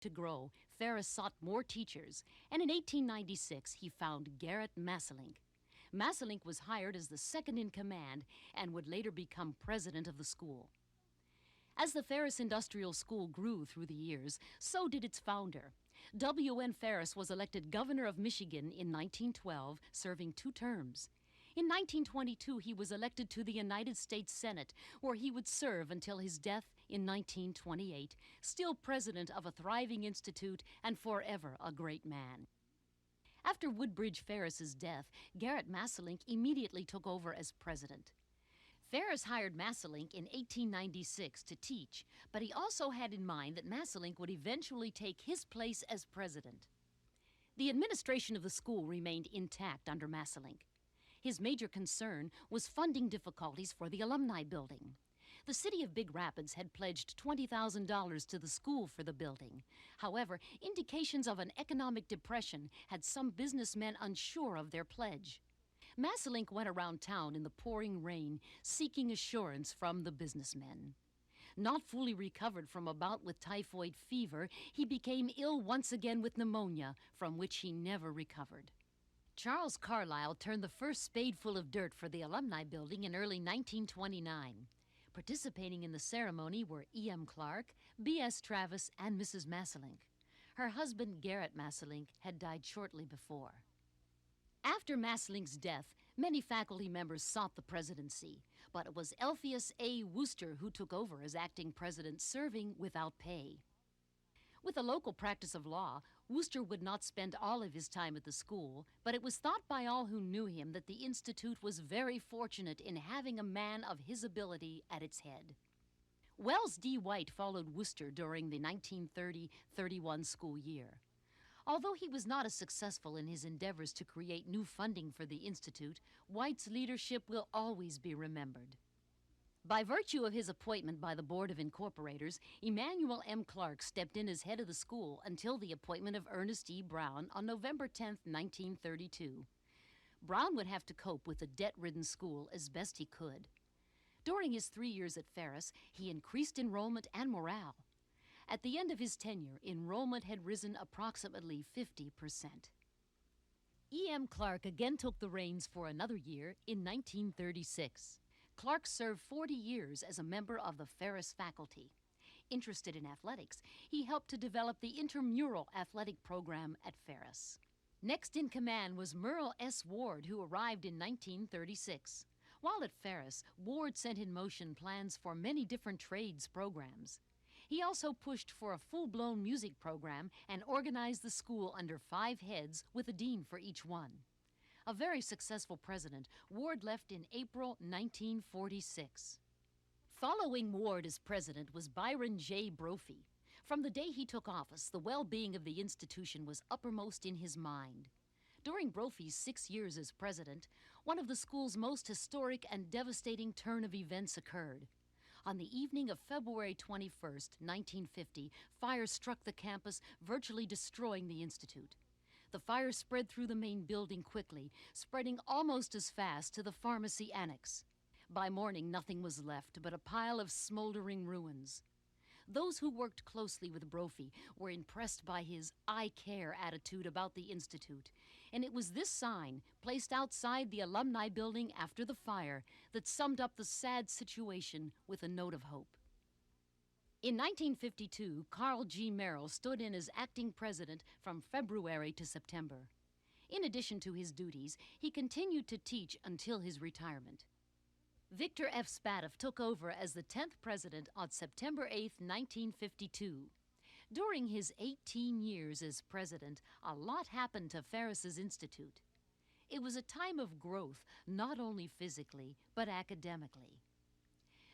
To grow, Ferris sought more teachers, and in 1896 he found Garrett Masselink. Masselink was hired as the second in command and would later become president of the school. As the Ferris Industrial School grew through the years, so did its founder. W.N. Ferris was elected governor of Michigan in 1912, serving 2 terms. In 1922, he was elected to the United States Senate, where he would serve until his death in 1928, still president of a thriving institute and forever a great man. After Woodbridge Ferris's death, Garrett Masselink immediately took over as president. Ferris hired Masselink in 1896 to teach, but he also had in mind that Masselink would eventually take his place as president. The administration of the school remained intact under Masselink. His major concern was funding difficulties for the alumni building. The city of Big Rapids had pledged $20,000 to the school for the building. However, indications of an economic depression had some businessmen unsure of their pledge. Masselink went around town in the pouring rain, seeking assurance from the businessmen. Not fully recovered from a bout with typhoid fever, he became ill once again with pneumonia, from which he never recovered. Charles Carlyle turned the first spadeful of dirt for the alumni building in early 1929. Participating in the ceremony were E.M. Clark, B.S. Travis, and Mrs. Masselink. Her husband, Garrett Masselink, had died shortly before. After Masselink's death, many faculty members sought the presidency, but it was Elphius A. Wooster who took over as acting president, serving without pay. With a local practice of law, Wooster would not spend all of his time at the school, but it was thought by all who knew him that the institute was very fortunate in having a man of his ability at its head. Wells D. White followed Wooster during the 1930-31 school year. Although he was not as successful in his endeavors to create new funding for the institute, White's leadership will always be remembered. By virtue of his appointment by the Board of Incorporators, Emanuel M. Clark stepped in as head of the school until the appointment of Ernest E. Brown on November 10, 1932. Brown would have to cope with the debt-ridden school as best he could. During his 3 years at Ferris, he increased enrollment and morale. At the end of his tenure, enrollment had risen approximately 50%. E.M. Clark again took the reins for another year in 1936. Clark served 40 years as a member of the Ferris faculty. Interested in athletics, he helped to develop the intramural athletic program at Ferris. Next in command was Merle S. Ward, who arrived in 1936. While at Ferris, Ward set in motion plans for many different trades programs. He also pushed for a full-blown music program and organized the school under 5 heads with a dean for each one. A very successful president, Ward left in April 1946. Following Ward as president was Byron J. Brophy. From the day he took office, the well-being of the institution was uppermost in his mind. During Brophy's 6 years as president, one of the school's most historic and devastating turn of events occurred. On the evening of February 21, 1950, fire struck the campus, virtually destroying the institute. The fire spread through the main building quickly, spreading almost as fast to the pharmacy annex. By morning, nothing was left but a pile of smoldering ruins. Those who worked closely with Brophy were impressed by his "I care" attitude about the institute, and it was this sign, placed outside the alumni building after the fire, that summed up the sad situation with a note of hope. In 1952, Carl G. Merrill stood in as acting president from February to September. In addition to his duties, he continued to teach until his retirement. Victor F. Spadoff took over as the 10th president on September 8, 1952. During his 18 years as president, a lot happened to Ferris's institute. It was a time of growth, not only physically, but academically.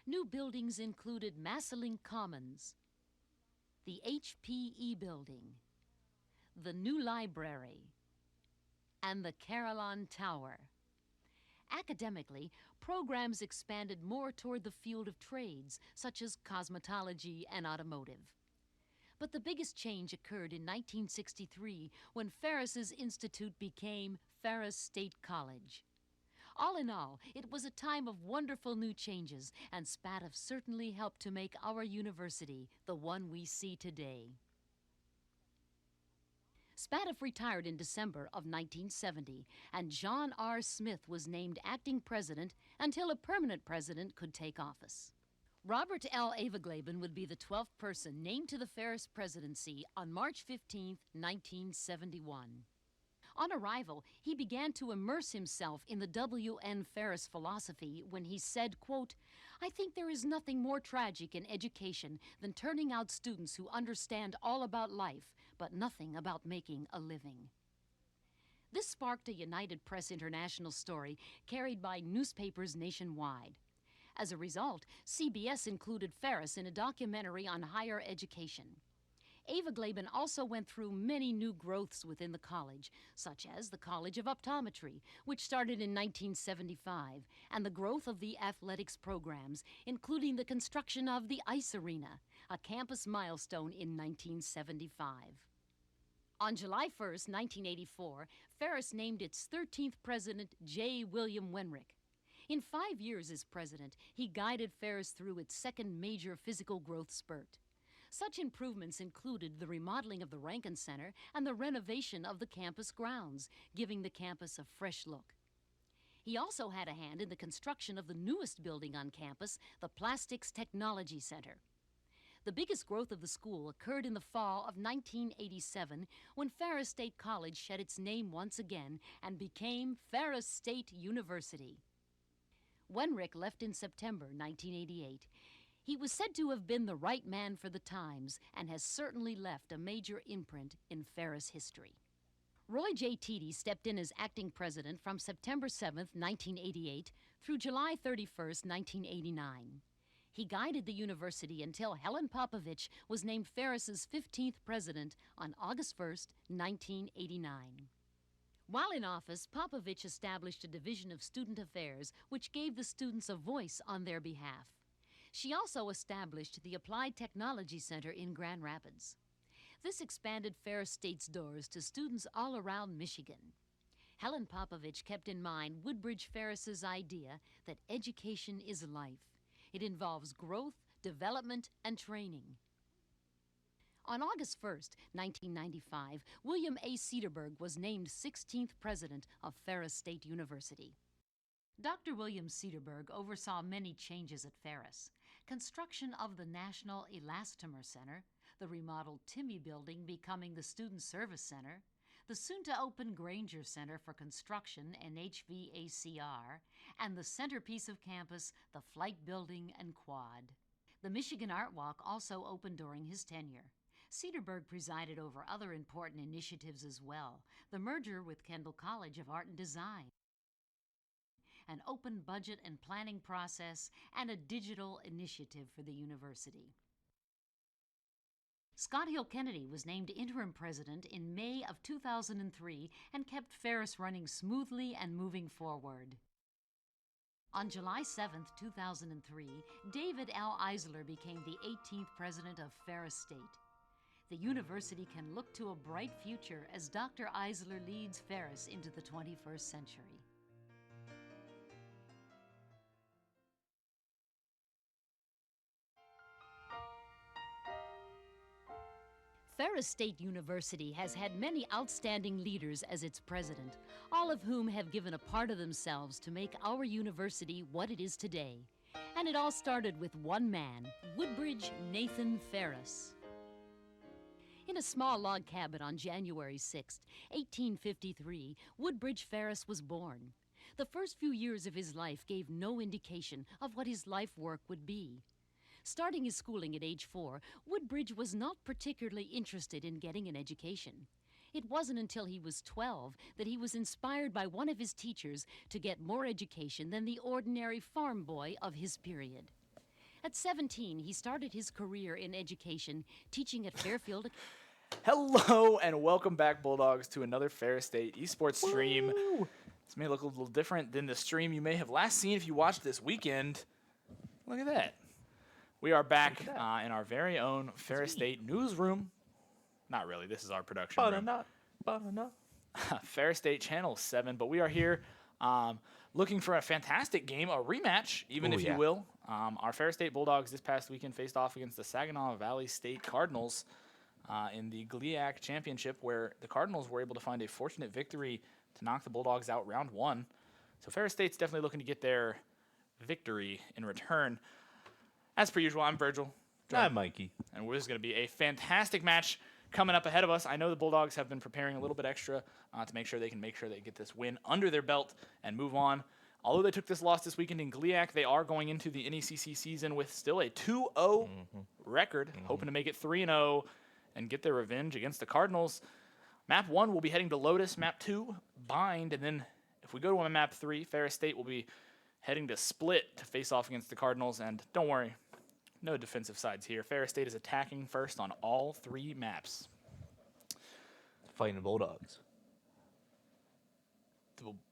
New buildings included Masselink Commons, the HPE building, the new library, and the Carillon Tower. Academically, programs expanded more toward the field of trades, such as cosmetology and automotive. But the biggest change occurred in 1963 when Ferris's institute became Ferris State College. All in all, it was a time of wonderful new changes, and Spadoff certainly helped to make our university the one we see today. Spatif retired in December of 1970, and John R. Smith was named acting president until a permanent president could take office. Robert L. Aveglaben would be the 12th person named to the Ferris presidency on March 15, 1971. On arrival, he began to immerse himself in the W.N. Ferris philosophy when he said, quote, "I think there is nothing more tragic in education than turning out students who understand all about life, but nothing about making a living." This sparked a United Press International story carried by newspapers nationwide. As a result, CBS included Ferris in a documentary on higher education. Aveglaben also went through many new growths within the college, such as the College of Optometry, which started in 1975, and the growth of the athletics programs, including the construction of the Ice Arena, a campus milestone in 1975. On July 1, 1984, Ferris named its 13th president J. William Wenrick. In 5 years as president, he guided Ferris through its second major physical growth spurt. Such improvements included the remodeling of the Rankin Center and the renovation of the campus grounds, giving the campus a fresh look. He also had a hand in the construction of the newest building on campus, the Plastics Technology Center. The biggest growth of the school occurred in the fall of 1987 when Ferris State College shed its name once again and became Ferris State University. Wenrick left in September 1988. He was said to have been the right man for the times and has certainly left a major imprint in Ferris history. Roy J. Teedy stepped in as acting president from September 7, 1988 through July 31, 1989. He guided the university until Helen Popovich was named Ferris's 15th president on August 1, 1989. While in office, Popovich established a division of student affairs which gave the students a voice on their behalf. She also established the Applied Technology Center in Grand Rapids. This expanded Ferris State's doors to students all around Michigan. Helen Popovich kept in mind Woodbridge Ferris's idea that education is life. It involves growth, development, and training. On August 1, 1995, William A. Cederberg was named 16th president of Ferris State University. Dr. William Cederberg oversaw many changes at Ferris: construction of the National Elastomer Center, the remodeled Timmy Building becoming the Student Service Center, the soon-to-open Granger Center for Construction and HVACR, and the centerpiece of campus, the Flight Building and Quad. The Michigan Art Walk also opened during his tenure. Cederberg presided over other important initiatives as well: the merger with Kendall College of Art and Design, an open budget and planning process, and a digital initiative for the university. Scott Hill Kennedy was named interim president in May of 2003 and kept Ferris running smoothly and moving forward. On July 7, 2003, David L. Eisler became the 18th president of Ferris State. The university can look to a bright future as Dr. Eisler leads Ferris into the 21st century. Ferris State University has had many outstanding leaders as its president, all of whom have given a part of themselves to make our university what it is today. And it all started with one man, Woodbridge Nathan Ferris. In a small log cabin on January 6, 1853, Woodbridge Ferris was born. The first few years of his life gave no indication of what his life work would be. Starting his schooling at age 4, Woodbridge was not particularly interested in getting an education. It wasn't until he was 12 that he was inspired by one of his teachers to get more education than the ordinary farm boy of his period. At 17, he started his career in education, teaching at Fairfield. Hello and welcome back, Bulldogs, to another Ferris State esports stream. Woo! This may look a little different than the stream you may have last seen if you watched this weekend. Look at that. We are back in our very own Ferris State newsroom. Not really. This is our production room. Ferris State Channel 7. But we are here looking for a fantastic game, a rematch, even if you will. Our Ferris State Bulldogs this past weekend faced off against the Saginaw Valley State Cardinals. in the GLIAC Championship, where the Cardinals were able to find a fortunate victory to knock the Bulldogs out round 1. So Ferris State's definitely looking to get their victory in return. As per usual, I'm Virgil. I'm Mikey. And this is going to be a fantastic match coming up ahead of us. I know the Bulldogs have been preparing a little bit extra to make sure they get this win under their belt and move on. Although they took this loss this weekend in GLIAC, they are going into the NECC season with still a 2-0 record, hoping to make it 3-0 and get their revenge against the Cardinals. Map 1 will be heading to Lotus. Map 2, Bind. And then if we go to map 3, Ferris State will be heading to Split to face off against the Cardinals. And don't worry, no defensive sides here. Ferris State is attacking first on all 3 maps. Fighting Bulldogs.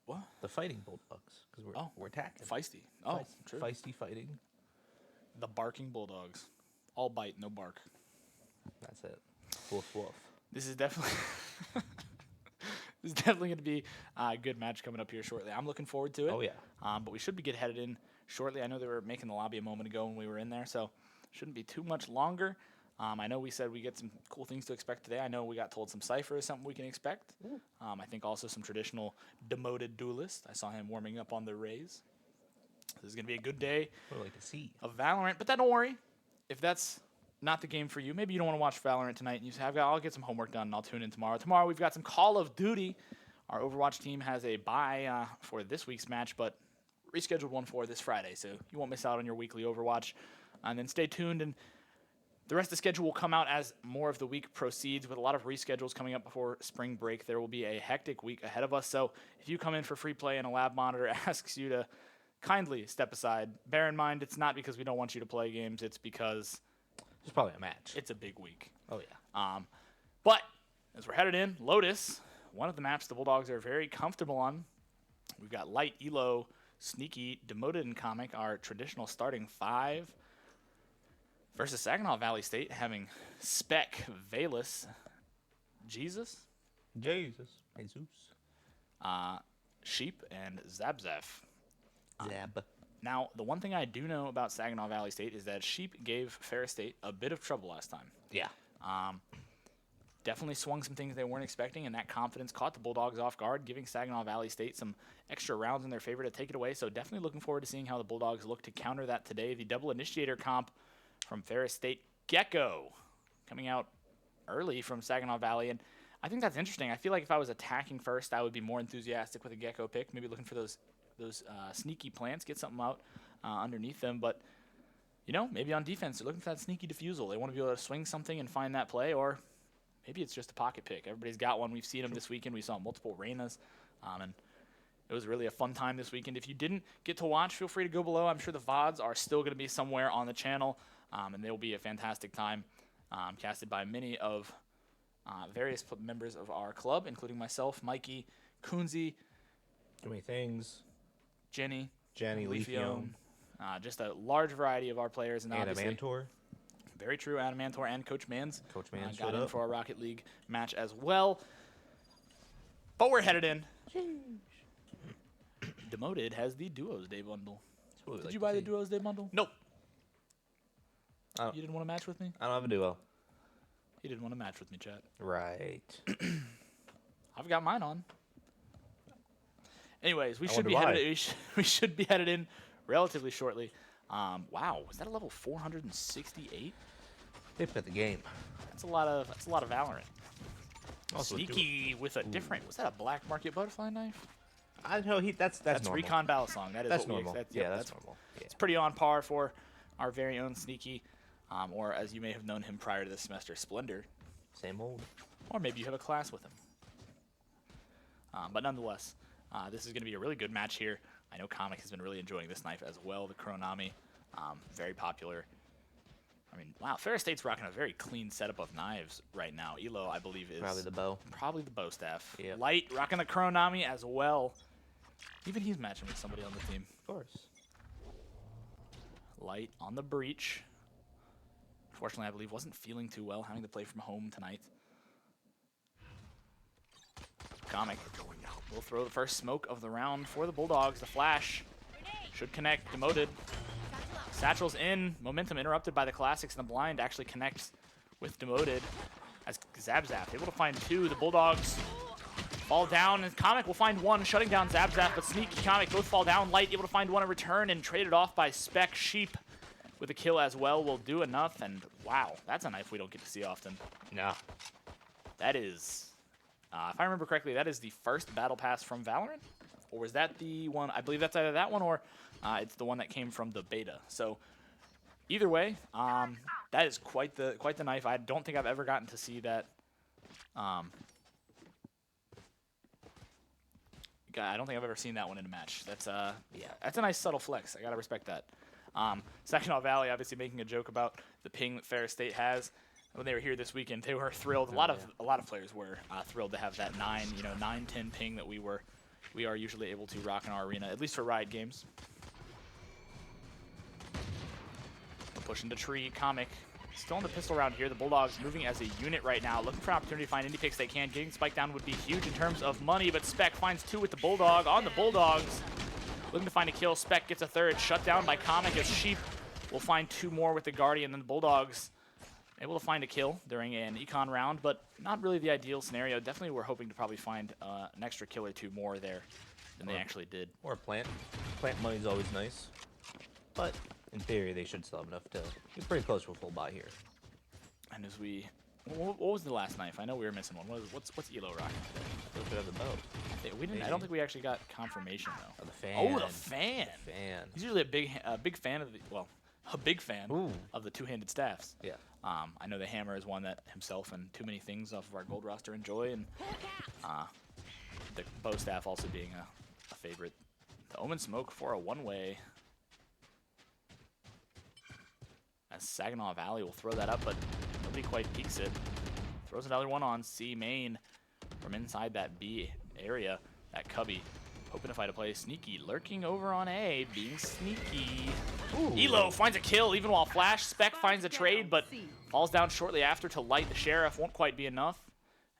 What? The Fighting Bulldogs. Because we're attacking. Feisty. Oh, true. Feisty fighting. The Barking Bulldogs. All bite, no bark. That's it. Woof, woof. This is definitely going to be a good match coming up here shortly. I'm looking forward to it. Oh, yeah. But we should be headed in shortly. I know they were making the lobby a moment ago when we were in there, so shouldn't be too much longer. I know we said we get some cool things to expect today. I know we got told some Cypher is something we can expect. I think also some traditional demoted duelist. I saw him warming up on the Rays. This is going to be a good day What would I like to see? of Valorant. But then don't worry. If that's not the game for you, maybe you don't want to watch Valorant tonight, and you say, I'll get some homework done, and I'll tune in tomorrow. Tomorrow we've got some Call of Duty. Our Overwatch team has a bye for this week's match, but rescheduled one for this Friday, so you won't miss out on your weekly Overwatch. And then stay tuned, and the rest of the schedule will come out as more of the week proceeds with a lot of reschedules coming up before spring break. There will be a hectic week ahead of us, so if you come in for free play and a lab monitor asks you to kindly step aside, bear in mind it's not because we don't want you to play games, it's because There's probably a match. it's a big week. Oh, yeah. But as we're headed in, Lotus, one of the maps the Bulldogs are very comfortable on. We've got Light, Elo, Sneaky, Demoted, and Comic, our traditional starting 5. Versus Saginaw Valley State having Spec, Valus, Jesus, Sheep, and Zabzef. Zab. Now, the one thing I do know about Saginaw Valley State is that Sheep gave Ferris State a bit of trouble last time. Yeah. Definitely swung some things they weren't expecting, and that confidence caught the Bulldogs off guard, giving Saginaw Valley State some extra rounds in their favor to take it away. So definitely looking forward to seeing how the Bulldogs look to counter that today. The double initiator comp from Ferris State, Gecko, coming out early from Saginaw Valley. And I think that's interesting. I feel like if I was attacking first, I would be more enthusiastic with a Gecko pick, maybe looking for those sneaky plants, get something out underneath them. But, you know, maybe on defense, they're looking for that sneaky defusal. They want to be able to swing something and find that play, or maybe it's just a pocket pick. Everybody's got one. We've seen them this weekend. We saw multiple Reynas, and it was really a fun time this weekend. If you didn't get to watch, feel free to go below. I'm sure the VODs are still going to be somewhere on the channel, and they will be a fantastic time, casted by many of various members of our club, including myself, Mikey, Kunzi, Too many things. Jenny, Leafione, just a large variety of our players. And obviously, Adamantor. very true, Adamantor and Coach Mans. Coach Mans got showed in up. for our Rocket League match as well. But we're headed in. Demoted has the Duos Day bundle. Did you buy the Duos Day bundle? Nope. You didn't want to match with me? I don't have a duo. He didn't want to match with me, chat. Right. I've got mine on. Anyways, we I should wonder be why. we should be headed in relatively shortly. Wow, was that a level 468? They put the game. That's a lot of Valorant. Also Sneaky with a different. Was that a black market butterfly knife? I know that's normal. Recon Balisong. That is That's what normal. That's normal. Yeah. It's pretty on par for our very own Sneaky, or as you may have known him prior to this semester, Splendor. Same old. Or maybe you have a class with him. But nonetheless, this is going to be a really good match here. I know Comic has been really enjoying this knife as well. The Chronami, very popular. I mean, wow, Ferris State's rocking a very clean setup of knives right now. Elo, I believe, is Probably the bow. Probably the bow staff. Yep. Light rocking the Chronami as well. Even he's matching with somebody on the team. Of course. Light on the breach. Unfortunately, I believe wasn't feeling too well, having to play from home tonight. Comic will throw the first smoke of the round for the Bulldogs. The flash should connect. Demoted. Satchel's in. Momentum interrupted by the Classics, and the blind actually connects with Demoted. as Zabzaf able to find 2. The Bulldogs fall down, and Comic will find 1, shutting down Zabzaf, but Sneaky, Comic both fall down. Light able to find 1 in return and traded off by Spec. Sheep with a kill as well will do enough, and wow, that's a knife we don't get to see often. No. That is, if I remember correctly, that is the first battle pass from Valorant, or was that the one? I believe that's either that one or it's the one that came from the beta. So either way, that is quite the knife. I don't think I've ever gotten to see that. I don't think I've ever seen that one in a match. That's that's a nice subtle flex. I gotta respect that. Saginaw Valley obviously making a joke about the ping that Ferris State has. When they were here this weekend, they were thrilled. A lot of players were thrilled to have that 9-10 ping that we are usually able to rock in our arena, at least for Riot games. Push into tree. Comic still on the pistol round here. The Bulldogs moving as a unit right now, looking for an opportunity to find indie picks they can. Getting Spike down would be huge in terms of money, but Spec finds 2 with the Bulldog on the Bulldogs. Looking to find a kill. Spec gets a 3rd, shut down by Comic as Sheep will find 2 more with the Guardian. Then the Bulldogs able to find a kill during an econ round, but not really the ideal scenario. Definitely we're hoping to probably find an extra kill or 2 more there than they actually did. Or a plant. Plant money's always nice. But in theory, they should still have enough to get pretty close to a full buy here. And as we... What was the last knife? I know we were missing one. What's Elo rocking today? Look at the boat. We didn't. I don't think we actually got confirmation though. Oh, the fan. Oh, the fan. The fan. He's usually a big fan of the a big fan of the two-handed staffs. Yeah. I know the hammer is one that himself and too many things off of our gold roster enjoy, and the bow staff also being a favorite. The Omen smoke for a one-way. As Saginaw Valley will throw that up, but nobody quite peeks it. Throws another one on C main from inside that B area. That Cubby hoping to find a play. Sneaky lurking over on A, being sneaky. Ooh. Elo finds a kill even while Flash. Spec finds a trade, but falls down shortly after to Light. The Sheriff won't quite be enough.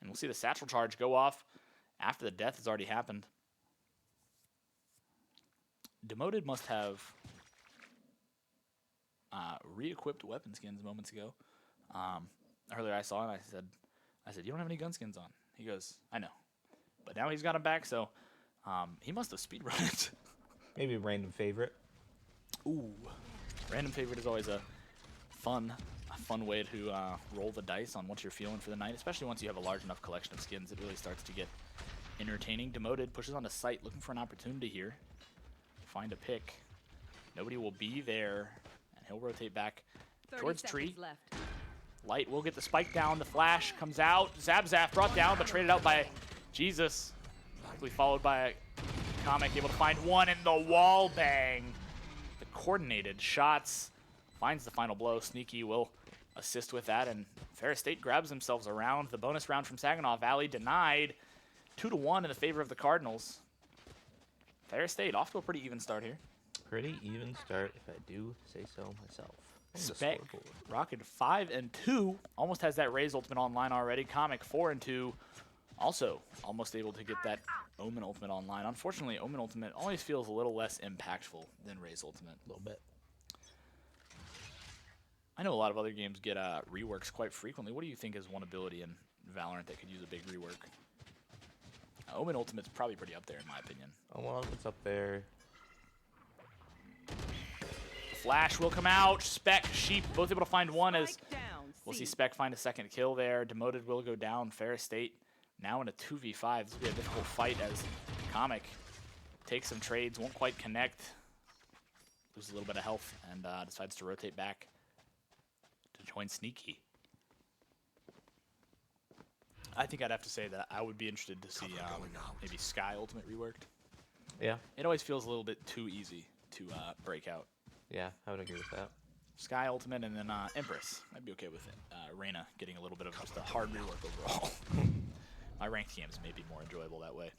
And we'll see the satchel charge go off after the death has already happened. Demoted must have re-equipped weapon skins moments ago. Earlier I saw it, I said, you don't have any gun skins on. He goes, I know. But now he's got them back, so he must have speedrun it. Maybe a random favorite. Ooh. Random favorite is always a fun way to roll the dice on what you're feeling for the night, especially once you have a large enough collection of skins. It really starts to get entertaining. Demoted pushes on the site, looking for an opportunity here. Find a pick. Nobody will be there, and he'll rotate back towards tree. Left. Light will get the spike down. The flash comes out. Zabzaf brought down, but traded out by Jesus. Quickly followed by a Comic, able to find one in the wall bang. The coordinated shots finds the final blow. Sneaky will assist with that, and Ferris State grabs themselves a round. The bonus round from Saginaw Valley denied. 2-1 in the favor of the Cardinals. Ferris State off to a pretty even start here. Pretty even start, if I do say so myself. Spec rocking 5-2. Almost has that Raze ultimate online already. Comic 4-2. Also almost able to get that Omen ultimate online. Unfortunately, Omen ultimate always feels a little less impactful than Raze ultimate. A little bit. I know a lot of other games get reworks quite frequently. What do you think is one ability in Valorant that could use a big rework? Omen ultimate's probably pretty up there in my opinion. Oh, well, it's up there. Flash will come out. Spec, Sheep, both able to find one as we'll see Spec find a second kill there. Demoted will go down. Ferris State now in a 2v5. This will be a difficult fight as Comic takes some trades, won't quite connect. Loses a little bit of health and decides to rotate back to join Sneaky. I think I'd have to say that I would be interested to see maybe Sky Ultimate reworked. Yeah. It always feels a little bit too easy to break out. Yeah, I would agree with that. Sky Ultimate and then Empress. I'd be okay with it. Reyna getting a little bit of just a hard rework overall. My ranked games may be more enjoyable that way.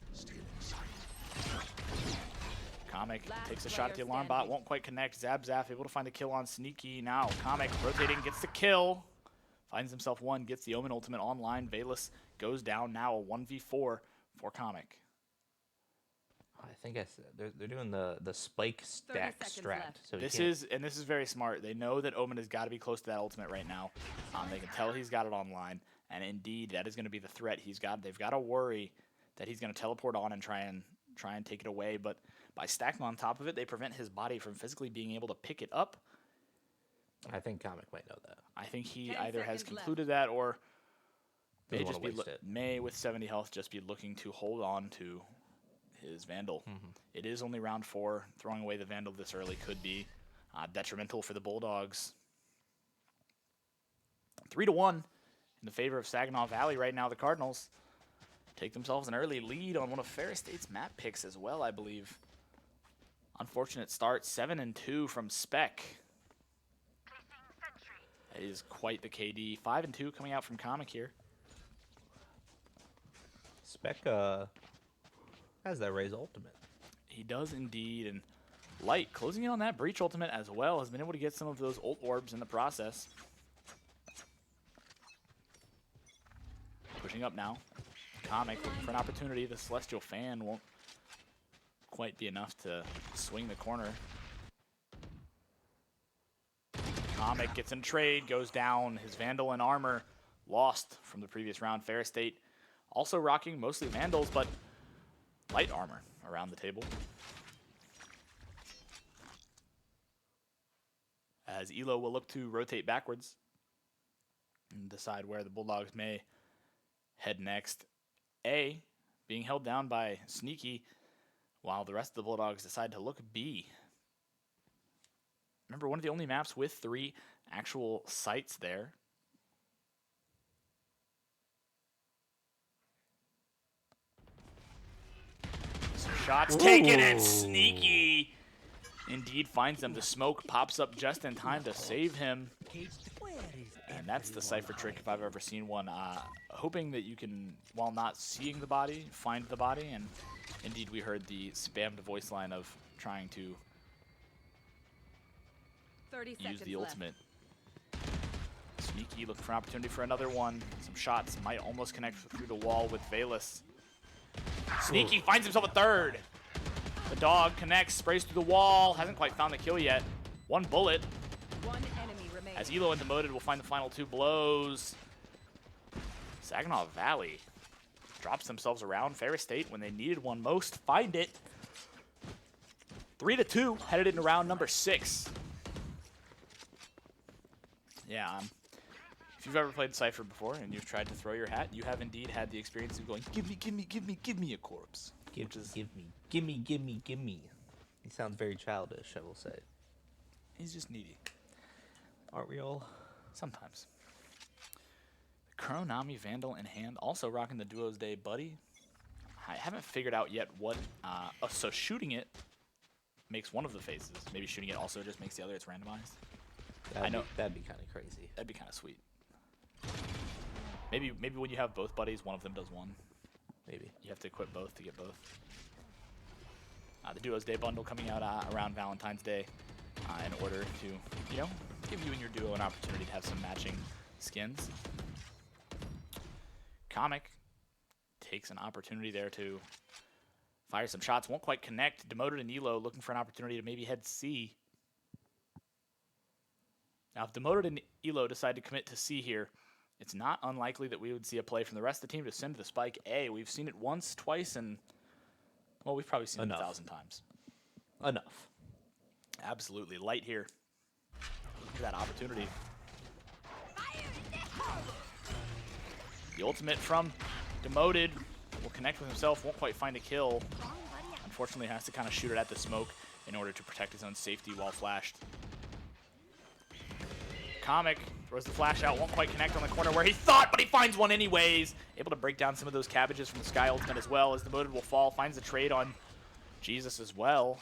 Comic takes a shot at the alarm bot, won't quite connect. Zabzaf able to find the kill on Sneaky. Now Comic rotating, gets the kill. Finds himself one, gets the Omen ultimate online. Valus goes down now, a 1v4 for Comic. I think they're doing the spike stack 30 seconds strat. left. So This is very smart. They know that Omen has got to be close to that ultimate right now. They can tell he's got it online, and indeed that is going to be the threat. They've got to worry that he's going to teleport on and try and take it away. But by stacking on top of it, they prevent his body from physically being able to pick it up. I think Comic might know that. I think he 10 either has seconds concluded that or Doesn't wanna waste it. may with 70 health just be looking to hold on to his Vandal. It is only round 4. Throwing away the Vandal this early could be detrimental for the Bulldogs. 3-1 in the favor of Saginaw Valley right now. The Cardinals take themselves an early lead on one of Ferris State's map picks as well, I believe. Unfortunate start, 7-2 from Spec. That is quite the KD. 5-2 coming out from Comic here. Spec has that Raze ultimate. He does indeed, and Light closing in on that Breach ultimate as well, has been able to get some of those ult orbs in the process. Pushing up now. Comic looking for an opportunity. The Celestial Fan won't quite be enough to swing the corner. Comic gets in a trade, goes down. His Vandal and armor lost from the previous round. Ferris State also rocking mostly Vandals, but light armor around the table. As Elo will look to rotate backwards and decide where the Bulldogs may head next. A being held down by Sneaky, while the rest of the Bulldogs decide to look B. Remember, one of the only maps with 3 actual sites there. Some shots taken, and Sneaky indeed finds them. The smoke pops up just in time to save him. And that's the Cypher trick if I've ever seen one. Hoping that you can, while not seeing the body, find the body. And indeed, we heard the spammed voice line of trying to 30 use seconds the left. ultimate. Sneaky looking for an opportunity for another one. Some shots might almost connect through the wall with Valus. Sneaky finds himself a third. The dog connects, sprays through the wall. Hasn't quite found the kill yet. 1 bullet. One enemy remains. As Elo and Demoted will find the final 2 blows. Saginaw Valley drops themselves around. Ferris State, when they needed one most, find it. 3-2, headed into round number 6. Yeah, if you've ever played Cypher before and you've tried to throw your hat, you have indeed had the experience of going, give me a corpse. Give me. He sounds very childish, I will say. He's just needy. Aren't we all? Sometimes. Chronami Vandal in hand, also rocking the Duo's Day Buddy. I haven't figured out yet what, so shooting it makes one of the faces. Maybe shooting it also just makes the other, it's randomized. That'd be kind of crazy. That'd be kind of sweet. Maybe when you have both buddies, one of them does one. Maybe. You have to equip both to get both. The Duo's Day bundle coming out around Valentine's Day in order to, give you and your duo an opportunity to have some matching skins. Comic takes an opportunity there to fire some shots. Won't quite connect. Demoted and Elo looking for an opportunity to maybe head C. Now, if Demoted and Elo decide to commit to C here, it's not unlikely that we would see a play from the rest of the team to send the spike A. We've seen it once, twice, and, well, we've probably seen it 1,000 times. Enough. Absolutely. Light here. Look at that opportunity. The ultimate from Demoted will connect with himself, won't quite find a kill. Unfortunately, has to kind of shoot it at the smoke in order to protect his own safety while flashed. Comic throws the flash out, won't quite connect on the corner where he thought, but he finds one anyways. Able to break down some of those cabbages from the Sky ultimate as well, as Demoted will fall, finds a trade on Jesus as well.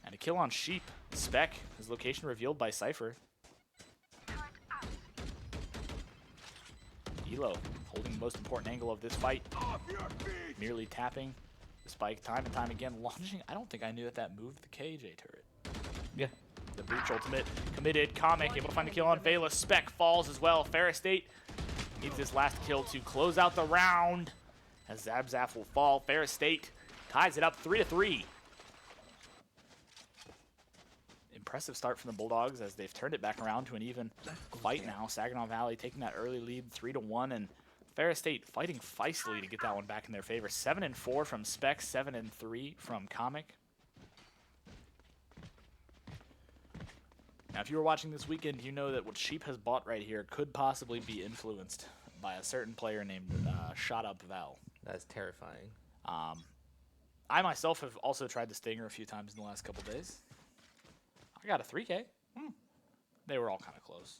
And a kill on Sheep. Spec, his location revealed by Cypher. Elo holding the most important angle of this fight. Merely tapping the spike time and time again. Launching, I don't think I knew that moved the KJ turret. Yeah. The Breach ultimate committed. Comic able to find the kill on Valus. Spec falls as well. Ferris State needs this last kill to close out the round. As Zabzaf will fall. Ferris State ties it up 3-3. Impressive start from the Bulldogs as they've turned it back around to an even fight now. Saginaw Valley taking that early lead 3-1, and Ferris State fighting feistily to get that one back in their favor. 7-4 from Spec, 7-3 from Comic. Now, if you were watching this weekend, you know that what Sheep has bought right here could possibly be influenced by a certain player named Shot Up Val. That's terrifying. I myself have also tried the Stinger a few times in the last couple days. I got a 3K. They were all kind of close.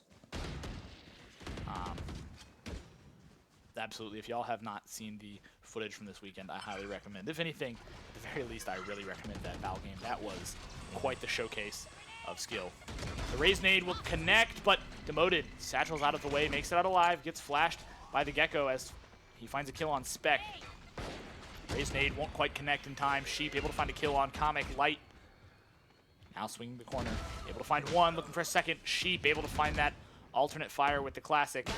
Absolutely, if y'all have not seen the footage from this weekend, I highly recommend. If anything, at the very least, I really recommend that Val game. That was quite the showcase of skill. The raised nade will connect, but demoted. Satchel's out of the way, makes it out alive, gets flashed by the Gecko as he finds a kill on Spec. Raised nade won't quite connect in time. Sheep able to find a kill on Comic. Light now swinging the corner, able to find one, looking for a second. Sheep able to find that alternate fire with the classic.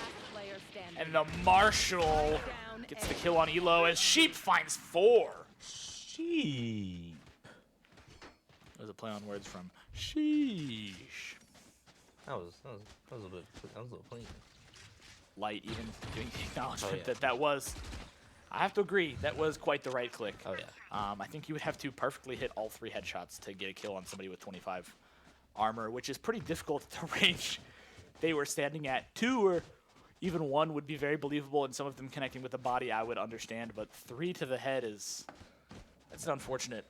And the Marshall gets the kill on Elo as Sheep finds 4. Sheep. That was a play on words from sheesh. That was a little clean. Light even giving the acknowledgement yeah. that was, I have to agree, that was quite the right click. Oh yeah. I think you would have to perfectly hit all 3 headshots to get a kill on somebody with 25 armor, which is pretty difficult at the range they were standing at. 2 or even 1 would be very believable, and some of them connecting with the body I would understand, but 3 to the head that's an unfortunate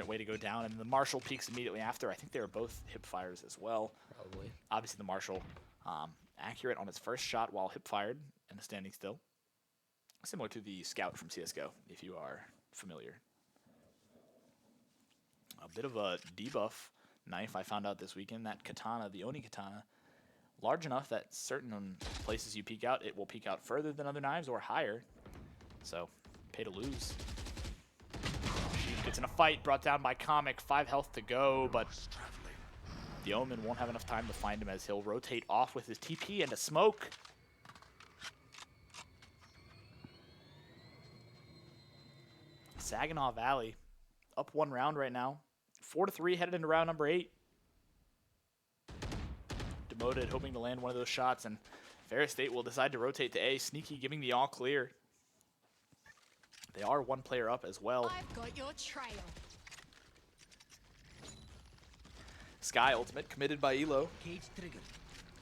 way to go down. And the Marshall peaks immediately after. I think they were both hip fires as well. Probably. Obviously the Marshall accurate on its first shot while hip fired and standing still. Similar to the Scout from CSGO, if you are familiar. A bit of a debuff knife I found out this weekend. That katana, the Oni katana, large enough that certain places you peek out, it will peek out further than other knives or higher. So, pay to lose. Sheep gets in a fight, brought down by Comic. 5 health to go, but the Omen won't have enough time to find him as he'll rotate off with his TP and a smoke. Saginaw Valley up 1 round right now. 4-3 headed into round number 8. Demoted, hoping to land one of those shots, and Ferris State will decide to rotate to A. Sneaky giving the all clear. They are 1 player up as well. I've got your trail. Sky ultimate committed by Elo.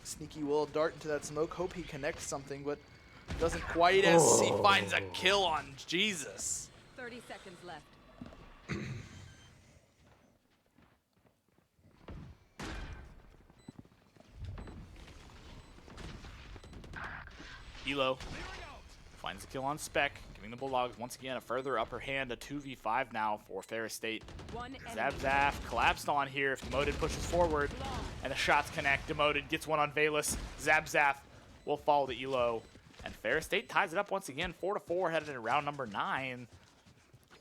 Sneaky will dart into that smoke, hope he connects something, but doesn't quite as he finds a kill on Jesus. 30 seconds left. Elo finds the kill on Spec, giving the Bulldogs once again a further upper hand, a 2v5 now for Ferris State. Zabzaf collapsed on here if Demoted pushes forward, and the shots connect. Demoted gets one on Valus. Zabzaf will fall to Elo, and Ferris State ties it up once again, 4-4, headed into round number 9.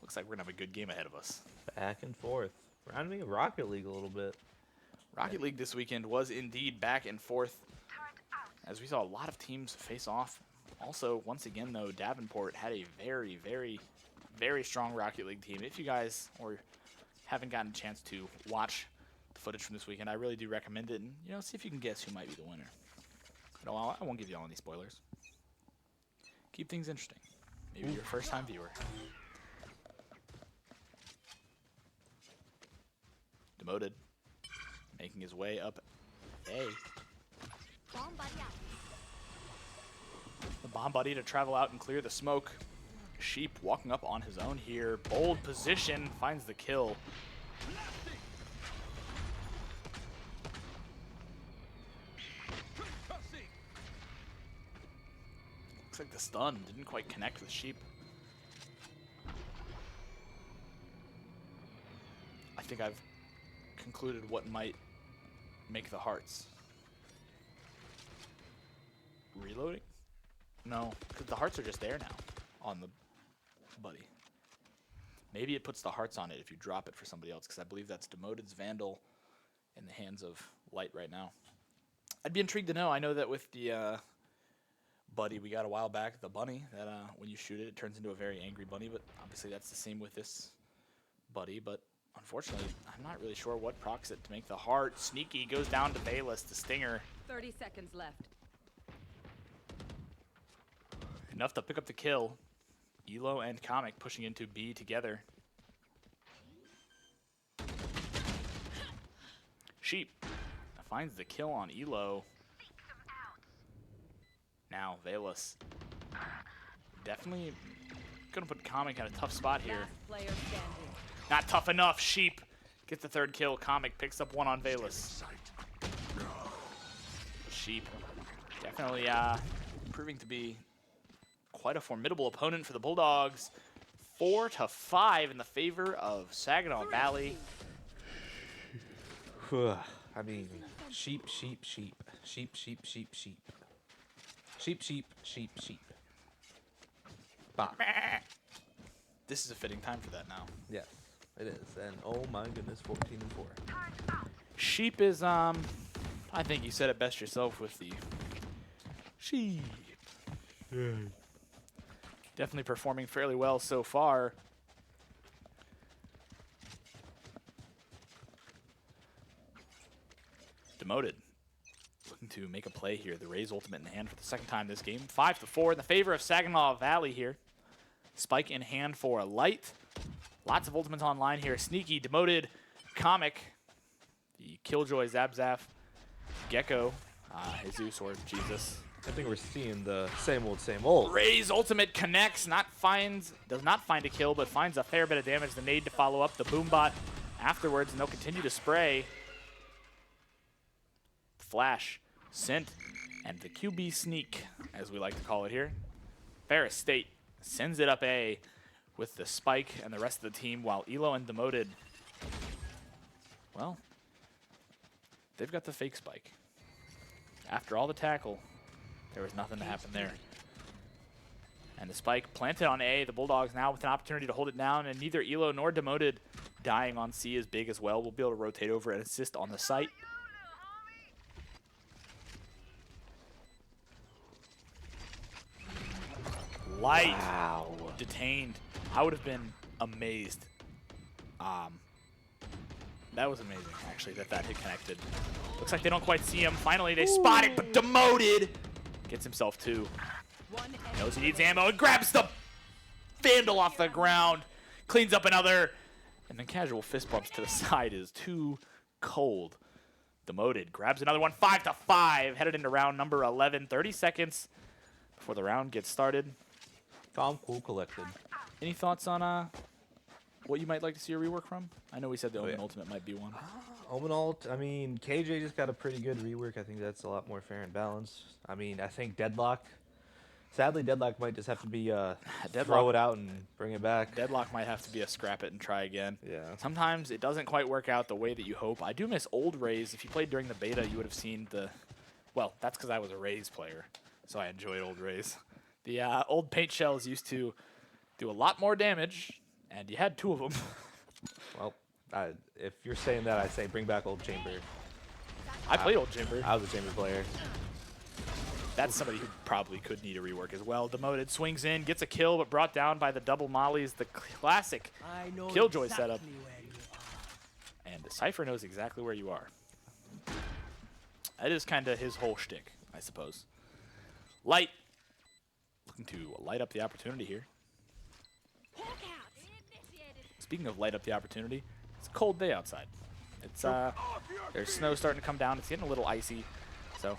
Looks like we're gonna have a good game ahead of us. Back and forth. Reminded me of Rocket League a little bit. Rocket League this weekend was indeed back and forth, as we saw a lot of teams face off. Also, once again, though, Davenport had a very, very, very strong Rocket League team. If you guys haven't gotten a chance to watch the footage from this weekend, I really do recommend it. And, see if you can guess who might be the winner. No, I won't give you all any spoilers. Keep things interesting. Maybe you're a first-time viewer. Demoted, making his way up A. The bomb buddy to travel out and clear the smoke. Sheep walking up on his own here. Bold position, finds the kill. Looks like the stun didn't quite connect with Sheep. I think I've concluded what might make the hearts. Reloading? No, because the hearts are just there now on the buddy. Maybe it puts the hearts on it if you drop it for somebody else, because I believe that's Demoted's Vandal in the hands of Light right now. I'd be intrigued to know. I know that with the buddy we got a while back, the bunny, that when you shoot it, it turns into a very angry bunny. But obviously that's the same with this buddy. But unfortunately, I'm not really sure what procs it to make the heart. Sneaky goes down to Bayless, the stinger. 30 seconds left. Enough to pick up the kill. Elo and Comic pushing into B together. Sheep finds the kill on Elo. Now Valus definitely gonna put Comic in a tough spot here. Last player standing. Not tough enough. Sheep gets the third kill. Comic picks up one on Valus. Sheep definitely proving to be quite a formidable opponent for the Bulldogs. 4-5 in the favor of Saginaw Valley. I mean, sheep, sheep, sheep. Sheep, sheep, sheep, sheep. Sheep, sheep, sheep, sheep. Bop. This is a fitting time for that now. Yes, it is. And oh my goodness, 14-4. Sheep is, I think you said it best yourself with the sheep. Definitely performing fairly well so far. Demoted. Looking to make a play here. The Rays ultimate in hand for the second time this game. 5-4 in the favor of Saginaw Valley here. Spike in hand for a Light. Lots of ultimates online here. Sneaky, Demoted, Comic, the Killjoy, Zabzaf, Gecko, Jesus or Jesus. I think we're seeing the same old, same old. Ray's ultimate connects, does not find a kill, but finds a fair bit of damage. The nade to follow up the Boombot afterwards, and they'll continue to spray. Flash, Scent, and the QB sneak, as we like to call it here. Ferris State sends it up A with the Spike and the rest of the team, while Elo and Demoted, well, they've got the fake Spike. After all the tackle, there was nothing to happen there. And the Spike planted on A. The Bulldogs now with an opportunity to hold it down, and neither Elo nor Demoted dying on C is big as well. We'll be able to rotate over and assist on the site. Light. Wow. Detained. I would have been amazed. That was amazing, actually, that hit connected. Looks like they don't quite see him. Finally, they spot it, but Demoted gets himself two. Knows he needs ammo and grabs the Vandal off the ground. Cleans up another. And then casual fist bumps to the side is too cold. Demoted grabs another one. 5-5. Headed into round number 11. 30 seconds before the round gets started. Calm, cool, collected. Any thoughts on what you might like to see a rework from? I know we said the Omen Ultimate might be one. Omen Ult, I mean, KJ just got a pretty good rework. I think that's a lot more fair and balanced. I mean, I think Deadlock, sadly, Deadlock might just have to be throw it out and bring it back. Deadlock might have to be a scrap it and try again. Yeah. Sometimes it doesn't quite work out the way that you hope. I do miss old Rays. If you played during the beta, you would have seen the... Well, that's because I was a Rays player, so I enjoyed old Rays. The old paint shells used to do a lot more damage, and you had two of them. Well, if you're saying that, I say bring back old Chamber. I played old Chamber. I was a Chamber player. That's somebody who probably could need a rework as well. Demoted swings in, gets a kill, but brought down by the double mollies, the classic Killjoy setup. And Cypher knows exactly where you are. That is kind of his whole shtick, I suppose. Light. Looking to light up the opportunity here. Speaking of light up the opportunity, it's a cold day outside. It's there's snow starting to come down. It's getting a little icy, so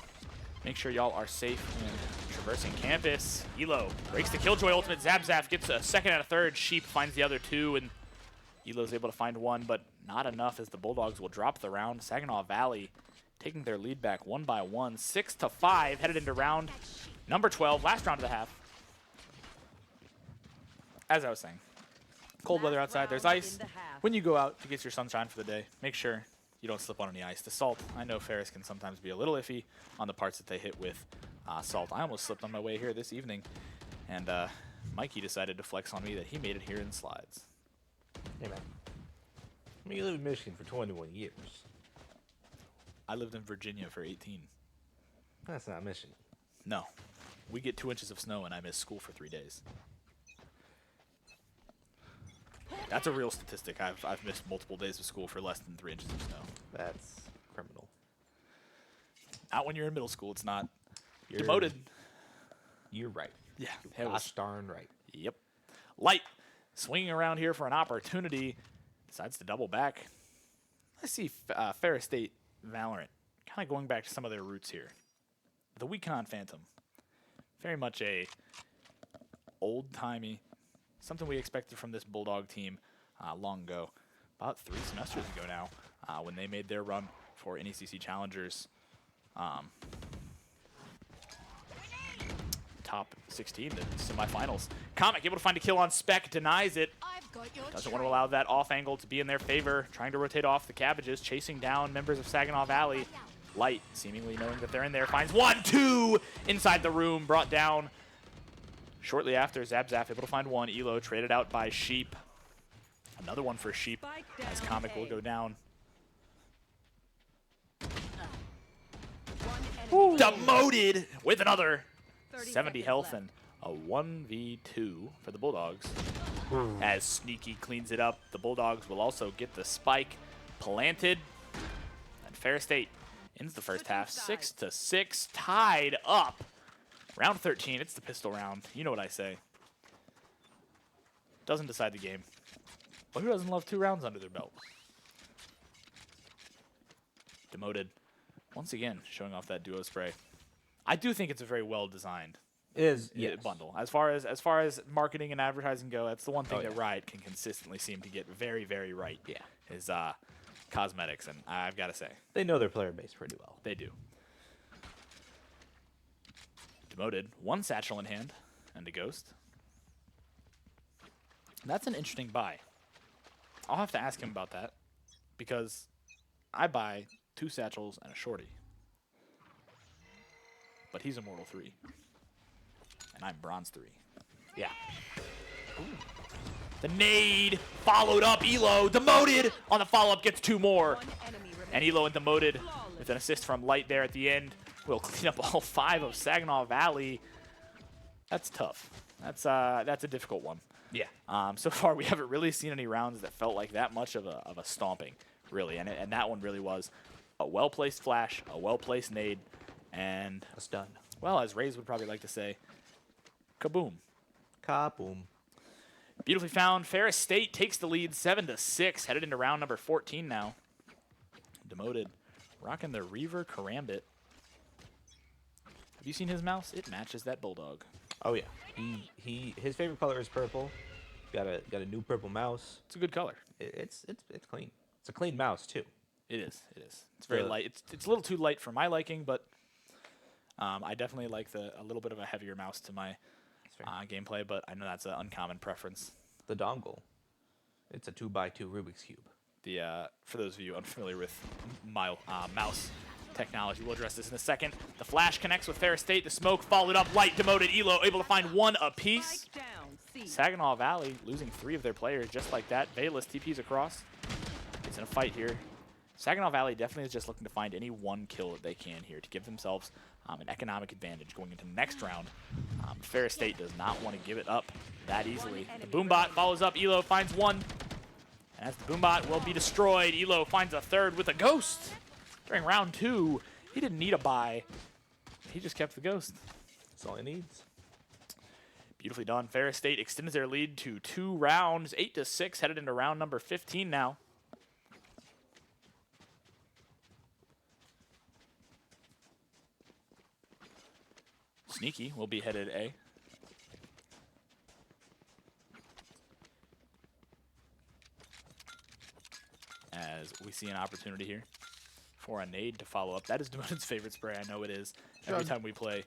make sure y'all are safe when traversing campus. Elo breaks the Killjoy ultimate. Zabzaf gets a second and a third. Sheep finds the other two, and Elo's able to find one, but not enough as the Bulldogs will drop the round. Saginaw Valley taking their lead back one by one, 6-5, headed into round number 12, last round of the half. As I was saying, cold weather outside, there's ice. When you go out to get your sunshine for the day, make sure you don't slip on any ice. The salt, I know Ferris can sometimes be a little iffy on the parts that they hit with salt. I almost slipped on my way here this evening, and Mikey decided to flex on me that he made it here in slides. Hey, man. I mean, you live in Michigan for 21 years. I lived in Virginia for 18. That's not Michigan. No. We get 2 inches of snow, and I miss school for 3 days. That's a real statistic. I've missed multiple days of school for less than 3 inches of snow. That's criminal. Not when you're in middle school. It's not. You're Demoted. You're right. Yeah. You're It was- gosh darn right. Yep. Light swinging around here for an opportunity. Decides to double back. I see Ferris State Valorant kind of going back to some of their roots here. The Wecon Phantom. Very much a old-timey, something we expected from this Bulldog team long ago. About 3 semesters ago now, when they made their run for NECC Challengers. Top 16, the semifinals. Comic able to find a kill on Spec, denies it. I've got your Doesn't want to allow that off angle to be in their favor. Trying to rotate off the cabbages, chasing down members of Saginaw Valley. Light, seemingly knowing that they're in there, finds 1-2 inside the room, brought down. Shortly after, Zabzaf able to find 1. Elo traded out by Sheep. Another one for Sheep Spike as down Comic will A. go down. One enemy. Demoted with another 30 70 seconds health left. and a 1v2 for the Bulldogs. As Sneaky cleans it up, the Bulldogs will also get the spike planted. And Ferris State ends the first half 6-6, tied up. Round 13, it's the pistol round. You know what I say. Doesn't decide the game. But who doesn't love 2 rounds under their belt? Demoted. Once again, showing off that duo spray. I do think it's a very well designed It is, yes. bundle. As far as marketing and advertising go, that's the one thing Oh, that yeah. Riot can consistently seem to get very, very right. Yeah. Is cosmetics, and I've got to say, They know their player base pretty well. they do. Demoted, 1 satchel in hand, and a ghost. That's an interesting buy. I'll have to ask him about that, because I buy 2 satchels and a shorty. But he's Immortal 3. And I'm Bronze 3. Yeah. The nade followed up. Elo demoted on the follow-up, gets 2 more. One enemy remaining. And Elo and demoted with an assist from Light there at the end. Will clean up all 5 of Saginaw Valley. That's tough. That's a difficult one. Yeah. So far, we haven't really seen any rounds that felt like that much of a stomping, really. And that one really was a well-placed flash, a well-placed nade, and, A stun. well, as Rays would probably like to say, kaboom. Kaboom. Beautifully found. Ferris State takes the lead 7-6, headed into round number 14 now. Demoted, rocking the Reaver Karambit. Have you seen his mouse? It matches that Bulldog. Oh yeah. His favorite color is purple. Got a new purple mouse. It's a good color. It's clean. It's a clean mouse too. It is. It is. It's very light. It's a little too light for my liking, but I definitely like a little bit of a heavier mouse to my gameplay. But I know that's an uncommon preference. The dongle. It's a 2x2 Rubik's cube. For those of you unfamiliar with mouse technology, we'll address this in a second. The flash connects with Ferris State. The smoke followed up. Light demoted. Elo able to find 1 apiece. Spike down. C. Saginaw Valley losing 3 of their players just like that. Valus TPs across. It's in a fight here. Saginaw Valley definitely is just looking to find any 1 kill that they can here to give themselves an economic advantage going into the next round. Ferris State does not want to give it up that easily. The Boombot follows up. Elo finds 1. And as the Boombot will be destroyed, Elo finds a 3rd with a ghost. During round 2, he didn't need a buy. He just kept the ghost. That's all he needs. Beautifully done. Ferris State extends their lead to 2 rounds, 8-6, headed into round number 15 now. Sneaky will be headed A. As we see an opportunity here for a nade to follow up. That is Demoted's favorite spray. I know it is. Every time we play,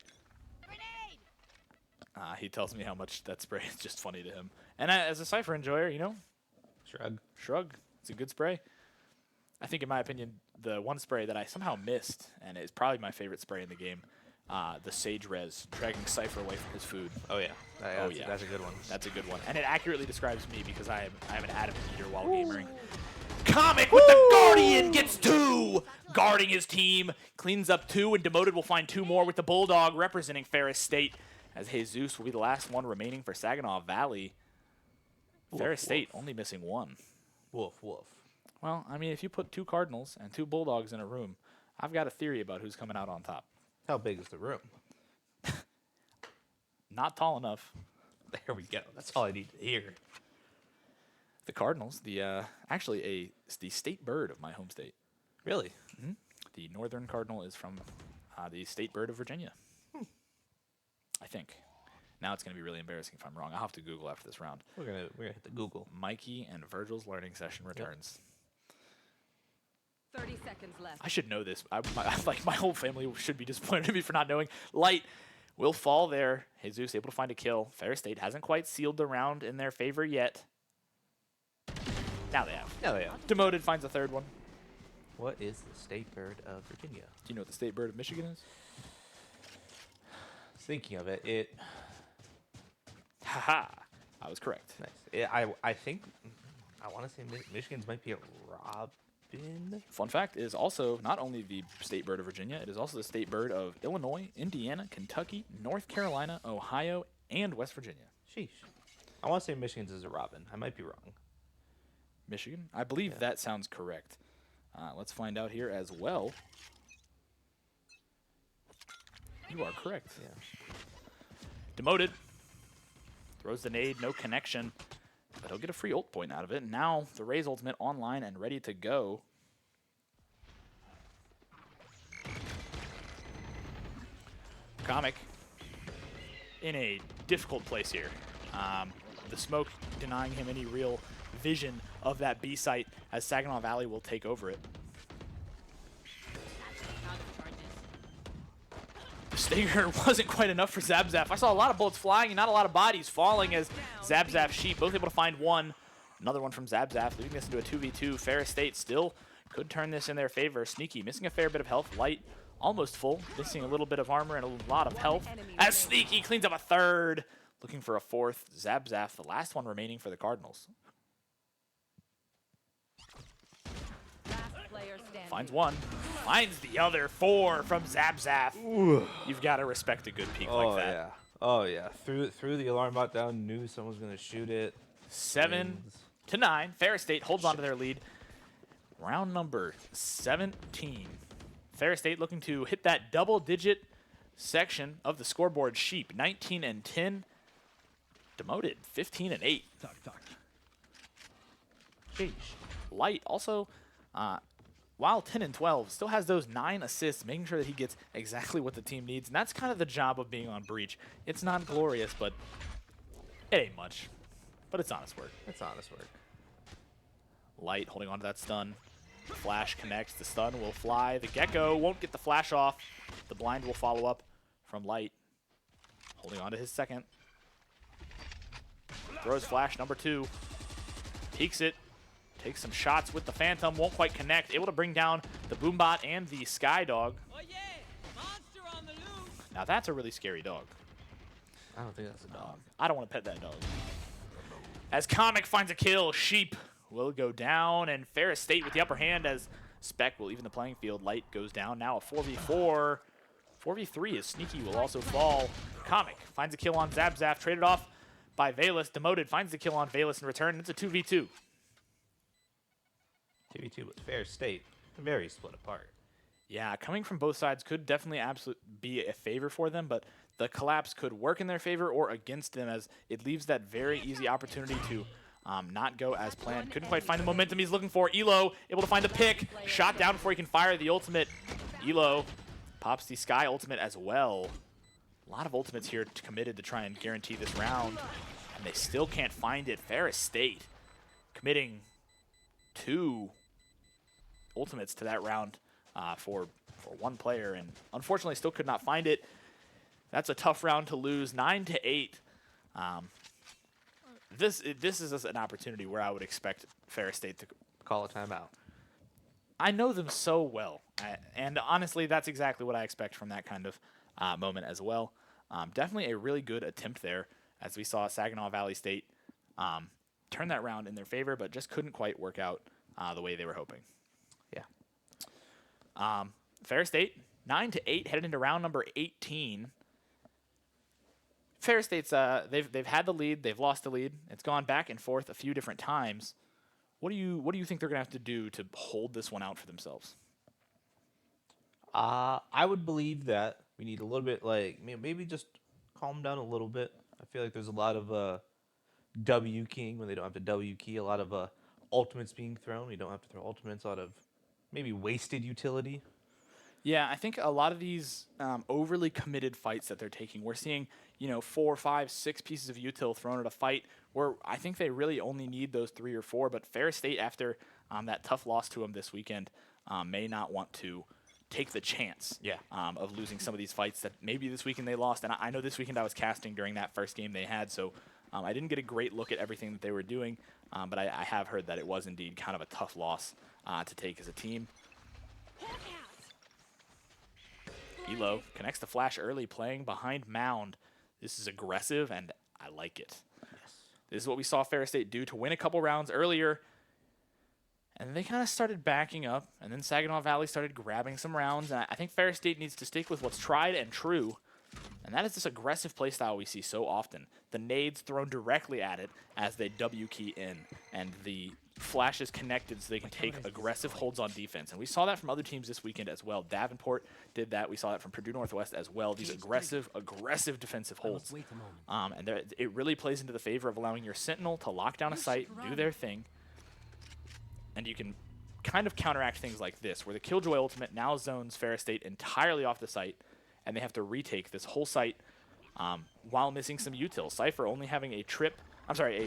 he tells me how much that spray is just funny to him. And as a Cypher enjoyer, you know, shrug. It's a good spray. I think, in my opinion, the one spray that I somehow missed, and it's probably my favorite spray in the game, the Sage Res, dragging Cypher away from his food. Oh yeah. Yeah. That's a good one. That's a good one. And it accurately describes me because I am an adamant eater while gamering. Comic with the Guardian gets 2! Guarding his team, cleans up 2, and Demoted will find 2 more with the Bulldog representing Ferris State. as Jesus will be the last one remaining for Saginaw Valley. Ferris State only missing one. Woof, woof. Well, I mean, if you put 2 Cardinals and 2 Bulldogs in a room, I've got a theory about who's coming out on top. How big is the room? Not tall enough. There we go. That's all I need to hear. The Cardinals, the state bird of my home state. Really? The northern cardinal is from the state bird of Virginia. I think. Now it's going to be really embarrassing if I'm wrong. I'll have to Google after this round. We're gonna hit the Google. Mikey and Virgil's learning session returns. 30 seconds left. I should know this. My whole family should be disappointed in me for not knowing. Light will fall there. Jesus able to find a kill. Ferris State hasn't quite sealed the round in their favor yet. Now they have. Now they have. Demoted finds a third one. What is the state bird of Virginia? Do you know what the state bird of Michigan is? Thinking of it, Haha. I was correct. nice. I think I want to say Michigan's might be a robin. Fun fact is also not only the state bird of Virginia, it is also the state bird of Illinois, Indiana, Kentucky, North Carolina, Ohio, and West Virginia. Sheesh. I want to say Michigan's is a robin. I might be wrong. Michigan? I believe that sounds correct. Let's find out here as well. You are correct. Yeah. Demoted. Throws the nade, no connection. But he'll get a free ult point out of it. Now the Raze ultimate online and ready to go. Comic in a difficult place here. The smoke denying him any real vision of that B site as Saginaw Valley will take over it. The Stinger wasn't quite enough for Zabzaf. I saw a lot of bullets flying and not a lot of bodies falling as Zabzaf Sheep both able to find one. Another one from Zabzaf, leaving this into a 2v2. Ferris State still could turn this in their favor. Sneaky missing a fair bit of health. Light almost full, missing a little bit of armor and a lot of health. As Sneaky cleans up a third, looking for a fourth. Zabzaf, the last one remaining for the Cardinals. Last player standing. Finds one, finds the other. 4 from Zabzaf. You've got to respect a good peek like that. Yeah. Oh yeah. Threw the alarm bot down. Knew someone was gonna shoot it. 7-9. Ferris State holds on to their lead. Round number 17. Ferris State looking to hit that double-digit section of the scoreboard. Sheep 19-10. Demoted 15-8. Sheesh. Light also, while 10-12, still has those 9 assists, making sure that he gets exactly what the team needs. And that's kind of the job of being on Breach. It's not glorious, but it ain't much. But it's honest work. It's honest work. Light holding on to that stun. Flash connects. The stun will fly. The Gecko won't get the flash off. The blind will follow up from Light. Holding on to his second. Throws flash number 2. Peeks it. Takes some shots with the Phantom. Won't quite connect. Able to bring down the Boombot and the Sky Dog. Oh yeah, monster on the loose. Now that's a really scary dog. I don't think that's a dog. I don't want to pet that dog. As Comic finds a kill, Sheep will go down, and Ferris State with the upper hand as Spec will even the playing field. Light goes down. Now a 4v4. 4v3 as Sneaky will also fall. Comic finds a kill on Zabzaf, traded off by Valus. Demoted finds the kill on Valus in return. It's a 2v2. 2v2, but Fair State very split apart. Yeah, coming from both sides could definitely be a favor for them, but the collapse could work in their favor or against them, as it leaves that very easy opportunity to not go as planned. Couldn't quite find the momentum he's looking for. Elo able to find the pick. Shot down before he can fire the ultimate. Elo pops the Sky ultimate as well. A lot of ultimates here committed to try and guarantee this round, and they still can't find it. Ferris State committing 2 ultimates to that round for one player, and unfortunately still could not find it. That's a tough round to lose. 9-8. This is an opportunity where I would expect Ferris State to Call a timeout. I know them so well, and honestly, that's exactly what I expect from that kind of moment as well. Definitely a really good attempt there, as we saw Saginaw Valley State turn that round in their favor, but just couldn't quite work out the way they were hoping. Yeah. Ferris State 9-8 headed into round number 18. Ferris State's they've had the lead, they've lost the lead. It's gone back and forth a few different times. What do you think they're gonna have to do to hold this one out for themselves? I would believe that we need a little bit, like, maybe just calm down a little bit. I feel like there's a lot of W keying when they don't have to W key. A lot of ultimates being thrown. We don't have to throw ultimates. A lot of maybe wasted utility. Yeah, I think a lot of these overly committed fights that they're taking, we're seeing, 4, 5, 6 pieces of util thrown at a fight where I think they really only need those 3 or 4. But Ferris State, after that tough loss to them this weekend, may not want to take the chance of losing some of these fights that maybe this weekend they lost. And I know this weekend I was casting during that first game they had, so I didn't get a great look at everything that they were doing, but I have heard that it was indeed kind of a tough loss to take as a team. Elo connects the flash early, playing behind Mound. This is aggressive, and I like it. Yes. This is what we saw Ferris State do to win a couple rounds earlier. And then they kind of started backing up, and then Saginaw Valley started grabbing some rounds. And I think Ferris State needs to stick with what's tried and true, and that is this aggressive play style we see so often. The nades thrown directly at it as they W key in, and the flash is connected so they can take aggressive holds on defense. And we saw that from other teams this weekend as well. Davenport did that. We saw that from Purdue Northwest as well. These aggressive defensive holds. And it really plays into the favor of allowing your Sentinel to lock down a site, do their thing. And you can kind of counteract things like this, where the Killjoy ultimate now zones Ferris State entirely off the site, and they have to retake this whole site while missing some util. Cypher only having a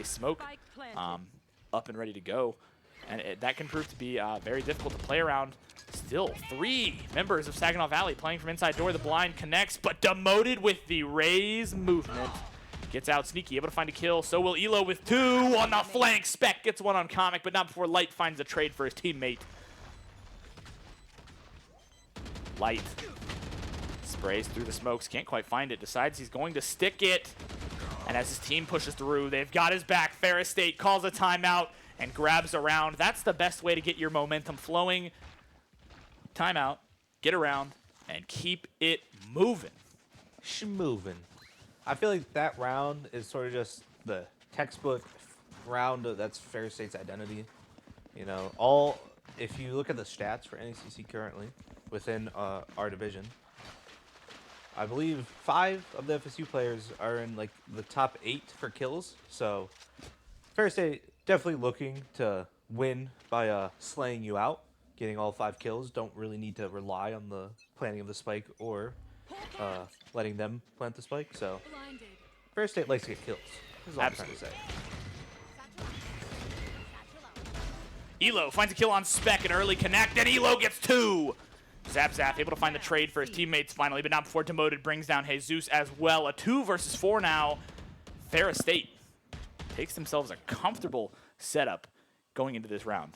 smoke up and ready to go. And that can prove to be very difficult to play around. Still, 3 members of Saginaw Valley playing from inside door. The blind connects, but demoted with the raise movement. Gets out sneaky, able to find a kill. So will Elo with 2 on the flank. Spec gets 1 on Comic, but not before Light finds a trade for his teammate. Light sprays through the smokes, can't quite find it, decides he's going to stick it. And as his team pushes through, they've got his back. Ferris State calls a timeout and grabs around. That's the best way to get your momentum flowing. Timeout, get around, and keep it moving. Schmoving. I feel like that round is sort of just the textbook round that's Ferris State's identity. If you look at the stats for NACC currently within our division, I believe 5 of the FSU players are in like the top 8 for kills. So Ferris State definitely looking to win by slaying you out, getting all 5 kills. Don't really need to rely on the planting of the spike or letting them plant the spike. So Ferris State likes to get kills. This is all I'm trying to say. Elo finds a kill on Spec, an early connect, and Elo gets 2. Zap able to find the trade for his teammates finally, but not before Demoted brings down Jesus as well. A 2 versus 4 now. Ferris State takes themselves a comfortable setup going into this round.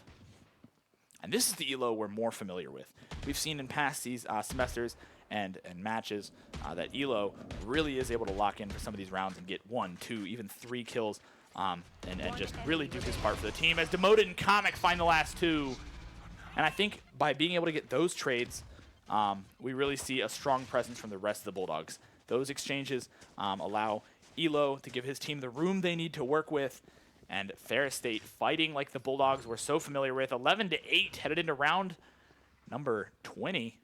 And this is the Elo we're more familiar with. We've seen in past these semesters and matches that Elo really is able to lock in for some of these rounds and get 1, 2, even 3 kills and just really do his part for the team as Demoted and Comic find the last 2. And I think by being able to get those trades, we really see a strong presence from the rest of the Bulldogs. Those exchanges allow Elo to give his team the room they need to work with, and Ferris State fighting like the Bulldogs we're so familiar with. 11-8 headed into round number 20.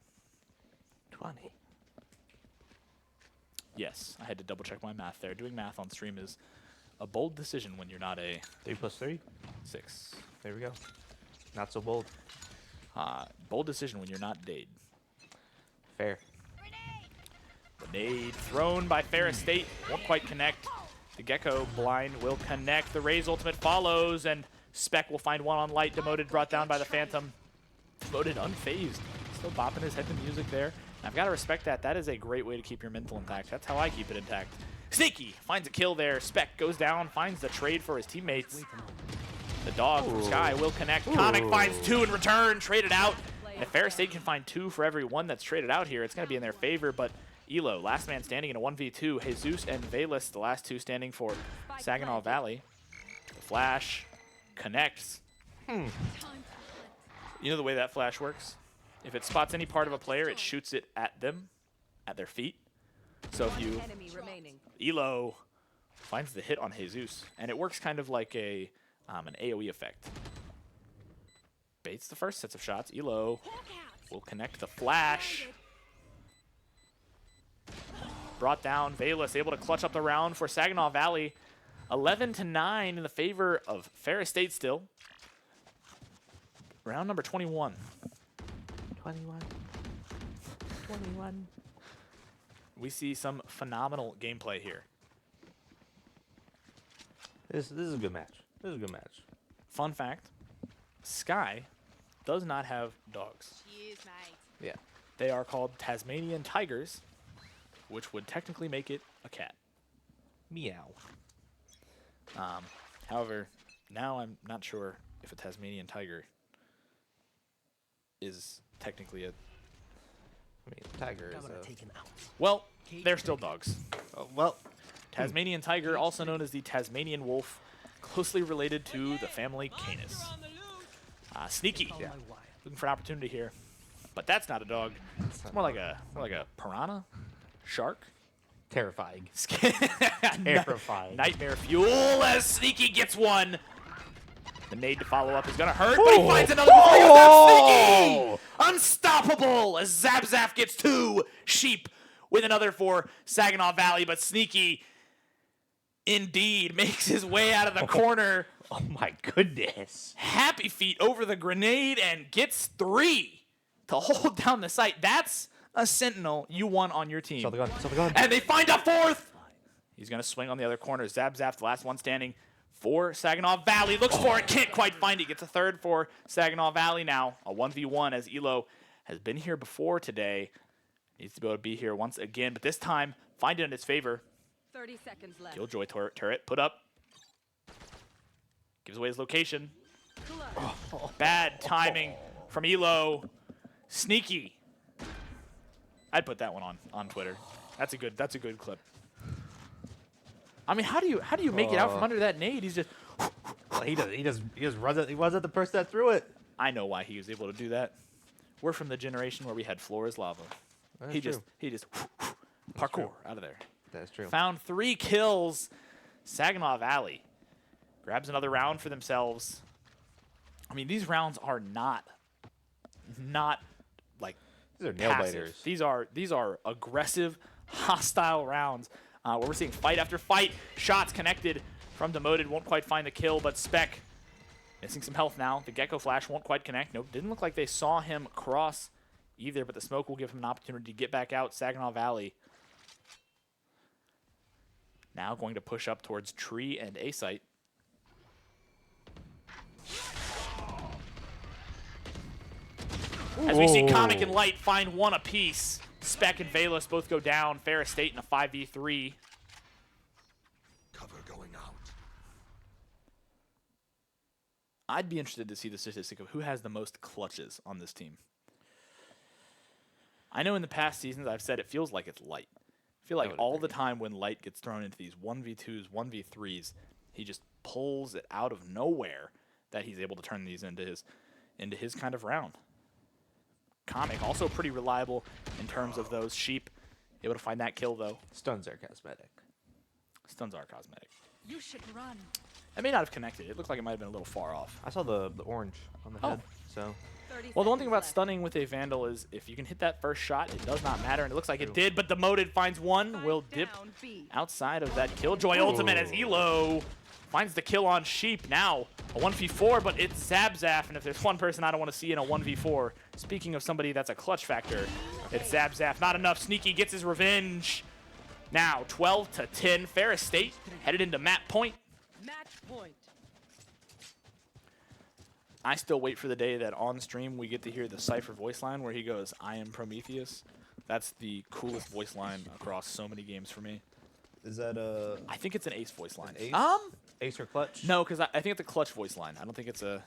20. Yes, I had to double check my math there. Doing math on stream is a bold decision when you're not a 3 plus 3? 6. There we go. Not so bold. Bold decision when you're not Dade. Fair. The nade thrown by Ferris State. Won't quite connect. The Gecko blind will connect. The Raze ultimate follows, and Spec will find 1 on Light. Demoted brought down by the Phantom. Demoted unfazed. Still bopping his head to music there. And I've got to respect that. That is a great way to keep your mental intact. That's how I keep it intact. Sneaky finds a kill there. Spec goes down, finds the trade for his teammates. The dog from Sky will connect. Comic finds 2 in return, traded out. And if Ferris State can find 2 for every 1 that's traded out here, it's going to be in their favor. But Elo, last man standing in a 1v2. Jesus and Velas, the last 2 standing for Saginaw Valley. The flash connects. You know the way that flash works? If it spots any part of a player, it shoots it at them, at their feet. So if you Enemy remaining. Elo finds the hit on Jesus, and it works kind of like a an AoE effect. Baits the first sets of shots. Elo will connect the flash. Brought down. Valus able to clutch up the round for Saginaw Valley. 11-9 in the favor of Ferris State still. Round number 21. 21. We see some phenomenal gameplay here. This is a good match. This is a good match. Fun fact, Sky does not have dogs. Cheers, mate. Yeah. They are called Tasmanian tigers, which would technically make it a cat. Meow. However, now I'm not sure if a Tasmanian tiger is technically a... I mean, tiger is a... Well, they're still dogs. Oh, well, Tasmanian tiger, also known as the Tasmanian wolf, closely related to the family Canis. On the loose. Sneaky. Yeah. Looking for an opportunity here. But that's not a dog. It's more like a piranha? Shark? terrifying. Terrifying. Terrifying. Nightmare fuel as Sneaky gets one. The nade to follow up is going to hurt, but he finds another before he goes down. Sneaky! Unstoppable as Zabzaf gets two. Sheep with another for Saginaw Valley, but Sneaky indeed makes his way out of the corner. Oh my goodness. Happy feet over the grenade and gets three to hold down the site. That's a Sentinel you want on your team. Saw the gun. Saw the gun. And they find a fourth. He's going to swing on the other corner. Zabzaf, the last one standing for Saginaw Valley. Looks for it. Can't quite find it. Gets a third for Saginaw Valley now. A 1v1 as Elo has been here before today. Needs to be able to be here once again. But this time, find it in his favor. 30 seconds left. Killjoy turret put up. Gives away his location. Bad timing from Elo. Sneaky. I'd put that one on Twitter. That's a good clip. I mean, how do you make it out from under that nade? He's just He just runs it. He wasn't the person that threw it. I know why he was able to do that. We're from the generation where we had floor is lava. That's He true. just parkour out of there. That's true. Found 3 kills. Saginaw Valley grabs another round for themselves. I mean, these rounds are not like These are nail passive. biters. These are aggressive, hostile rounds where we're seeing fight after fight. Shots connected from Demoted, won't quite find the kill, but Spec missing some health now. The Gecko Flash won't quite connect. Nope, didn't look like they saw him cross either, but the smoke will give him an opportunity to get back out. Saginaw Valley now going to push up towards Tree and A site. As we see Comic and Light find one apiece. Spec and Valus both go down. Ferris State in a 5v3. Cover going out. I'd be interested to see the statistic of who has the most clutches on this team. I know in the past seasons I've said it feels like it's Light. I feel like all the time when Light gets thrown into these 1v2s, 1v3s, he just pulls it out of nowhere that he's able to turn these into his kind of round. Comic also pretty reliable in terms of those sheep. Able to find that kill though. Stuns are cosmetic. Stuns are cosmetic. You should run. It may not have connected. It looked like it might have been a little far off. I saw the orange on the head. So 30 Well, the one thing seconds about left. stunning with a Vandal is if you can hit that first shot, it does not matter, and it looks like it did, but Demoted finds one, will dip Down B. outside of that Killjoy ultimate as Elo finds the kill on Sheep. Now a 1v4, but it's Zabzaf, and if there's one person I don't want to see in a 1v4, speaking of somebody that's a clutch factor, it's Zabzaf. Not enough. Sneaky gets his revenge. Now 12-10, Ferris State headed into map point. Match point. I still wait for the day that on stream we get to hear the Cypher voice line where he goes, "I am Prometheus." That's the coolest voice line across so many games for me. is that a I think it's an Ace voice line. Ace? Ace or clutch? No, because I think it's a clutch voice line. I don't think it's a...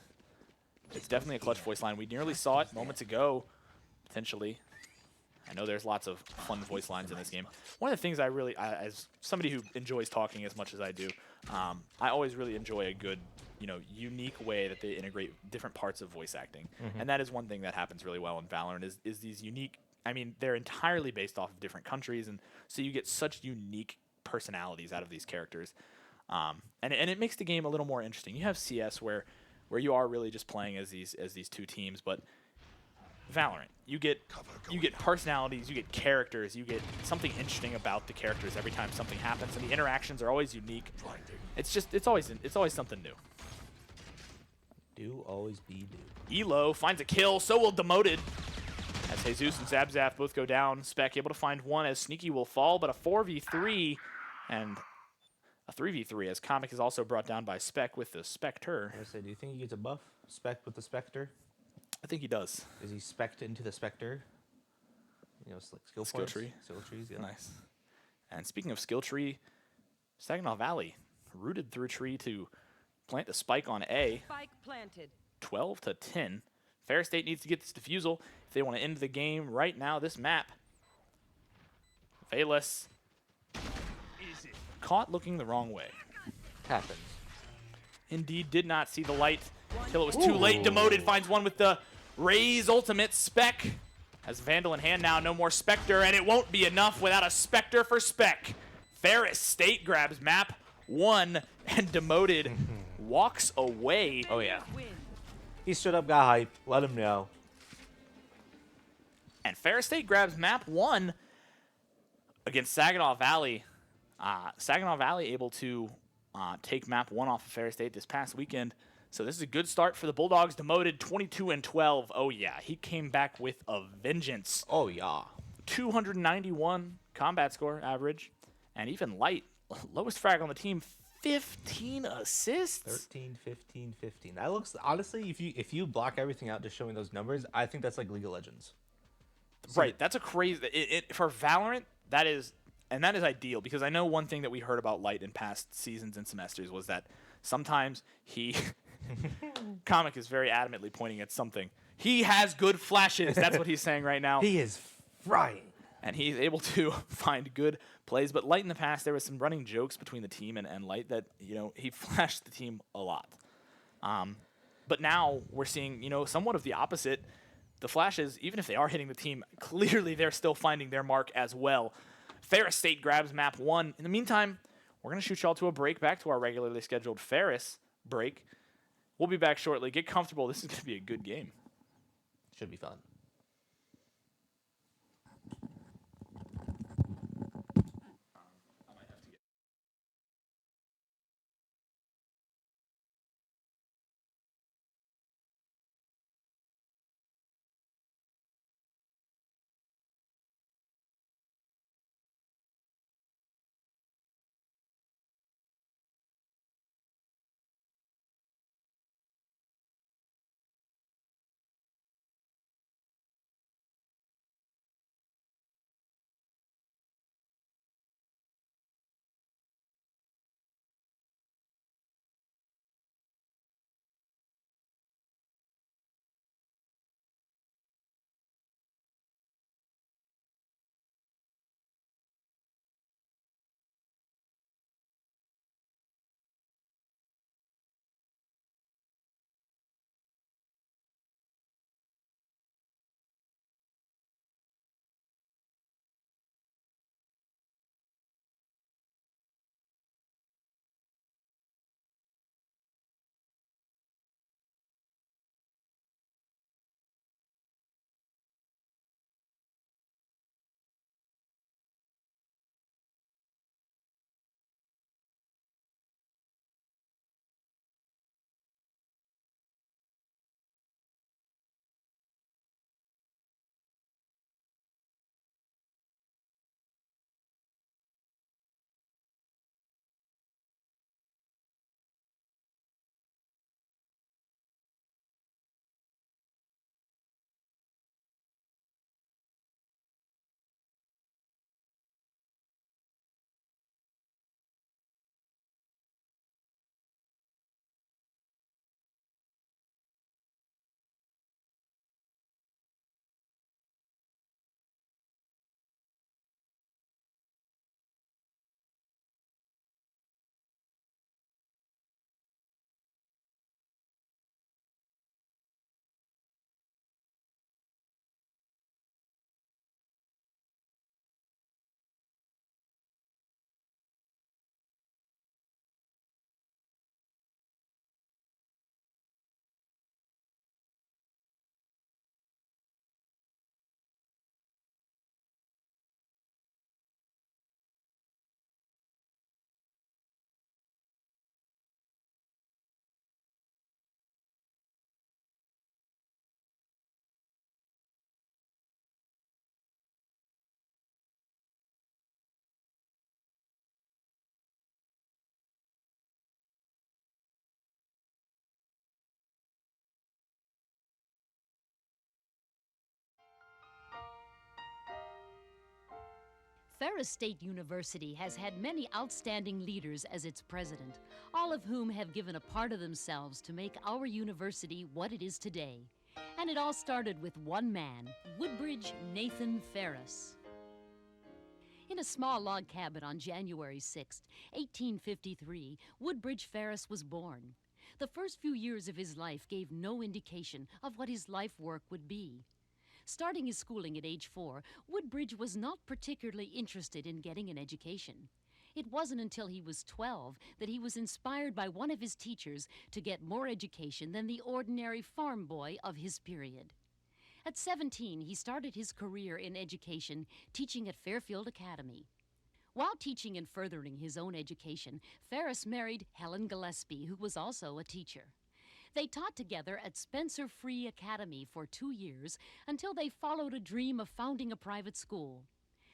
It's definitely a clutch voice line. We nearly saw it moments ago, potentially. I know there's lots of fun voice lines in this game. One of the things I really, as somebody who enjoys talking as much as I do, I always really enjoy a good, unique way that they integrate different parts of voice acting. And that is one thing that happens really well in Valorant is these unique I mean, they're entirely based off of different countries, and so you get such unique personalities out of these characters, and it makes the game a little more interesting. You have CS where you are really just playing as these two teams, but Valorant, you get personalities, you get characters, you get something interesting about the characters every time something happens, and the interactions are always unique. It's always something new. Do always be do. Elo finds a kill, so will Demoted. As Jesus and Zabzaf both go down, Spec able to find one as Sneaky will fall, but a 4v3 and a 3v3 as Comic is also brought down by Spec with the Spectre. I say, do you think he gets a buff? Spec with the Spectre? I think he does. Is he specced into the Spectre? You know, it's like skill points. tree. Skill trees, yeah. Nice. And speaking of skill tree, Saginaw Valley rooted through tree to plant the spike on A. Spike planted. 12-10. Ferris State needs to get this defusal if they want to end the game right now. This map. Valus caught looking the wrong way. Happens. Indeed, did not see the light until it was too late. Demoted finds one with the Raise ultimate. Spec has Vandal in hand now. No more Spectre, and it won't be enough without a Spectre for Spec. Ferris State grabs map 1, and Demoted walks away. Oh, yeah. He stood up, got hype. Let him know. And Ferris State grabs map 1 against Saginaw Valley. Saginaw Valley able to take map 1 off of Ferris State this past weekend. So this is a good start for the Bulldogs. Demoted 22-12. Oh, yeah. He came back with a vengeance. Oh, yeah. 291 combat score average. And even Light, lowest frag on the team, 15 assists. 13, 15, 15. That looks, honestly, if you block everything out just showing those numbers, I think that's like League of Legends. Right. That's a crazy... for Valorant, that is ideal, because I know one thing that we heard about Light in past seasons and semesters was that sometimes he... Comic is very adamantly pointing at something. He has good flashes. That's what he's saying right now. He is frying. And he's able to find good plays. But Light in the past, there was some running jokes between the team and Light that, he flashed the team a lot. But now we're seeing, somewhat of the opposite. The flashes, even if they are hitting the team, clearly they're still finding their mark as well. Ferris State grabs map 1. In the meantime, we're going to shoot y'all to a break, back to our regularly scheduled Ferris break. We'll be back shortly. Get comfortable. This is going to be a good game. Should be fun. Ferris State University has had many outstanding leaders as its president, all of whom have given a part of themselves to make our university what it is today. And it all started with one man, Woodbridge Nathan Ferris. In a small log cabin on January 6, 1853, Woodbridge Ferris was born. The first few years of his life gave no indication of what his life work would be. Starting his schooling at age 4, Woodbridge was not particularly interested in getting an education. It wasn't until he was 12 that he was inspired by one of his teachers to get more education than the ordinary farm boy of his period. At 17, he started his career in education, teaching at Fairfield Academy. While teaching and furthering his own education, Ferris married Helen Gillespie, who was also a teacher. They taught together at Spencer Free Academy for 2 years until they followed a dream of founding a private school.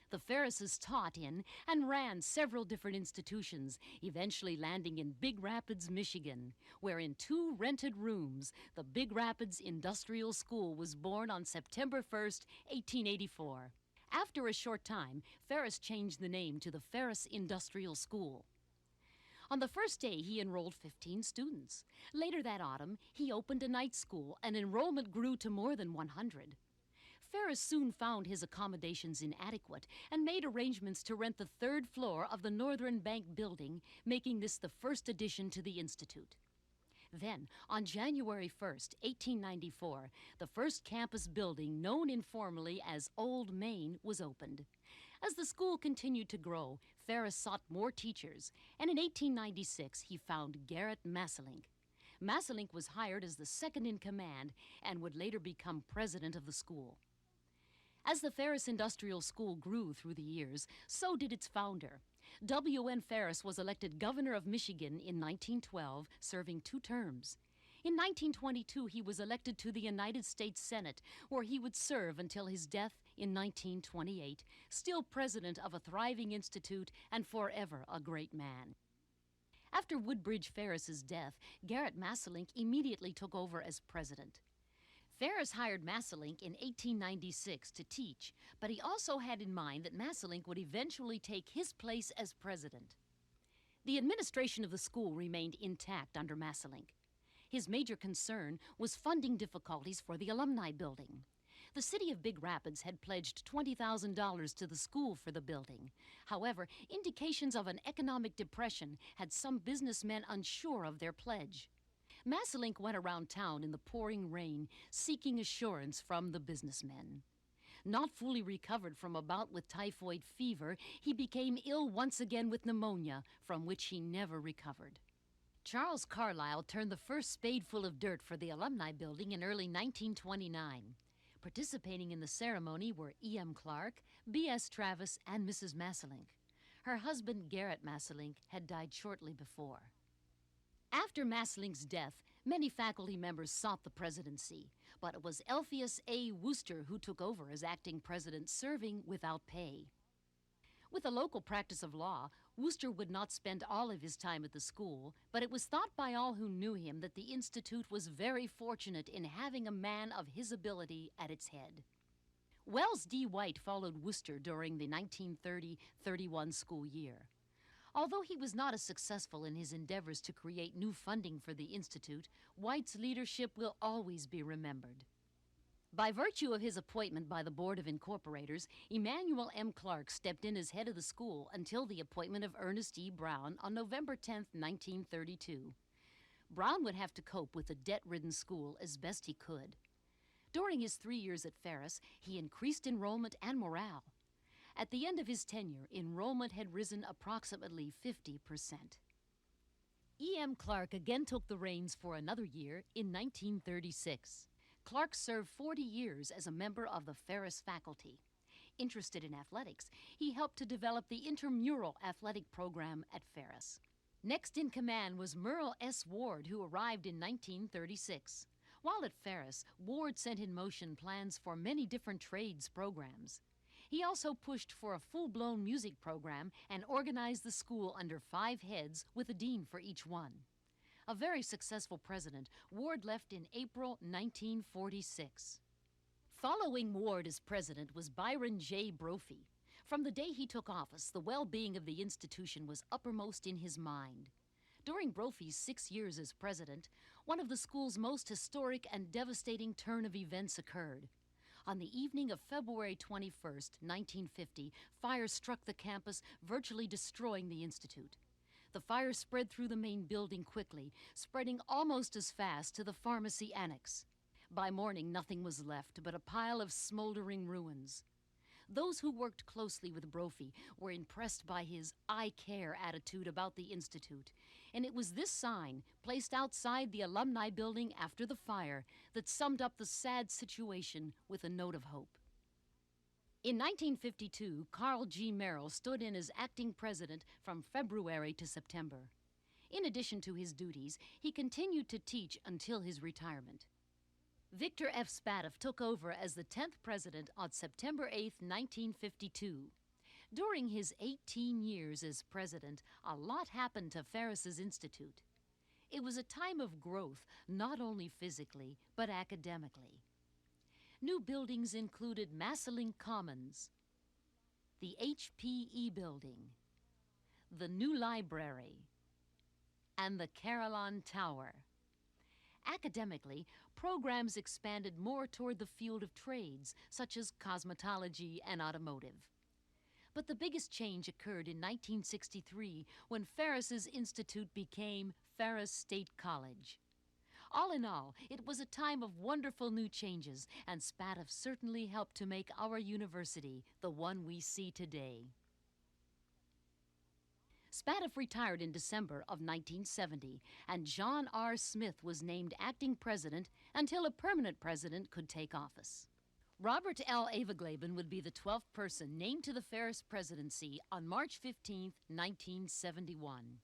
The Ferrises taught in and ran several different institutions, eventually landing in Big Rapids, Michigan, where in 2 rented rooms, the Big Rapids Industrial School was born on September 1st, 1884. After a short time, Ferris changed the name to the Ferris Industrial School. On the first day, he enrolled 15 students. Later that autumn, he opened a night school, and enrollment grew to more than 100. Ferris soon found his accommodations inadequate and made arrangements to rent the 3rd floor of the Northern Bank building, making this the first addition to the Institute. Then, on January 1st, 1894, the first campus building, known informally as Old Main, was opened. As the school continued to grow, Ferris sought more teachers, and in 1896 he found Garrett Masselink. Masselink was hired as the second in command and would later become president of the school. As the Ferris Industrial School grew through the years, so did its founder. W.N. Ferris was elected governor of Michigan in 1912, serving 2 terms. In 1922, he was elected to the United States Senate, where he would serve until his death in 1928, still president of a thriving institute and forever a great man. After Woodbridge Ferris's death, Garrett Masselink immediately took over as president. Ferris hired Masselink in 1896 to teach, but he also had in mind that Masselink would eventually take his place as president. The administration of the school remained intact under Masselink. His major concern was funding difficulties for the alumni building. The city of Big Rapids had pledged $20,000 to the school for the building. However, indications of an economic depression had some businessmen unsure of their pledge. Masselink went around town in the pouring rain, seeking assurance from the businessmen. Not fully recovered from a bout with typhoid fever, he became ill once again with pneumonia, from which he never recovered. Charles Carlyle turned the first spadeful of dirt for the alumni building in early 1929. Participating in the ceremony were E.M. Clark, B.S. Travis, and Mrs. Masselink. Her husband, Garrett Masselink, had died shortly before. After Masselink's death, many faculty members sought the presidency, but it was Elphius A. Wooster who took over as acting president, serving without pay. With a local practice of law, Wooster would not spend all of his time at the school, but it was thought by all who knew him that the Institute was very fortunate in having a man of his ability at its head. Wells D. White followed Wooster during the 1930-31 school year. Although he was not as successful in his endeavors to create new funding for the Institute, White's leadership will always be remembered. By virtue of his appointment by the Board of Incorporators, Emanuel M. Clark stepped in as head of the school until the appointment of Ernest E. Brown on November 10, 1932. Brown would have to cope with the debt-ridden school as best he could. During his 3 years at Ferris, he increased enrollment and morale. At the end of his tenure, enrollment had risen approximately 50%. E.M. Clark again took the reins for another year in 1936. Clark served 40 years as a member of the Ferris faculty. Interested in athletics, he helped to develop the intramural athletic program at Ferris. Next in command was Merle S. Ward, who arrived in 1936. While at Ferris, Ward set in motion plans for many different trades programs. He also pushed for a full-blown music program and organized the school under 5 heads with a dean for each one. A very successful president, Ward left in April 1946. Following Ward as president was Byron J. Brophy. From the day he took office, the well-being of the institution was uppermost in his mind. During Brophy's 6 years as president, one of the school's most historic and devastating turn of events occurred. On the evening of February 21st, 1950, fire struck the campus, virtually destroying the institute. The fire spread through the main building quickly, spreading almost as fast to the pharmacy annex. By morning, nothing was left but a pile of smoldering ruins. Those who worked closely with Brophy were impressed by his "I care" attitude about the institute, and it was this sign, placed outside the alumni building after the fire, that summed up the sad situation with a note of hope. In 1952, Carl G. Merrill stood in as acting president from February to September. In addition to his duties, he continued to teach until his retirement. Victor F. Spadoff took over as the 10th president on September 8, 1952. During his 18 years as president, a lot happened to Ferris's institute. It was a time of growth, not only physically, but academically. New buildings included Massillink Commons, the HPE building, the new library, and the Carillon Tower. Academically, programs expanded more toward the field of trades, such as cosmetology and automotive. But the biggest change occurred in 1963 when Ferris's institute became Ferris State College. All in all, it was a time of wonderful new changes, and Spadoff certainly helped to make our university the one we see today. Spadoff retired in December of 1970, and John R. Smith was named acting president until a permanent president could take office. Robert L. Aveglaben would be the 12th person named to the Ferris presidency on March 15, 1971.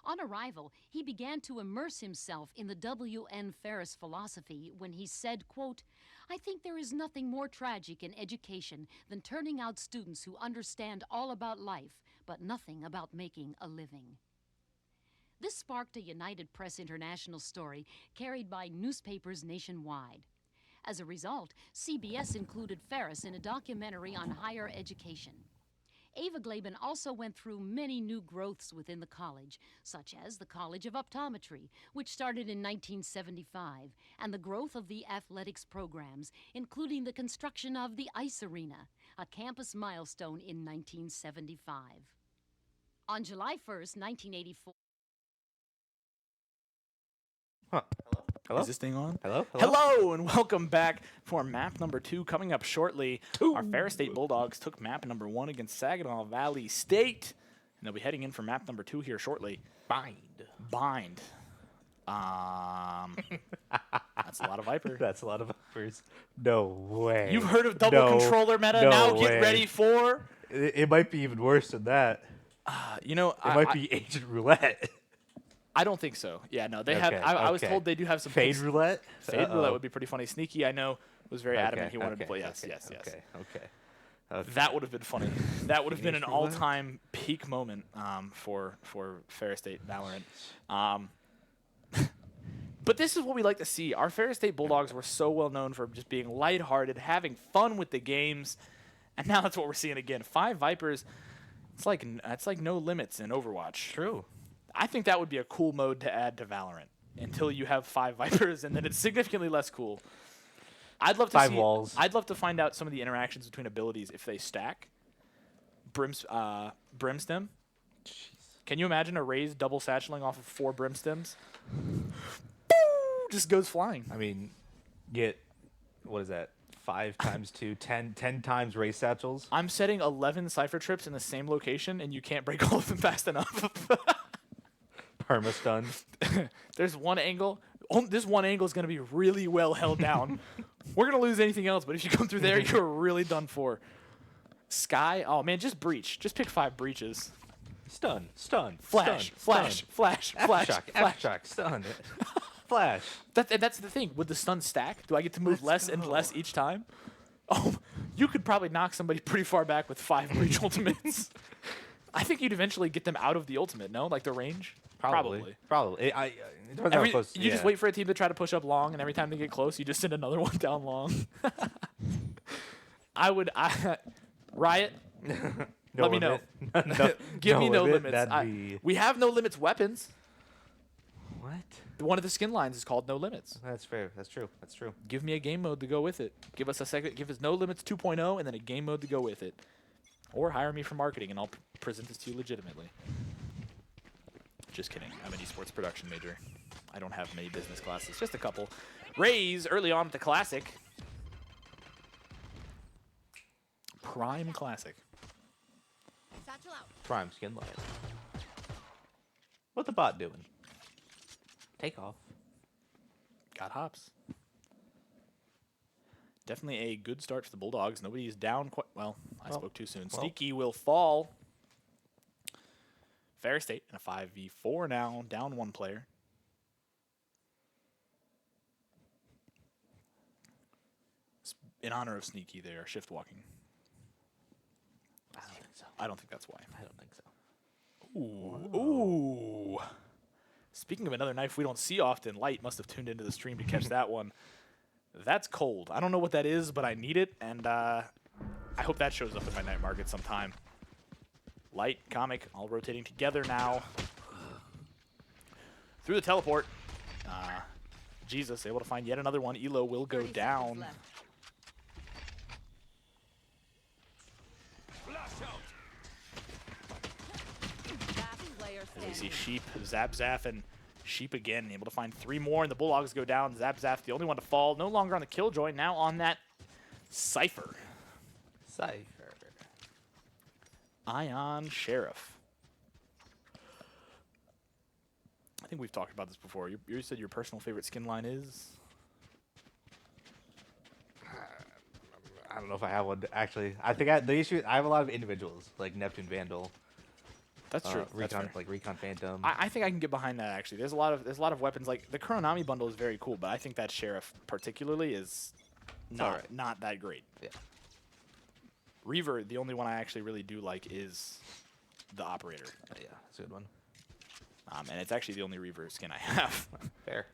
On arrival, he began to immerse himself in the W.N. Ferris philosophy when he said, quote, "I think there is nothing more tragic in education than turning out students who understand all about life, but nothing about making a living." This sparked a United Press International story carried by newspapers nationwide. As a result, CBS included Ferris in a documentary on higher education. Aveglaben also went through many new growths within the college, such as the College of Optometry, which started in 1975, and the growth of the athletics programs, including the construction of the Ice Arena, a campus milestone in 1975. On July 1st, 1984... Huh. Hello? Is this thing on? Hello? Hello, and welcome back for map number 2. Coming up shortly, our Ferris State Bulldogs took map number 1 against Saginaw Valley State, and they'll be heading in for map number 2 here shortly. Bind. That's a lot of Viper. That's a lot of Vipers. No way. You've heard of double controller meta? Now get ready for... It might be even worse than that. You know, It might be Agent Roulette. I don't think so. Yeah, no, they have. I was told they do have some Fade Roulette. Fade Roulette would be pretty funny. Sneaky, I know, was very adamant he wanted to play. Yes. Okay. That would have been funny. That would have been an all-time peak moment for Ferris State Valorant. But this is what we like to see. Our Ferris State Bulldogs were so well known for just being lighthearted, having fun with the games, and now that's what we're seeing again. 5 Vipers. It's like no limits in Overwatch. True. I think that would be a cool mode to add to Valorant until you have 5 Vipers, and then it's significantly less cool. I'd love to 5 walls. I'd love to find out some of the interactions between abilities if they stack. Brimstem. Jeez. Can you imagine a raised double satcheling off of 4 Brimstems? Just goes flying. I mean, get, what is that? 5 times 2, 10 times race satchels. I'm setting 11 Cypher trips in the same location, and you can't break all of them fast enough. Perma-stun. There's one angle. This one angle is going to be really well held down. We're going to lose anything else, but if you come through there, you're really done for. Sky. Oh, man, just breach. Just pick 5 breaches. Stun. Flash. Aftershock. Stun. Flash. That's the thing. Would the stun stack? Do I get to move less and less each time? Oh, you could probably knock somebody pretty far back with 5 breach ultimates. I think you'd eventually get them out of the ultimate, no? Like the range? Probably. It depends how close. You just wait for a team to try to push up long, and every time they get close, you just send another one down long. Riot, Let me know. No, Give me no limit, limits. that'd be- We have no limits weapons. What? One of the skin lines is called No Limits. That's fair. That's true. That's true. Give me a game mode to go with it. Give us a second. Give us No Limits 2.0 and then a game mode to go with it. Or hire me for marketing and I'll present this to you legitimately. Just kidding. I'm an esports production major. I don't have many business classes. Just a couple. Raise early on at the Classic. Prime Classic. Satchel out. Prime skin line. What the bot doing? Take off. Got hops. Definitely a good start for the Bulldogs. Nobody's down quite well. I spoke too soon. Sneaky will fall. Ferris State in a 5v4 now, down one player. In honor of Sneaky, they are shift walking. I don't think so. I don't think that's why. I don't think so. Ooh. Ooh. Speaking of another knife we don't see often, Light must have tuned into the stream to catch that one. That's cold. I don't know what that is, but I need it, and I hope that shows up in my night market sometime. Light, Comic, all rotating together now. Through the teleport. Jesus, able to find yet another one. Elo will go 30 down. seconds left. Last player We see standing. Sheep, Zap, and Sheep again, able to find 3 more, and the Bulldogs go down. Zap, the only one to fall. No longer on the Killjoy, now on that Cypher. Cypher. Ion Sheriff. I think we've talked about this before. You said your personal favorite skin line is? I don't know if I have one actually. I think the issue I have a lot of individuals like Neptune Vandal. That's true. That's Recon, fair. like Recon Phantom. I think I can get behind that actually. There's a lot of weapons like the Kuronami bundle is very cool, but I think that Sheriff particularly is not that great. Yeah. Reaver, the only one I actually really do like is the Operator. Yeah, that's a good one. And it's actually the only Reaver skin I have. Fair.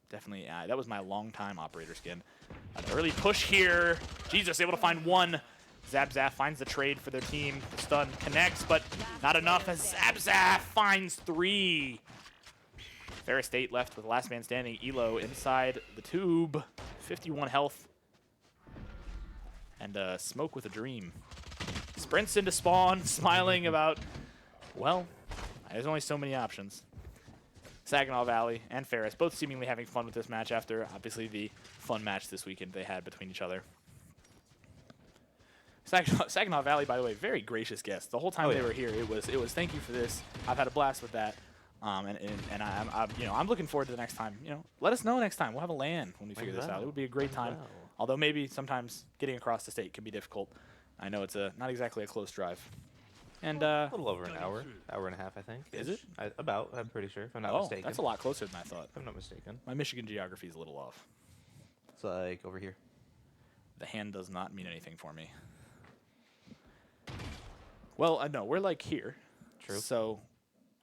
Definitely, that was my long-time Operator skin. An early push here. Jesus, able to find one. Zap finds the trade for their team. The stun connects, but not enough as Zap finds 3. Ferris State left with last man standing. Elo inside the tube. 51 health. And Smoke with a dream. Sprints into spawn, smiling about, well, there's only so many options. Saginaw Valley and Ferris both seemingly having fun with this match after, obviously, the fun match this weekend they had between each other. Saginaw Valley, by the way, very gracious guests. The whole time they were here, it was thank you for this. I've had a blast with that, and I'm looking forward to the next time. Let us know next time. We'll have a LAN when we figure this out. It would be a great time. Although maybe sometimes getting across the state can be difficult. I know it's not exactly a close drive. And A little over an hour and a half, I think. Is it? I'm pretty sure, if I'm not oh, mistaken. that's a lot closer than I thought. If I'm not mistaken. My Michigan geography is a little off. It's like over here. The hand does not mean anything for me. Well, no, we're like here. True. So,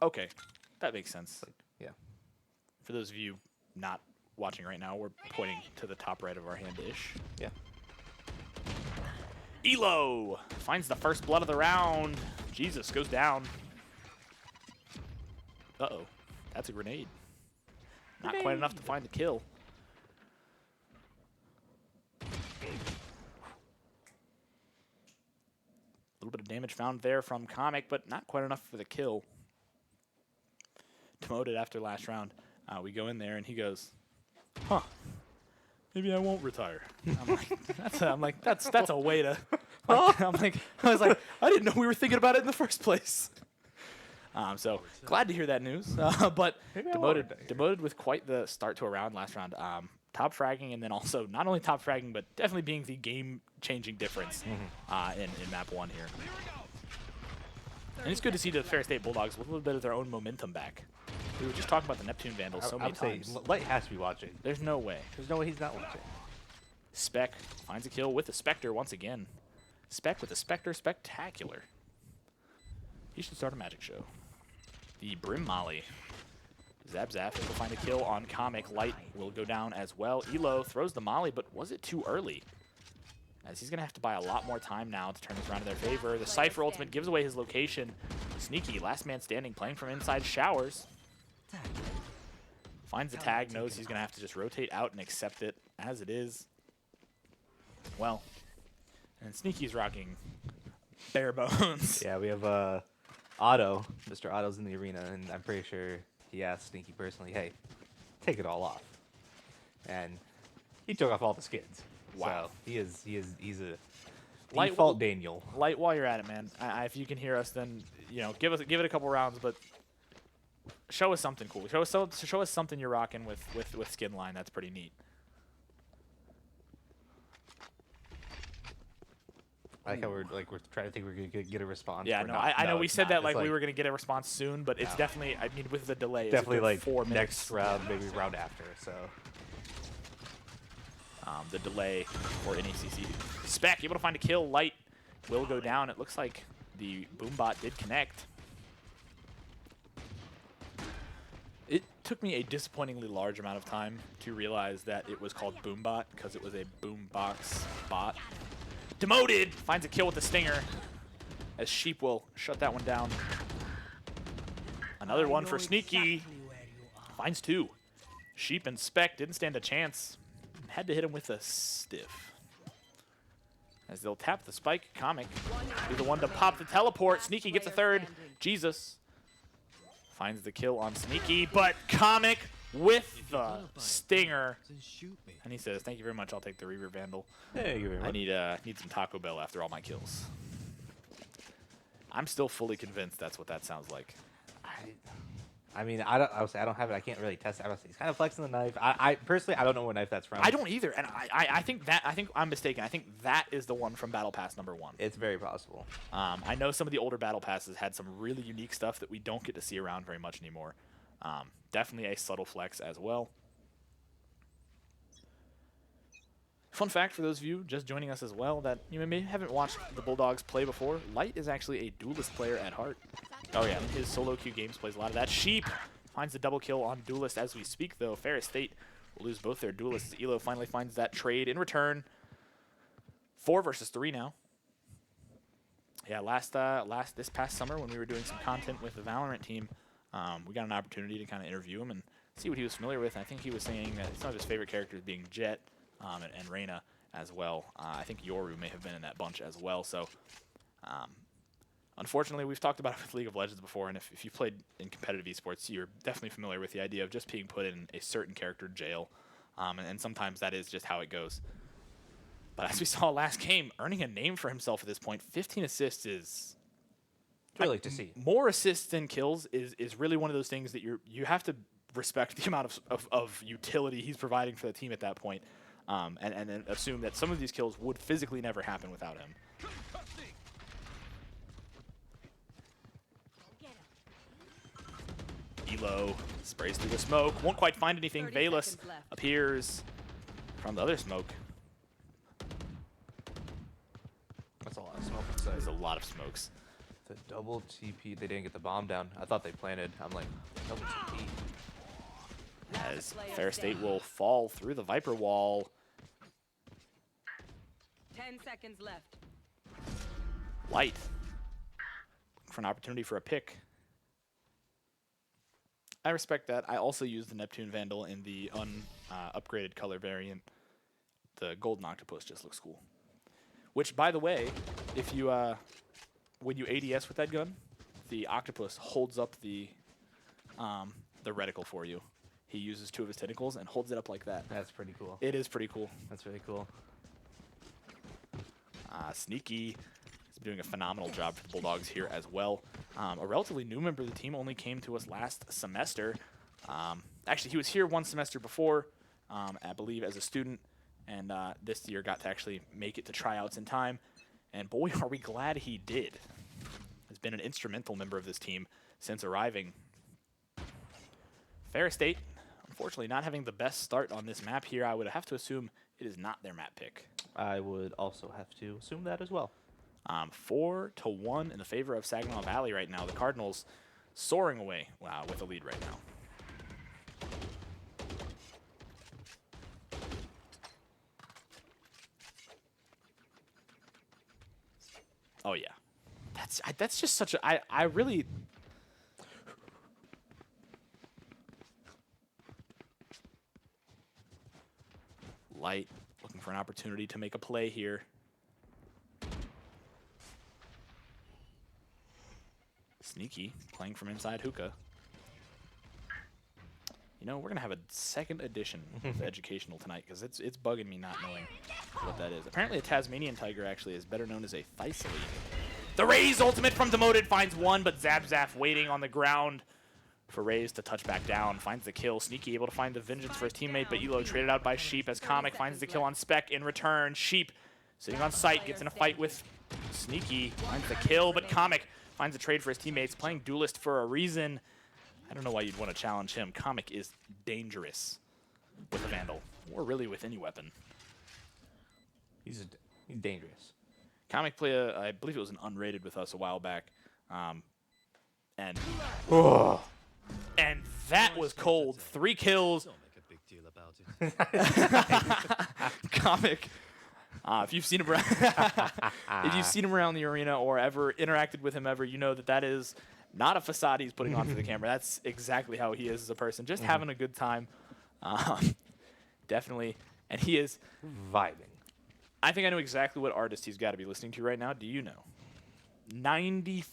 okay, that makes sense. Like, yeah. For those of you not watching right now, we're pointing to the top right of our hand-ish. Yeah. Elo finds the first blood of the round. Jesus, goes down. Uh-oh, that's a grenade. Not quite enough to find the kill. A little bit of damage found there from Comic, but not quite enough for the kill. Demoted after last round. We go in there, and he goes, huh, maybe I won't retire. I'm like, that's a way to... I was like, I didn't know we were thinking about it in the first place. So glad to hear that news. But demoted with quite the start to a round last round. Top fragging, and then also not only top fragging, but definitely being the game-changing difference in map 1 here. And it's good to see the Ferris State Bulldogs with a little bit of their own momentum back. We were just talking about the Neptune Vandals so many times. Light has to be watching. There's no way. There's no way he's not watching. Spec finds a kill with the Spectre once again. Spec with the Spectre Spectacular. He should start a magic show. The Brim Molly. Zap will find a kill on Comic. Light will go down as well. Elo throws the Molly, but was it too early? as he's going to have to buy a lot more time now to turn this around in their favor. The Cypher ultimate gives away his location. Sneaky, last man standing, playing from inside showers. Finds the tag, knows he's going to have to just rotate out and accept it as it is. Well, and Sneaky's rocking bare bones. Yeah, we have Otto. Mr. Otto's in the arena, and I'm pretty sure he asked Sneaky personally, hey, take it all off. And he took off all the skins. Wow. So he's a Light- default Daniel. Light, while you're at it, man. If you can hear us, then give it a couple rounds, but show us something cool. Show us something you're rocking with skin line. That's pretty neat. I like how we're trying to think we're gonna get a response. Yeah, We're no, not. I know we it's said not. that It's like we were gonna get a response soon, but it's No. definitely. I mean, with the delay, it's a definitely good like 4 minutes. next round, maybe round after. So The delay for NECC. Spec able to find a kill. Light will go down. It looks like the boombot did connect. It took me a disappointingly large amount of time to realize that it was called boombot because it was a boombox bot. Demoted finds a kill with the stinger as Sheep will shut that one down. Another one for Sneaky. Finds 2. Sheep and Spec didn't stand a chance. Had to hit him with a stiff. As they'll tap the spike, Comic be the one to pop the teleport. Sneaky gets a 3rd. Jesus finds the kill on Sneaky, but Comic with the stinger. And he says, thank you very much, I'll take the Reaver Vandal. thank you very much. I need some Taco Bell after all my kills. I'm still fully convinced that's what that sounds like. I mean, I don't have it. I can't really test it. He's kind of flexing the knife. I personally, I don't know what knife that's from. I don't either, and I think I'm mistaken. I think that is the one from Battle Pass #1. It's very possible. I know some of the older Battle Passes had some really unique stuff that we don't get to see around very much anymore. Definitely a subtle flex as well. Fun fact for those of you just joining us as well that you maybe haven't watched the Bulldogs play before, Light is actually a duelist player at heart. Oh yeah, in his solo queue games plays a lot of that. Sheep finds the double kill on Duelist as we speak, though. Ferris State will lose both their duelists. Elo finally finds that trade in return. 4 versus 3 now. Yeah, this past summer when we were doing some content with the Valorant team, we got an opportunity to kind of interview him and see what he was familiar with. I think he was saying that some of his favorite characters being Jet and Reyna as well. I think Yoru may have been in that bunch as well. So, unfortunately, we've talked about it with League of Legends before, and if you played in competitive esports, you're definitely familiar with the idea of just being put in a certain character jail, and sometimes that is just how it goes. But as we saw last game, earning a name for himself at this point, 15 assists is Really like to see. more assists than kills is really one of those things that you have to respect the amount of utility he's providing for the team at that point, and then assume that some of these kills would physically never happen without him. Elo sprays through the smoke, won't quite find anything. 30 Valus seconds left. appears from the other smoke. That's a lot of smoke inside. There's a lot of smokes. The double TP. They didn't get the bomb down. I thought they planted. I'm like, double TP. As Ferris State will fall through the Viper wall. 10 seconds left. Light for an opportunity for a pick. I respect that. I also use the Neptune Vandal in the upgraded color variant. The Golden Octopus just looks cool. Which, by the way, if you when you ADS with that gun, the Octopus holds up the reticle for you. He uses 2 of his tentacles and holds it up like that. That's pretty cool. It is pretty cool. That's really cool. Sneaky is doing a phenomenal job for the Bulldogs here as well. A relatively new member of the team, only came to us last semester. Actually, he was here 1 semester before, I believe, as a student, and this year got to actually make it to tryouts in time. And boy, are we glad he did. Has been an instrumental member of this team since arriving. Ferris State, unfortunately, not having the best start on this map here. I would have to assume it is not their map pick. I would also have to assume that as well. 4-1 in the favor of Saginaw Valley right now. The Cardinals soaring away with a lead right now. Oh yeah, that's just such a I really. Light looking for an opportunity to make a play here. Sneaky playing from inside hookah. You know, we're gonna have a second edition of Educational tonight because it's bugging me not knowing what that is. Apparently, a Tasmanian tiger actually is better known as a Thyceline. The Raze ultimate from Demoted finds one, but Zabzaf waiting on the ground for Raze to touch back down. Finds the kill. Sneaky able to find the vengeance for his teammate, but Elo traded out by Sheep as Comic finds the kill on Spec in return. Sheep sitting on site gets in a fight with Sneaky. Finds the kill, but Comic finds a trade for his teammates. Playing Duelist for a reason. I don't know why you'd want to challenge him. Comic is dangerous with a Vandal, or really with any weapon. He's dangerous. Comic play, I believe it was an unrated with us a while back, and that was cold. 3 kills. Don't make a big deal about it. Comic. If you've seen him around the arena or ever interacted with him ever, you know that is not a facade he's putting on for the camera. That's exactly how he is as a person, just having a good time. Definitely, and he is Vibing. I think I know exactly what artist he's got to be listening to right now. Do you know? 95%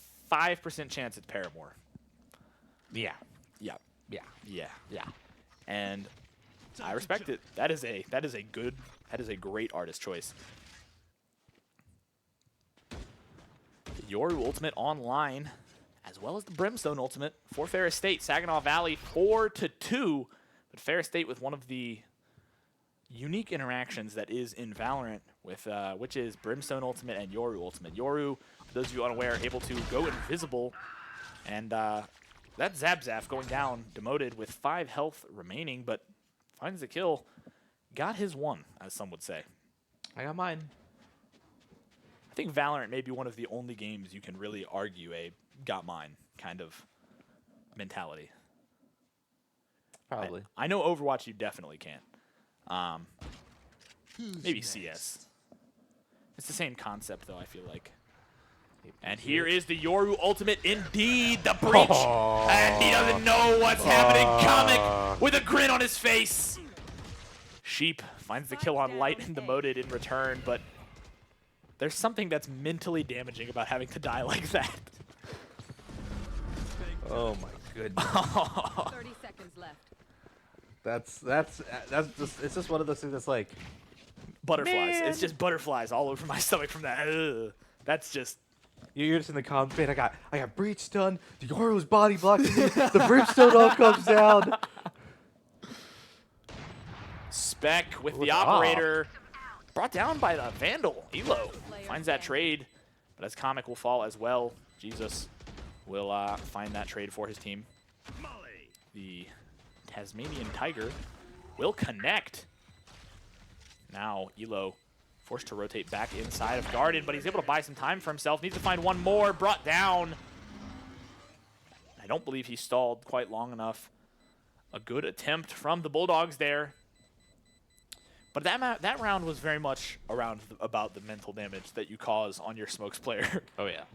chance it's Paramore. Yeah. Yeah. Yeah. Yeah. Yeah. And I respect it. That is a great artist choice. The Yoru Ultimate online, as well as the Brimstone Ultimate for Ferris State. Saginaw Valley 4-2, but Ferris State with one of the unique interactions that is in Valorant, with which is Brimstone Ultimate and Yoru Ultimate. Yoru, for those of you unaware, able to go invisible, and that Zabzaf going down, demoted with 5 health remaining, but finds the kill. Got his one, as some would say. I got mine. I think Valorant may be one of the only games you can really argue a got mine kind of mentality. Probably. I know Overwatch you definitely can't. Maybe CS. It's the same concept, though, I feel like. And here is the Yoru Ultimate, indeed, the breach. And he doesn't know what's happening. Comic with a grin on his face. Sheep finds the kill on Light and demoted in return, but there's something that's mentally damaging about having to die like that. Oh my goodness. 30 seconds left. That's just, it's just one of those things that's like, Butterflies. Man. It's just butterflies all over my stomach from that. Ugh. That's just... you're just in the comments, man, I got breach done, the Yoru's body blocking me, the Brimstone all comes down. Spec with the What's operator. Brought down by the Vandal. Elo finds that trade, but as Comic will fall as well, Jesus will find that trade for his team. The Tasmanian Tiger will connect. Now Elo forced to rotate back inside of Garden, but he's able to buy some time for himself. Needs to find one more, brought down. I don't believe he stalled quite long enough. A good attempt from the Bulldogs there. But that round was very much about the mental damage that you cause on your Smokes player. Oh yeah.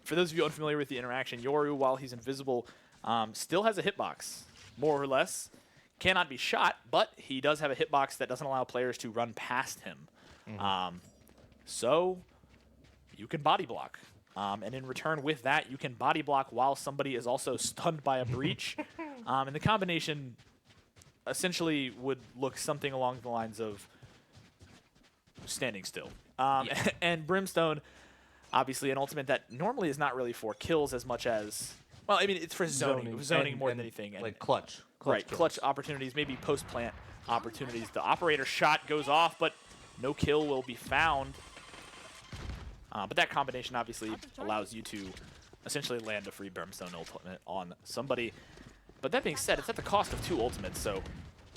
For those of you unfamiliar with the interaction, Yoru, while he's invisible, still has a hitbox, more or less. Cannot be shot, but he does have a hitbox that doesn't allow players to run past him. So you can body block. And in return with that, you can body block while somebody is also stunned by a breach. And the combination essentially would look something along the lines of standing still. And Brimstone, obviously an ultimate that normally is not really for kills as much as, well, I mean, it's for zoning more than anything. And like clutch right, kills. clutch opportunities, maybe post-plant opportunities. The operator shot goes off, but no kill will be found. But that combination obviously allows you to essentially land a free Brimstone ultimate on somebody. But that being said, it's at the cost of 2 ultimates, so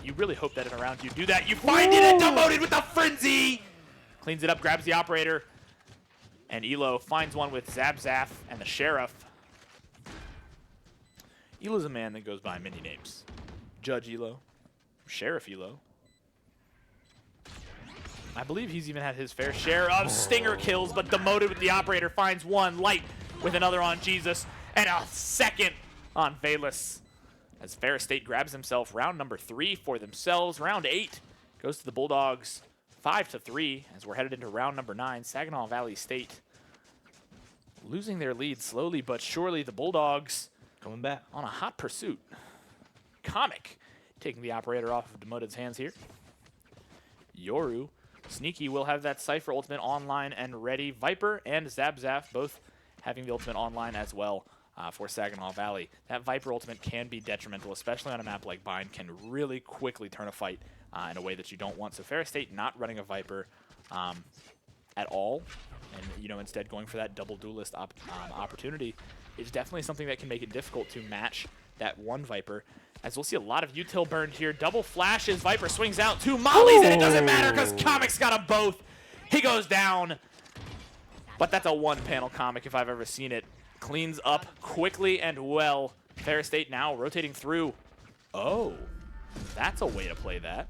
you really hope that in a round you do that. You find it and demoted with the frenzy! Cleans it up, grabs the operator, and Elo finds one with Zabzaf and the Sheriff. Elo's a man that goes by many names. Judge Elo, Sheriff Elo, I believe he's even had his fair share of stinger kills, but demoted with the operator finds one. Light with another on Jesus, and a second on Valus. As Ferris State grabs himself round number 3 for themselves. Round 8 goes to the Bulldogs 5-3 as we're headed into round number 9. Saginaw Valley State losing their lead slowly but surely. The Bulldogs Coming back. on a hot pursuit. Comic taking the operator off of Demoted's hands here. Yoru. Sneaky will have that Cypher ultimate online and ready. Viper and Zabzaf both having the ultimate online as well for Saginaw Valley. That Viper ultimate can be detrimental, especially on a map like Bind, can really quickly turn a fight in a way that you don't want. So Ferris State not running a Viper at all, and instead going for that double duelist opportunity is definitely something that can make it difficult to match that one Viper. As we'll see a lot of util burned here. Double flashes. Viper swings out 2 mollies, and it doesn't matter because Comic's got them both. He goes down. But that's a one-panel Comic if I've ever seen it. Cleans up quickly and well. Ferris State now rotating through. Oh, that's a way to play that.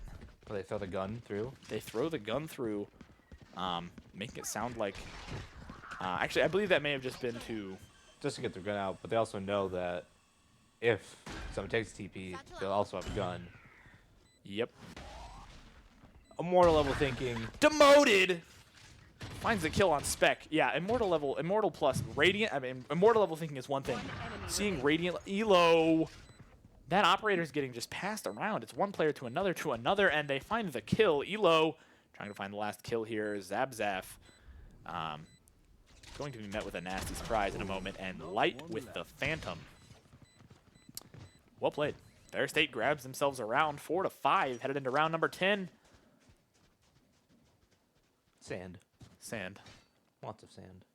They throw the gun through. They throw the gun through, making it sound like... actually, I believe that may have just been to... Just to get their gun out, but they also know that if someone takes TP, they'll also have a gun. Yep. Immortal level thinking. Demoted! Finds the kill on Spec. Yeah, Immortal plus Radiant. I mean, Immortal level thinking is one thing. Seeing Radiant Elo, that operator's getting just passed around. It's one player to another, and they find the kill. Elo trying to find the last kill here. Zabzaf going to be met with a nasty surprise in a moment, and Light with the Phantom. Well played. Ferris State grabs themselves around 4-5, headed into round number 10. Sand. Sand. Lots of sand.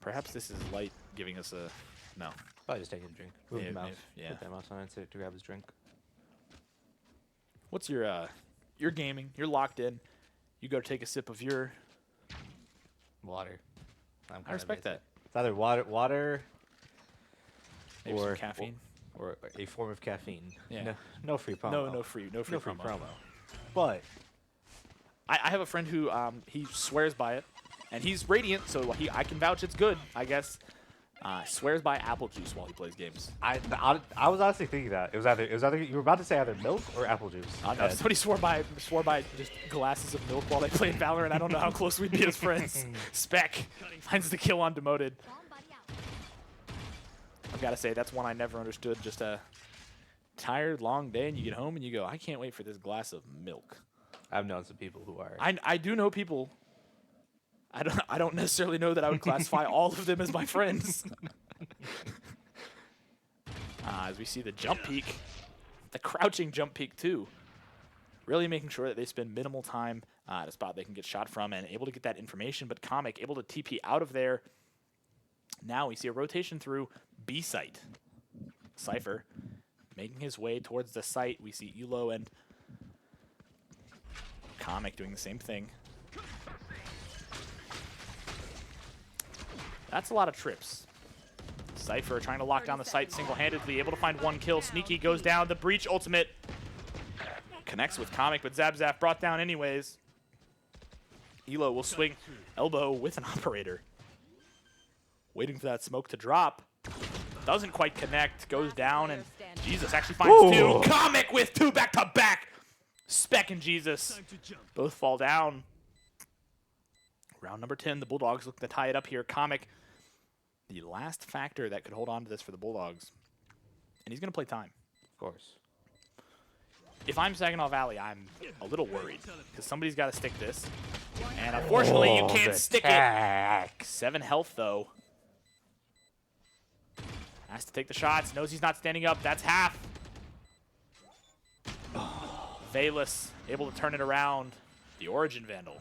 Perhaps this is Light giving us a... No. Probably just taking a drink. Move Yeah, the mouse. yeah. Put that mouse on and sit to grab his drink. What's your gaming? You're locked in. You go take a sip of your... Water. I respect that. It's either water Maybe or some caffeine. or a form of caffeine. Yeah. No free promo. No free promo. But I have a friend who he swears by it, and he's Radiant, so I can vouch it's good, I guess. Swears by apple juice while he plays games. I was honestly thinking that it was either you were about to say either milk or apple juice. No, somebody swore by just glasses of milk while they played Valorant. I don't know how close we'd be as friends. Spec finds the kill on Demoted. I've got to say, that's one I never understood. Just a tired, long day, and you get home and you go, I can't wait for this glass of milk. I've known some people who are. I do know people. I don't necessarily know that I would classify all of them as my friends. As we see the jump peek, the crouching jump peek too. Really making sure that they spend minimal time at a spot they can get shot from and able to get that information. But Comic able to TP out of there. Now we see a rotation through B site. Cypher making his way towards the site. We see Elo and Comic doing the same thing. That's a lot of trips. Cypher trying to lock down the site single-handedly, able to find one kill. Sneaky goes down. The Breach ultimate connects with Comic, but Zabzaf brought down anyways. Elo will swing elbow with an operator. Waiting for that smoke to drop. Doesn't quite connect. Goes down, and Jesus actually finds two. Comic with two back-to-back. Spec and Jesus both fall down. Round number 10, the Bulldogs looking to tie it up here. Comic, the last factor that could hold on to this for the Bulldogs. And he's going to play time. Of course. If I'm Saginaw Valley, I'm a little worried because somebody's got to stick this. And unfortunately, you can't stick it. 7 health, though. Has to take the shots. Knows he's not standing up. That's half. Valus able to turn it around. The Origin Vandal.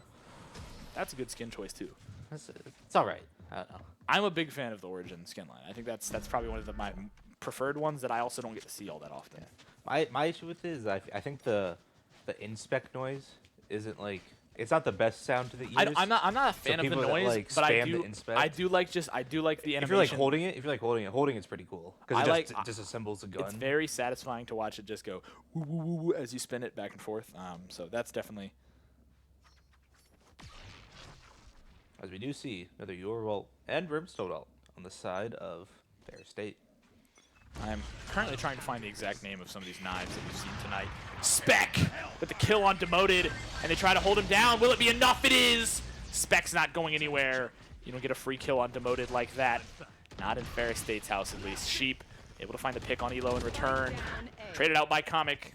That's a good skin choice, too. It's all right. I don't know. I'm a big fan of the Origin skin line. I think that's probably one of my preferred ones that I also don't get to see all that often. My issue with it is I think the inspect noise isn't like it's not the best sound to the ears. I'm not a fan of the noise, but I do like the animation. If you're like holding it, it's pretty cool because it just disassembles the gun. It's very satisfying to watch it just go woo, woo, woo, woo, as you spin it back and forth. So that's definitely As we do see another your ult and Brimstone ult on the side of Ferris State. I'm currently trying to find the exact name of some of these knives that we've seen tonight. Speck with the kill on Demoted, and they try to hold him down. Will it be enough? It is! Speck's not going anywhere. You don't get a free kill on Demoted like that. Not in Ferris State's house, at least. Sheep able to find the pick on Elo in return. Traded out by Comic.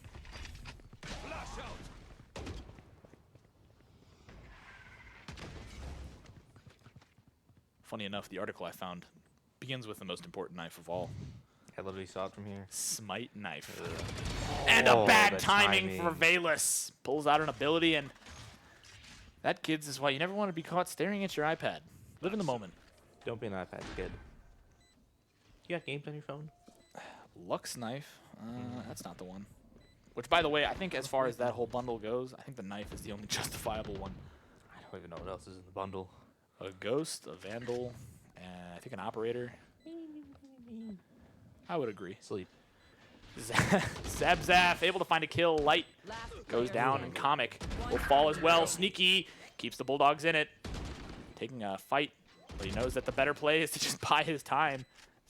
Funny enough, the article I found begins with the most important knife of all. I literally saw it from here. Smite knife. And a bad the timing for timing. Valus. Pulls out an ability, and that, kids, is why you never want to be caught staring at your iPad. Live in the moment. Don't be an iPad kid. You got games on your phone? Lux knife. That's not the one. Which, by the way, I think as far as that whole bundle goes, I think the knife is the only justifiable one. I don't even know what else is in the bundle. A ghost, a vandal, and I think an operator. I would agree. Sleep. Zabzaf able to find a kill. Light goes down, and Comic will fall as well. Sneaky keeps the Bulldogs in it. Taking a fight, but he knows that the better play is to just buy his time.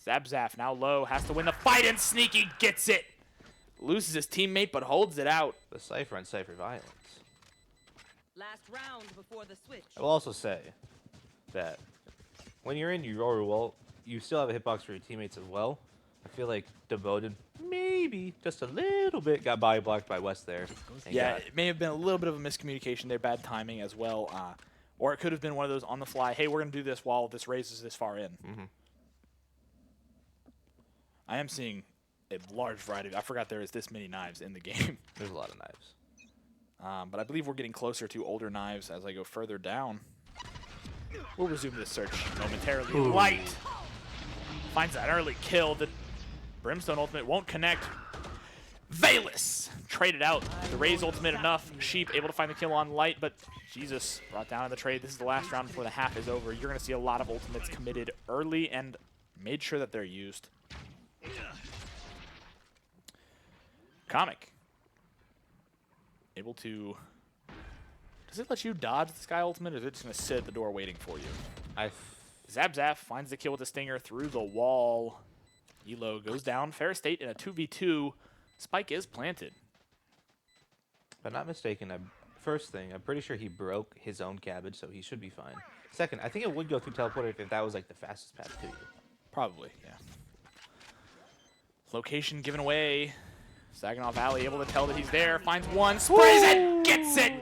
Zabzaf now low, has to win the fight, and Sneaky gets it. Loses his teammate, but holds it out. The Cypher on Cypher violence. Last round before the switch. I will also say that when you're in your ult, you still have a hitbox for your teammates as well. I feel like Devoted maybe just a little bit got body blocked by West there. Yeah, it may have been a little bit of a miscommunication there, bad timing as well. Or it could have been one of those on the fly, hey, we're going to do this while this raises this far in. I am seeing a large variety. I forgot there is this many knives in the game. There's a lot of knives. But I believe we're getting closer to older knives as I go further down. We'll resume this search momentarily. Ooh. Light finds that early kill. The Brimstone ultimate won't connect. Valus traded out. The Raze ultimate enough. Sheep able to find the kill on Light, but Jesus brought down in the trade. This is the last round before the half is over. You're going to see a lot of ultimates committed early and made sure that they're used. Comic able to. Does it let you dodge the Sky ultimate, or is it just going to sit at the door waiting for you? Zabzaf finds the kill with the Stinger through the wall. Elo goes down. Ferris State in a 2v2. Spike is planted. If I'm not mistaken, first thing, I'm pretty sure he broke his own cabbage, so he should be fine. Second, I think it would go through teleporter if that was like the fastest path to you. Probably, yeah. Location given away. Saginaw Valley able to tell that he's there. Finds one, sprays it, gets it!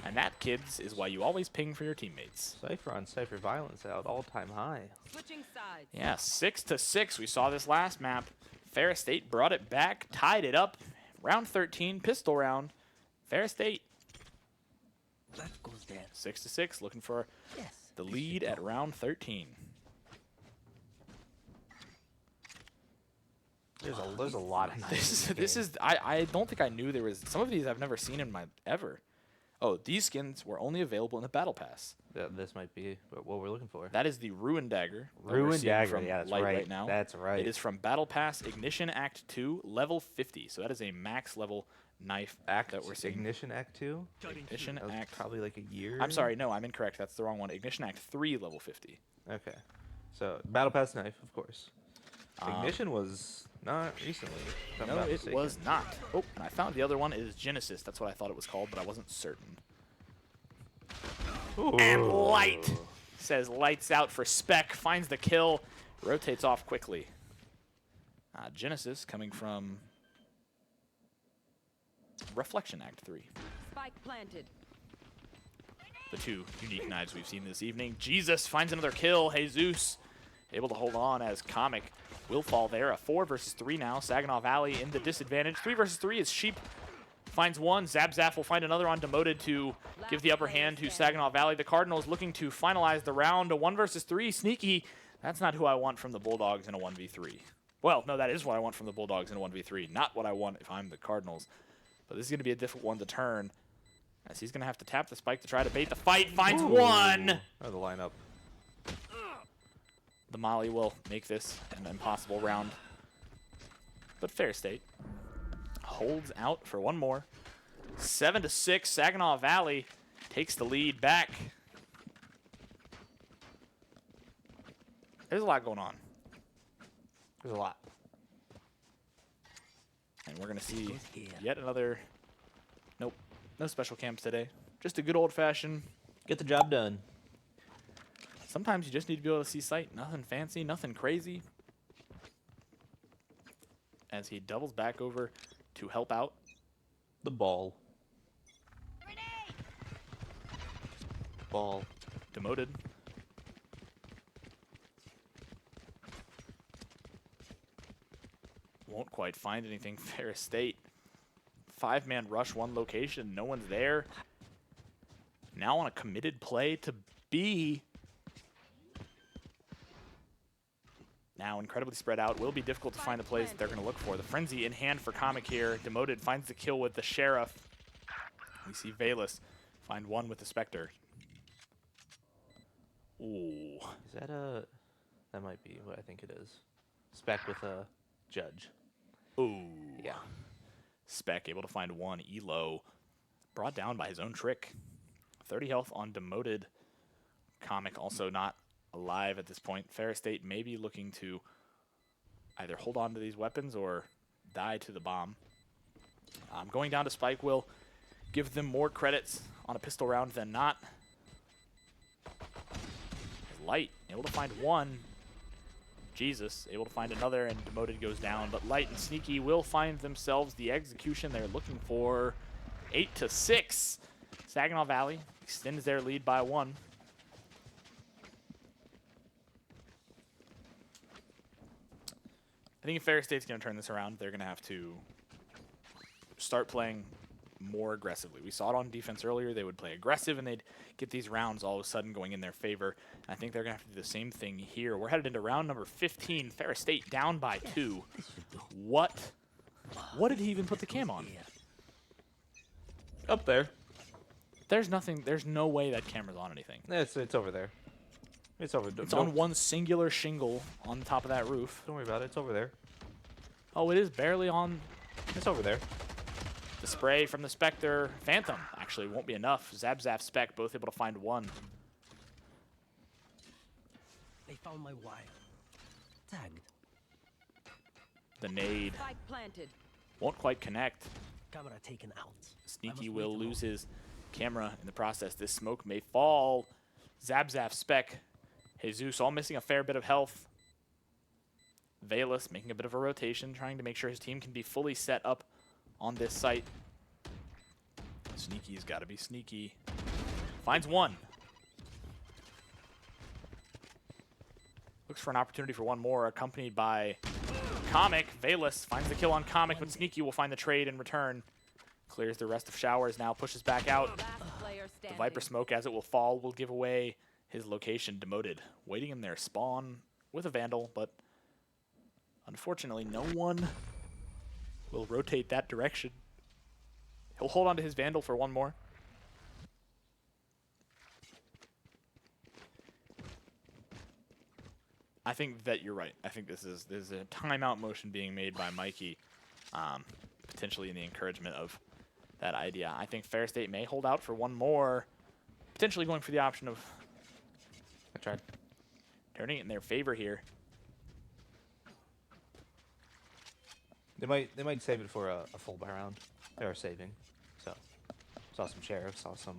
And that, kids, is why you always ping for your teammates. Cypher on Cypher violence at all-time high. Switching sides. Yeah, 6-6. We saw this last map. Ferris State brought it back, tied it up. Round 13, pistol round. Ferris State. That goes there. 6-6, looking for Yes. the lead at round 13. There's a lot of knives. This is I don't think I knew there was some of these I've never seen in my ever. Oh, these skins were only available in the Battle Pass. Yeah, this might be what we're looking for. That is the Ruin Dagger. that we're Ruin seeing Dagger, from yeah, that's Light right. now. That's right. It is from Battle Pass Ignition Act 2, level 50. So that is a max level knife that we're seeing. Ignition Act 2? Ignition That was Act. probably like a year. I'm sorry, no, I'm incorrect. That's the wrong one. Ignition Act 3, level 50. Okay. So, Battle Pass knife, of course. Ignition was not recently. if I'm No, not it mistaken. was not. Oh, and I found the other one is Genesis. That's what I thought it was called, but I wasn't certain. And Light says lights out for Spec, finds the kill, rotates off quickly. Genesis coming from Reflection Act 3. Spike planted. The two unique knives we've seen this evening. Jesus finds another kill. Jesus able to hold on as Comic will fall there. A 4 versus 3 now. Saginaw Valley in the disadvantage. 3 versus 3 is Sheep. Finds one. Zabzaf will find another on Demoted to give the upper hand to Saginaw Valley. The Cardinals looking to finalize the round. A 1 versus 3. Sneaky. That's not who I want from the Bulldogs in a 1v3. Well, no, that is what I want from the Bulldogs in a 1v3. Not what I want if I'm the Cardinals. But this is going to be a difficult one to turn, as he's going to have to tap the spike to try to bait the fight. Finds one. Oh, the lineup. The Molly will make this an impossible round. But Ferris State holds out for one more. 7-6, Saginaw Valley takes the lead back. There's a lot going on. There's a lot. And we're going to see yet another... Nope. No special camps today. Just a good old-fashioned... Get the job done. Sometimes you just need to be able to see sight. Nothing fancy, nothing crazy. As he doubles back over to help out. The ball. Ball. Demoted. Won't quite find anything. Ferris State. 5-man rush, one location. No one's there. Now on a committed play to B. Now incredibly spread out. Will be difficult to find the plays that they're going to look for. The frenzy in hand for Comic here. Demoted finds the kill with the Sheriff. We see Valus find one with the Spectre. Ooh. Is that a... That might be what I think it is. Spec with a Judge. Ooh. Yeah. Spec able to find one. Elo brought down by his own trick. 30 health on Demoted. Comic also not alive at this point. Ferris State may be looking to either hold on to these weapons or die to the bomb. Going down to Spike will give them more credits on a pistol round than not. Light able to find one. Jesus able to find another, and Demoted goes down. But Light and Sneaky will find themselves the execution they're looking for. 8-6. Saginaw Valley extends their lead by 1. I think if Ferris State's going to turn this around, they're going to have to start playing more aggressively. We saw it on defense earlier. They would play aggressive, and they'd get these rounds all of a sudden going in their favor. And I think they're going to have to do the same thing here. We're headed into round number 15. Ferris State down by 2. What did he even put the cam on? Up there. There's nothing. There's no way that camera's on anything. It's over there. It's over. It's on one singular shingle on the top of that roof. Don't worry about it. It's over there. Oh, it is barely on. It's over there. The spray from the Spectre. Phantom actually won't be enough. Zabzaf, Spec both able to find one. They found my wire. Tagged. The nade Spike planted. won't quite connect. Camera taken out. Sneaky will lose his camera in the process. This smoke may fall. Zabzaf, Spec, Jesus all missing a fair bit of health. Valus making a bit of a rotation, trying to make sure his team can be fully set up on this site. Sneaky's got to be sneaky. Finds one. Looks for an opportunity for one more, accompanied by Comic. Valus finds the kill on Comic, but Sneaky will find the trade in return. Clears the rest of Showers, now pushes back out. Last player The standing. Viper smoke, as it will fall, will give away his location. Demoted, waiting in their spawn with a Vandal, but unfortunately no one will rotate that direction. He'll hold on to his Vandal for one more. I think that you're right. I think this is a timeout motion being made by Mikey, potentially in the encouragement of that idea. I think Ferris State may hold out for one more, potentially going for the option of I tried. turning it in their favor here. They might save it for a full buy round. They are saving. So saw some sheriffs, saw some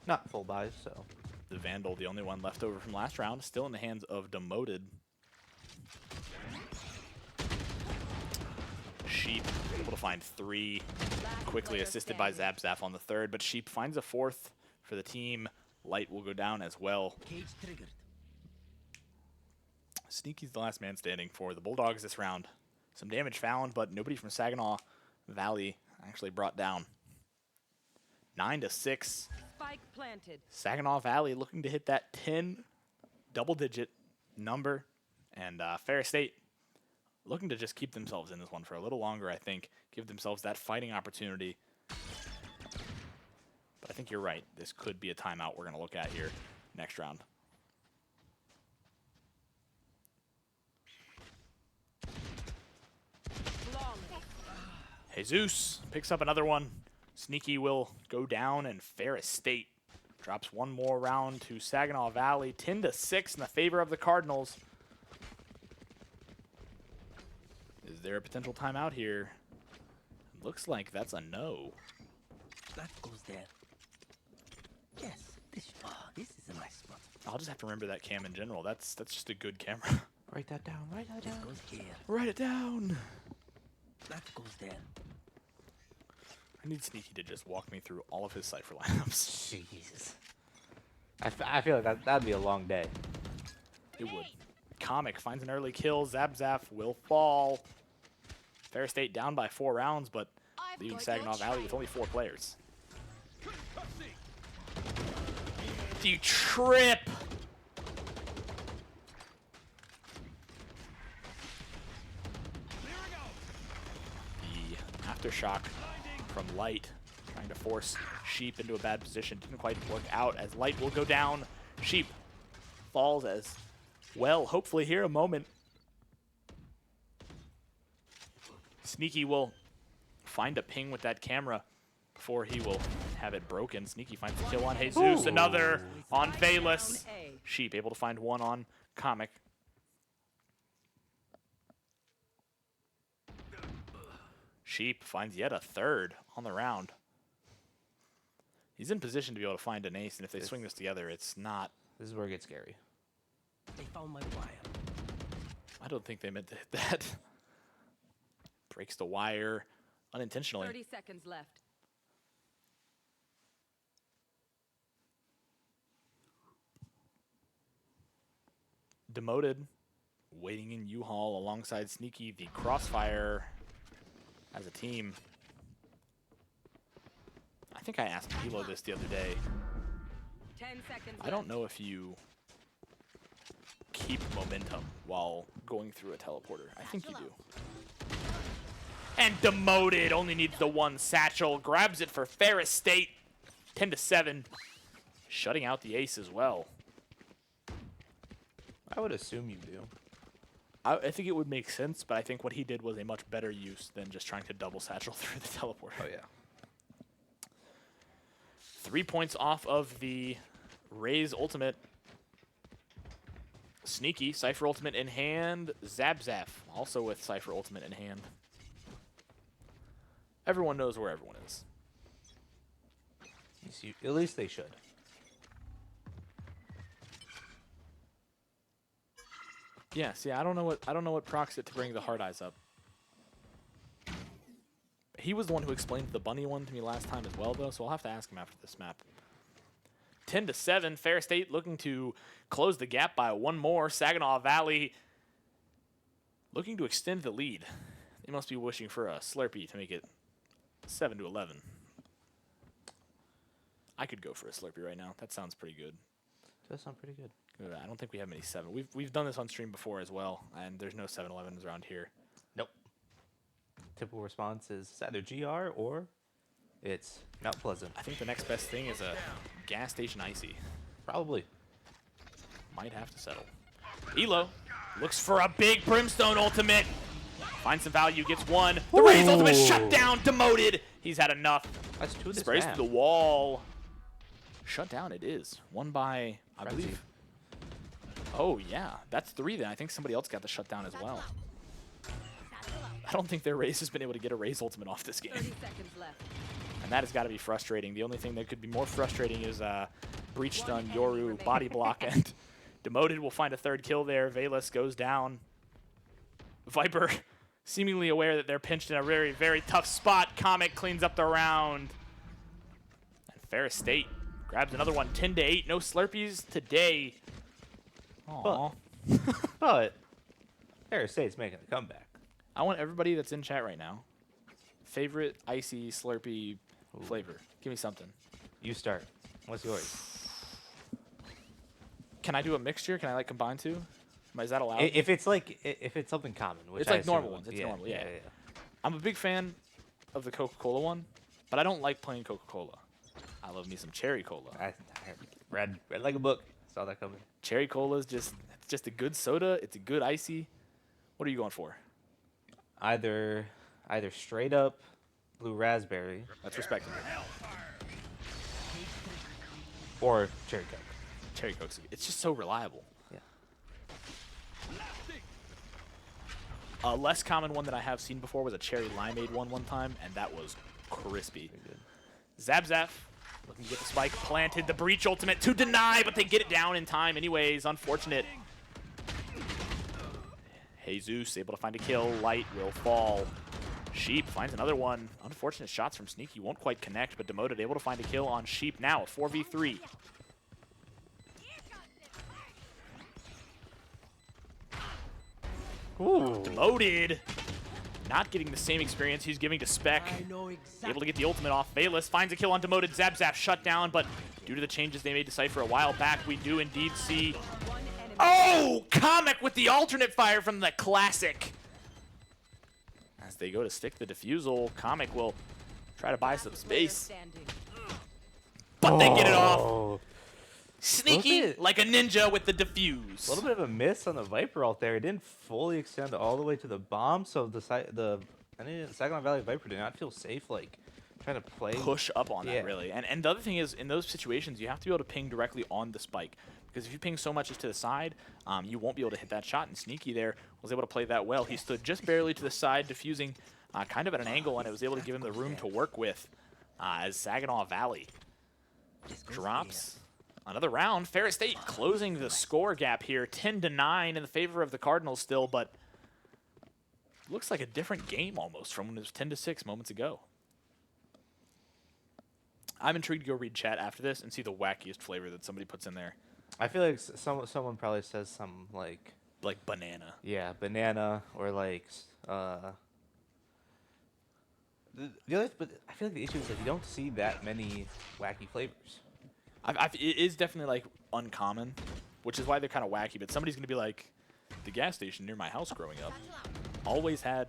not full buys, so The Vandal, the only one left over from last round, still in the hands of Demoted. Sheep able to find 3, quickly assisted by Zabzaf on the 3rd, but Sheep finds a 4th for the team. Light will go down as well. Cage triggered. Sneaky's the last man standing for the Bulldogs this round. Some damage found, but nobody from Saginaw Valley actually brought down. 9-6. Spike planted. Saginaw Valley looking to hit that 10 double-digit number. And Ferris State looking to just keep themselves in this one for a little longer, I think. Give themselves that fighting opportunity. But I think you're right. This could be a timeout we're going to look at here next round. Flawless. Jesus picks up another one. Sneaky will go down, and Ferris State drops one more round to Saginaw Valley. 10-6 in the favor of the Cardinals. Is there a potential timeout here? Looks like that's a no. That goes there. Yes, this is a nice spot. I'll just have to remember that cam in general. That's just a good camera. Write that down. Write that This down. goes here. Write it down. That goes there. I need Sneaky to just walk me through all of his Cypher lineups. Jesus. I feel like that'd be a long day. It would. Comic finds an early kill. Zabzaf will fall. Ferris State down by 4 rounds, but I've leaving got Saginaw your Valley with trail. only 4 players. Do you trip? The aftershock from Light, trying to force Sheep into a bad position. Didn't quite work out as Light will go down. Sheep falls as well. Hopefully here a moment. Sneaky will find a ping with that camera before he will have it broken. Sneaky finds a kill on Jesus. Another on Valus. Down A. Sheep able to find one on Comic. Sheep finds yet a third on the round. He's in position to be able to find an ace, and if they swing this together, it's not. This is where it gets scary. They found my wire. I don't think they meant to hit that. Breaks the wire unintentionally. 30 seconds left. Demoted, waiting in U-Haul alongside Sneaky. The Crossfire as a team. I think I asked Hilo this the other day. 10 seconds I don't know if you keep momentum while going through a teleporter. I think you do. And Demoted only needs the one satchel. Grabs it for Ferris State. 10-7. Shutting out the ace as well. I would assume you do. I think it would make sense, but I think what he did was a much better use than just trying to double satchel through the teleporter. Oh yeah. 3 points off of the Raze ultimate. Sneaky, Cypher ultimate in hand. Zabzaf also with Cypher ultimate in hand. Everyone knows where everyone is. At least they should. Yeah, see, I don't know what procs it to bring the hard eyes up. He was the one who explained the bunny one to me last time as well, though, so I'll have to ask him after this map. 10-7, Ferris State looking to close the gap by one more. Saginaw Valley looking to extend the lead. They must be wishing for a Slurpee to make it 7-11. I could go for a Slurpee right now. That sounds pretty good. Does sound pretty good. I don't think we have many 7. We've done this on stream before as well, and there's no 7-11s around here. Nope. Typical response is either GR or it's Mount Pleasant. I think the next best thing is a gas station icy. Probably. Might have to settle. Elo looks for a big Brimstone ultimate. Finds some value, gets one. The Raze ultimate shut down, Demoted. He's had enough. That's 2 of this Sprays map. through the wall. Shut down it is. Won by, I Frenzy. believe. Oh, yeah. That's 3 then. I think somebody else got the shutdown as well. I don't think their Raze has been able to get a Raze ultimate off this game. 30 seconds left. And that has got to be frustrating. The only thing that could be more frustrating is Breach Stun, Yoru, Body Block, and Demoted will find a 3rd kill there. Valus goes down. Viper seemingly aware that they're pinched in a very, very tough spot. Comic cleans up the round. And Ferris State grabs another one, 10-8. No Slurpees today. Aww. But Ferris State's making a comeback. I want everybody that's in chat right now. Favorite icy Slurpee flavor. Give me something. You start. What's yours? Can I do a mixture? Can I like combine two? Is that allowed? If it's something common, which It's I like assume normal it ones. would. It's normal, yeah. yeah. I'm a big fan of the Coca-Cola one, but I don't like plain Coca-Cola. I love me some cherry cola. I read like a book. Saw that coming. Cherry cola is just a good soda. It's a good icy. What are you going for? Either straight up blue raspberry That's respectable. or cherry coke. Cherry Coke's it's just so reliable. Yeah. A less common one that I have seen before was a cherry limeade one time, and that was crispy. Zap looking to get the spike planted. The breach ultimate to deny, but they get it down in time anyways. Unfortunate. Jesus able to find a kill. Light will fall. Sheep finds another one. Unfortunate shots from Sneaky won't quite connect, but Demoted able to find a kill on Sheep now. 4v3. Ooh. Demoted. Not getting the same experience he's giving to Spec. Able to get the ultimate off. Valus finds a kill on Demoted. Zap shut down, but due to the changes they made to Cypher a while back, we do indeed see... Oh! Comic with the alternate fire from the classic. As they go to stick the defusal, Comic will try to buy some space. But they get it off. Sneaky like a ninja with the defuse. A little bit of a miss on the Viper ult there. It didn't fully extend all the way to the bomb, so the Saginaw Valley Viper did not feel safe, like, trying to play. Push up on that, really. And the other thing is, in those situations, you have to be able to ping directly on the spike. Because if you ping so much just to the side, you won't be able to hit that shot. And Sneaky there was able to play that well. He stood just barely to the side, diffusing kind of at an angle, and it was able to give him the room to work with as Saginaw Valley drops another round. Ferris State closing the score gap here, 10-9 in the favor of the Cardinals still, but looks like a different game almost from when it was 10-6 moments ago. I'm intrigued to go read chat after this and see the wackiest flavor that somebody puts in there. I feel like someone probably says something like banana. Yeah, banana, or like the other. But I feel like the issue is that you don't see that many wacky flavors. It is definitely like uncommon, which is why they're kind of wacky. But somebody's gonna be like, the gas station near my house growing up always had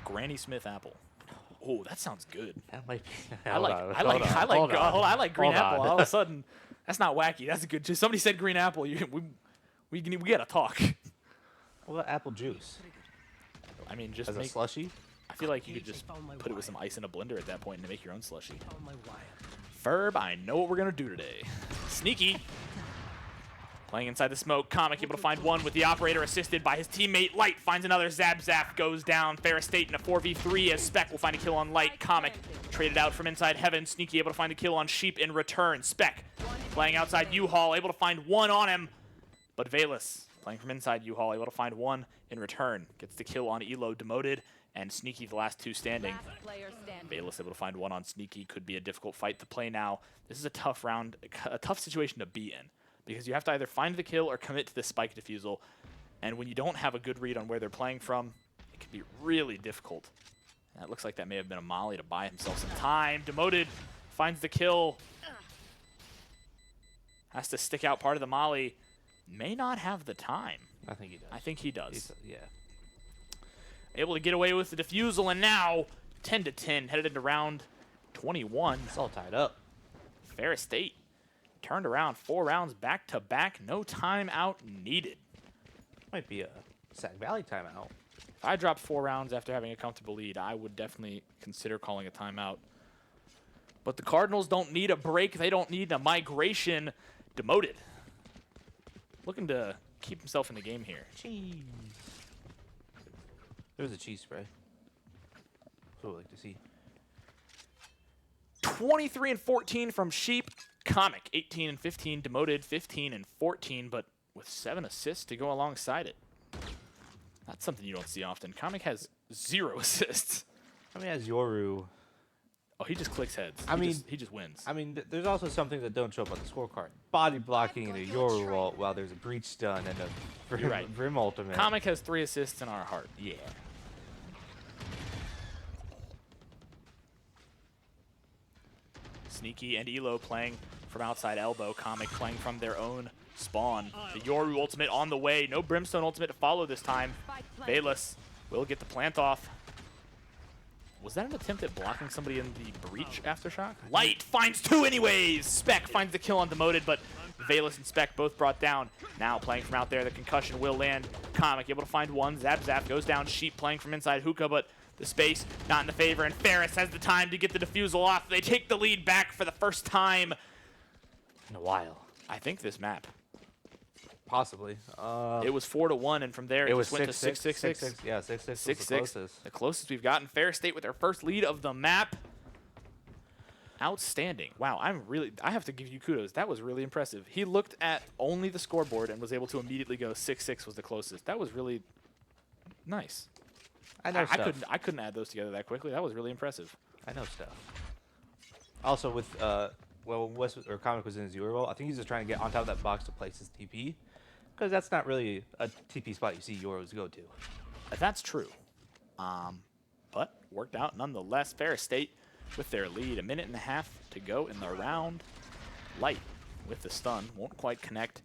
Granny Smith apple. Oh, that sounds good. That might be. I like green apple. All of a sudden, that's not wacky. That's a good. Somebody said green apple. We gotta talk. What about apple juice? I mean, just as make a slushy. I feel like you could just put it with some ice in a blender at that point and make your own slushy. Ferb, I know what we're gonna do today. Sneaky. Playing inside the smoke, Comic able to find one with the operator assisted by his teammate. Light finds another. Zap goes down. Ferris State in a 4v3 as Spec will find a kill on Light. Comic traded out from inside Heaven. Sneaky able to find a kill on Sheep in return. Spec playing outside U-Haul, able to find one on him. But Valus playing from inside U-Haul, able to find one in return. Gets the kill on Elo, Demoted, and Sneaky the last two standing. Valus able to find one on Sneaky. Could be a difficult fight to play now. This is a tough round, a tough situation to be in, because you have to either find the kill or commit to the spike defusal. And when you don't have a good read on where they're playing from, it can be really difficult. And it looks like that may have been a molly to buy himself some time. Demoted finds the kill. Has to stick out part of the molly. May not have the time. I think he does. I think he does. Yeah. Able to get away with the defusal, and now 10-10, headed into round 21. It's all tied up. Ferris State turned around 4 rounds back-to-back. No timeout needed. Might be a Sag Valley timeout. If I dropped 4 rounds after having a comfortable lead, I would definitely consider calling a timeout. But the Cardinals don't need a break. They don't need a migration. Demoted. Looking to keep himself in the game here. Cheese. There's a cheese spray. That's what I like to see. 23-14 from Sheep. Comic, 18-15. Demoted, 15-14, but with 7 assists to go alongside it. That's something you don't see often. Comic has 0 assists. I mean, as Yoru. Oh, he just clicks heads. He just wins. I mean, there's also some things that don't show up on the scorecard. Body blocking and a Yoru ult while there's a breach stun and a Brim ultimate. Comic has 3 assists in our heart. Yeah. Sneaky and Elo playing from outside elbow. Comic playing from their own spawn. The Yoru ultimate on the way. No Brimstone ultimate to follow this time. Valus will get the plant off. Was that an attempt at blocking somebody in the breach aftershock? Light finds 2 anyways! Spec finds the kill on Demoted, but Valus and Spec both brought down. Now playing from out there, the concussion will land. Comic able to find one. Zap goes down. Sheep playing from inside Hookah, but the space not in the favor, and Ferris has the time to get the defusal off. They take the lead back for the first time in a while. I think this map. Possibly. It was 4-1, and from there it, was just went to 6-6-6. Yeah, 6-6 was the 6-6. closest. The closest we've gotten. Ferris State with their first lead of the map. Outstanding. Wow, I have to give you kudos. That was really impressive. He looked at only the scoreboard and was able to immediately go 6-6 was the closest. That was really nice. I know stuff. I couldn't add those together that quickly. That was really impressive. I know stuff. Also with Comic was in his Euro role, I think he's just trying to get on top of that box to place his TP. Because that's not really a TP spot you see Euros go to. That's true. But worked out nonetheless. Ferris State with their lead. 1.5 minutes to go in the round. Light with the stun. Won't quite connect.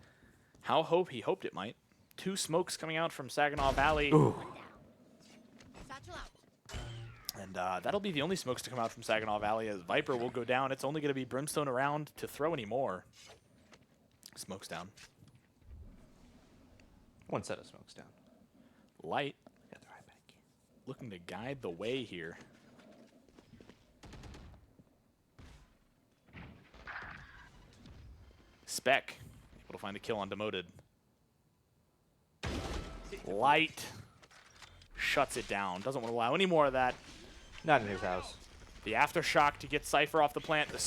He hoped it might. 2 smokes coming out from Saginaw Valley. Ooh. Satchel out. And that'll be the only smokes to come out from Saginaw Valley as Viper will go down. It's only going to be Brimstone around to throw any more. Smokes down. 1 set of smokes down. Light Got the right back. looking to guide the way here. Spec able to find a kill on Demoted. Light shuts it down. Doesn't want to allow any more of that. Not in his house. The aftershock to get Cypher off the plant. The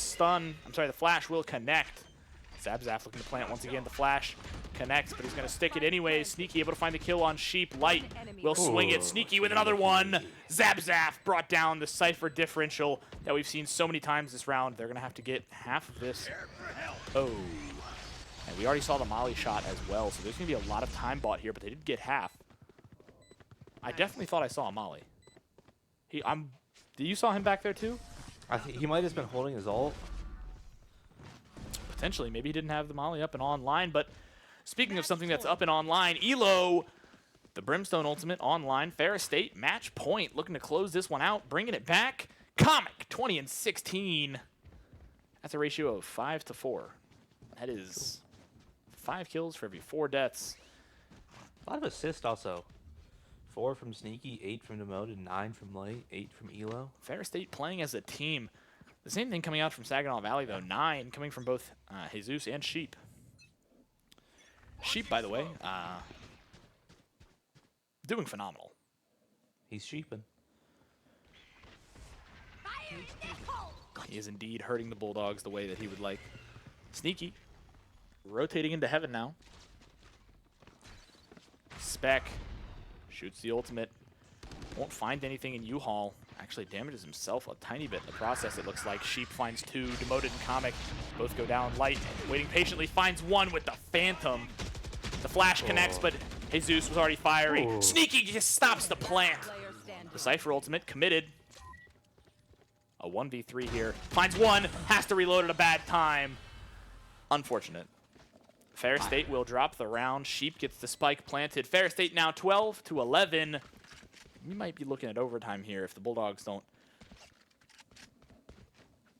flash will connect. Zabzaf looking to plant once again. The flash connects, but he's going to stick it anyway. Sneaky able to find the kill on Sheep. Light will swing it. Sneaky with another one. Zabzaf brought down the Cypher differential that we've seen so many times this round. They're going to have to get half of this. Oh. And we already saw the Molly shot as well, so there's going to be a lot of time bought here, but they did get half. I definitely thought I saw a Molly. You saw him back there too? I think he might have been holding his ult. Potentially. Maybe he didn't have the Molly up and online, but speaking of something that's up and online, Elo, the Brimstone ultimate online, Ferris State, match point, looking to close this one out, bringing it back. Comic, 20 and 16. That's a ratio of 5 to 4. That is 5 kills for every 4 deaths. A lot of assists also. 4 from Sneaky, 8 from Demoted, 9 from Light, 8 from Elo. Ferris State playing as a team. The same thing coming out from Saginaw Valley, though. 9 coming from both Jesus and Sheep. Sheep, by the way, doing phenomenal. He's sheeping. He is indeed hurting the Bulldogs the way that he would like. Sneaky, rotating into heaven now. Spec shoots the ultimate. Won't find anything in U-Haul. Actually damages himself a tiny bit in the process, it looks like. Sheep finds 2. Demoted and Comic both go down. Light, waiting patiently, finds 1 with the Phantom. The flash connects, but Jesus was already firing. Ooh. Sneaky just stops the plant. Player standing. The Cypher ultimate committed. A 1v3 here. Finds 1, has to reload at a bad time. Unfortunate. Ferris State will drop the round. Sheep gets the spike planted. Ferris State now 12 to 11. We might be looking at overtime here if the Bulldogs don't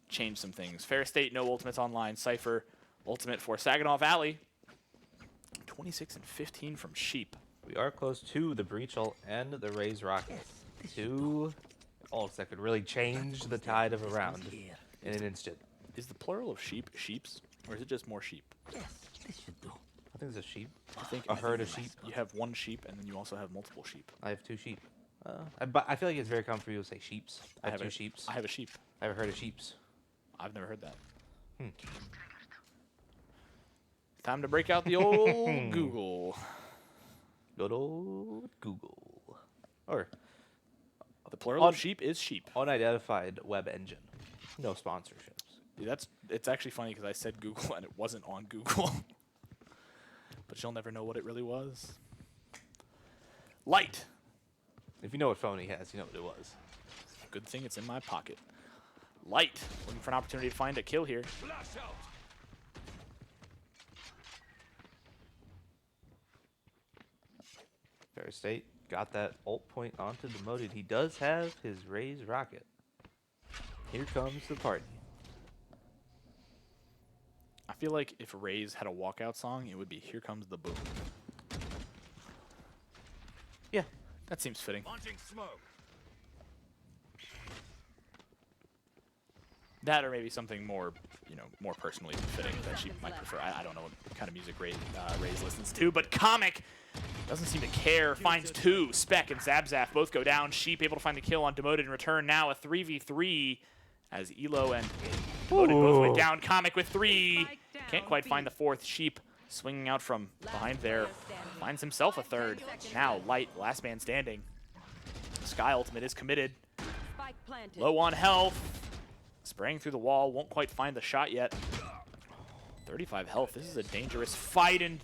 change some things. Ferris State, no ultimates online. Cypher, ultimate for Saginaw Valley. 26 and 15 from Sheep. We are close to the Breach ult and the Raise Rocket. 2 ults that could really change the tide of a round in an instant. Is the plural of sheep sheeps, or is it just more sheep? Yes, this should do. I think it's a sheep. I think A herd of sheep. You have 1 sheep, and then you also have multiple sheep. I have 2 sheep. But I feel like it's very common for you to say sheeps. I have 2 sheeps. I have a sheep. I have a herd of sheeps. I've never heard that. Hmm. Time to break out the old Google. Good old Google. Or The plural of sheep is sheep. unidentified web engine. No sponsorships. It's actually funny because I said Google and it wasn't on Google. But you'll never know what it really was. Light. If you know what phone he has, you know what it was. Good thing it's in my pocket. Light. Looking for an opportunity to find a kill here. Ferris State got that ult point onto Demoted. He does have his Raise Rocket. Here comes the party. I feel like if Raze had a walkout song, it would be Here Comes the Boom. Yeah. That seems fitting. That or maybe something more, more personally fitting that she might prefer. I don't know what kind of music Ray's listens to, but Comic doesn't seem to care. Finds 2. Spec and Zabzaf both go down. Sheep able to find the kill on Demoted in return. Now a 3v3 as Elo and Demoted both went down. Comic with 3. Can't quite find the 4th. Sheep swinging out from behind there. Finds himself a 3rd. Now Light, last man standing. Sky Ultimate is committed. Low on health. Spraying through the wall. Won't quite find the shot yet. 35 health. This is a dangerous fight. And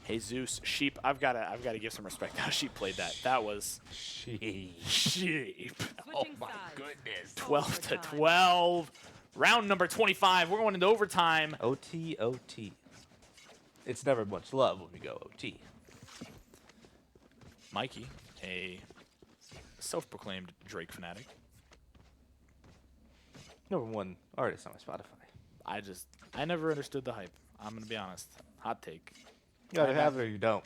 Jesus, Sheep, I've got to give some respect how Sheep played that. That was Sheep. Oh my goodness. 12 to 12. Round number 25. We're going into overtime. OT, OT. It's never much love when we go OT. Mikey, a self-proclaimed Drake fanatic. #1 artist on my Spotify. I never understood the hype. I'm going to be honest. Hot take. You either have it or you don't.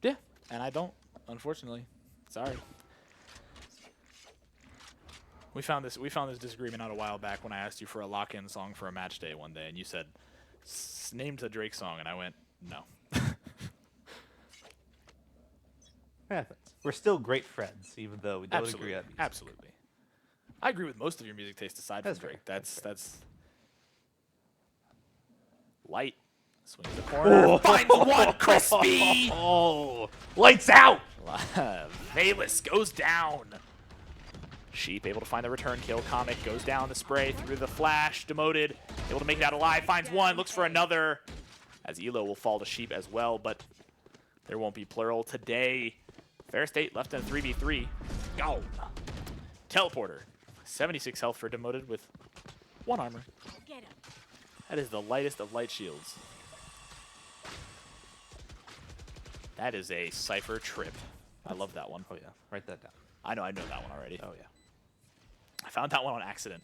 Yeah, and I don't, unfortunately. Sorry. We found this disagreement out a while back when I asked you for a lock-in song for a match day one day, and you said, name the Drake song, and I went, no. Happens. We're still great friends, even though we don't agree on music. Absolutely. I agree with most of your music taste aside That's from Drake. fair. That's Light. Swings the corner. Finds one. Crispy. Oh, lights out. Valus goes down. Sheep able to find the return kill. Comic goes down the spray through the flash. Demoted. Able to make it out alive. Finds one. Looks for another. As Elo will fall to Sheep as well, but there won't be plural today. Ferris State left in a 3v3. Go. Teleporter. 76 health for Demoted with 1 armor. That is the lightest of light shields. That is a Cypher trip. I love that one. Oh, yeah. Write that down. I know that one already. Oh, yeah. I found that one on accident.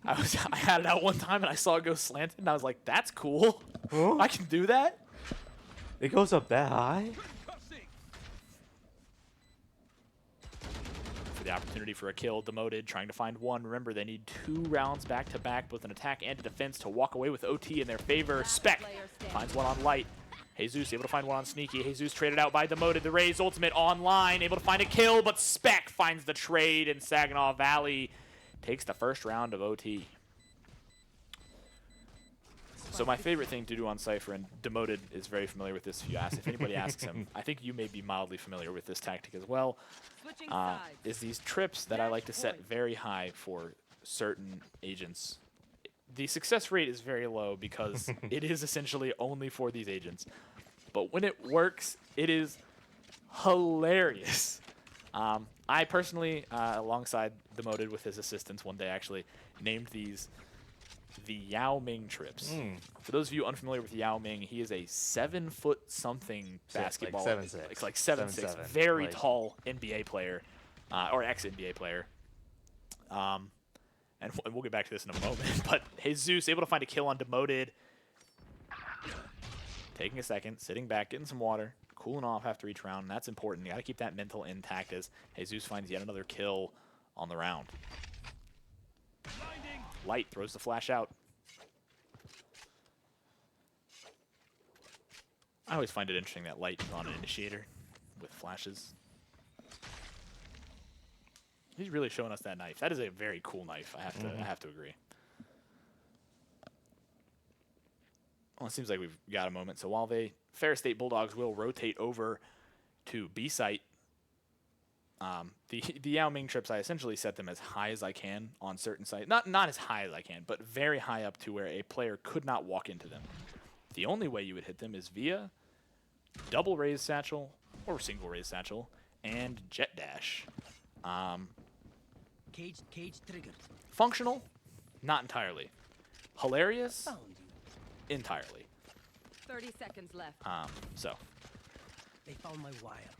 I had it out one time and I saw it go slanted and I was like, that's cool. Huh? I can do that? It goes up that high? For the opportunity for a kill, Demoted trying to find one. Remember, they need 2 rounds back-to-back, both an attack and a defense, to walk away with OT in their favor. Spec finds one on Light. Jesus able to find one on Sneaky. Jesus traded out by Demoted. The Rays ultimate online, able to find a kill, but Spec finds the trade, and Saginaw Valley takes the first round of OT. So my favorite thing to do on Cypher, and Demoted is very familiar with this if anybody asks him, I think you may be mildly familiar with this tactic as well, is these trips that I like to set very high for certain agents. The success rate is very low because it is essentially only for these agents. But when it works, it is hilarious. I personally, alongside Demoted with his assistants one day, actually named these the Yao Ming trips. For those of you unfamiliar with Yao Ming, he is a 7-foot-something basketball. Like 7'6". It's like 7'6". Very tall NBA player, or ex-NBA player. And we'll get back to this in a moment. But Jesus able to find a kill on Demoted. Taking a second, sitting back, getting some water, cooling off after each round. And that's important. You got to keep that mental intact as Jesus finds yet another kill on the round. Light throws the flash out. I always find it interesting that Light is on an initiator with flashes. He's really showing us that knife. That is a very cool knife. I have to agree. Well, it seems like we've got a moment. So while Ferris State Bulldogs will rotate over to B site, the Yao Ming trips, I essentially set them as high as I can on certain sites. Not as high as I can, but very high up to where a player could not walk into them. The only way you would hit them is via double raise satchel or single raise satchel and jet dash. Cage triggered. Functional? Not entirely. Hilarious? Found you. Entirely. 30 seconds left. So They found my wire.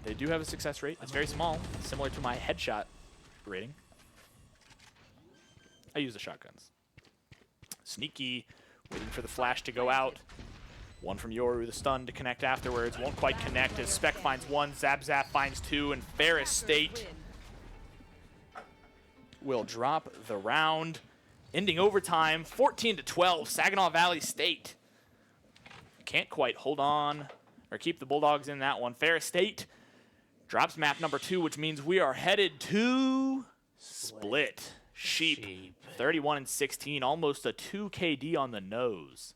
they do have a success rate. It's very small, similar to my headshot rating. I use the shotguns. Sneaky, waiting for the flash to go out. One from Yoru, the stun to connect afterwards. Won't quite connect as Spec finds one, Zabzap finds 2, and Ferris State will drop the round. Ending overtime, 14-12, Saginaw Valley State. Can't quite hold on or keep the Bulldogs in that one. Ferris State drops map number 2, which means we are headed to Split. Sheep. 31-16, almost a 2 KD on the nose.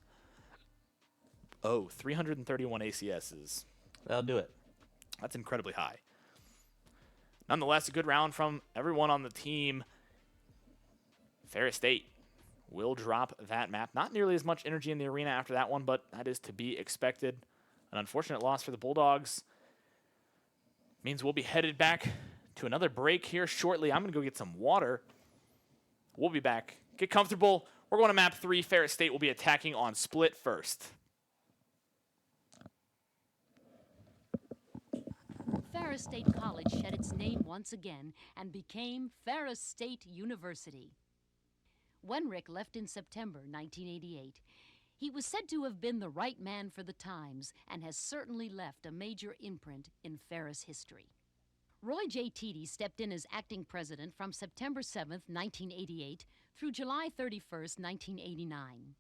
Oh, 331 ACSs. That'll do it. That's incredibly high. Nonetheless, a good round from everyone on the team. Ferris State will drop that map. Not nearly as much energy in the arena after that one, but that is to be expected. An unfortunate loss for the Bulldogs. Means we'll be headed back to another break here shortly. I'm going to go get some water. We'll be back. Get comfortable. We're going to map 3. Ferris State will be attacking on Split first. Ferris State College shed its name once again and became Ferris State University. When Rick left in September 1988, he was said to have been the right man for the times and has certainly left a major imprint in Ferris history. Roy J. Teedy stepped in as acting president from September 7, 1988 through July 31, 1989.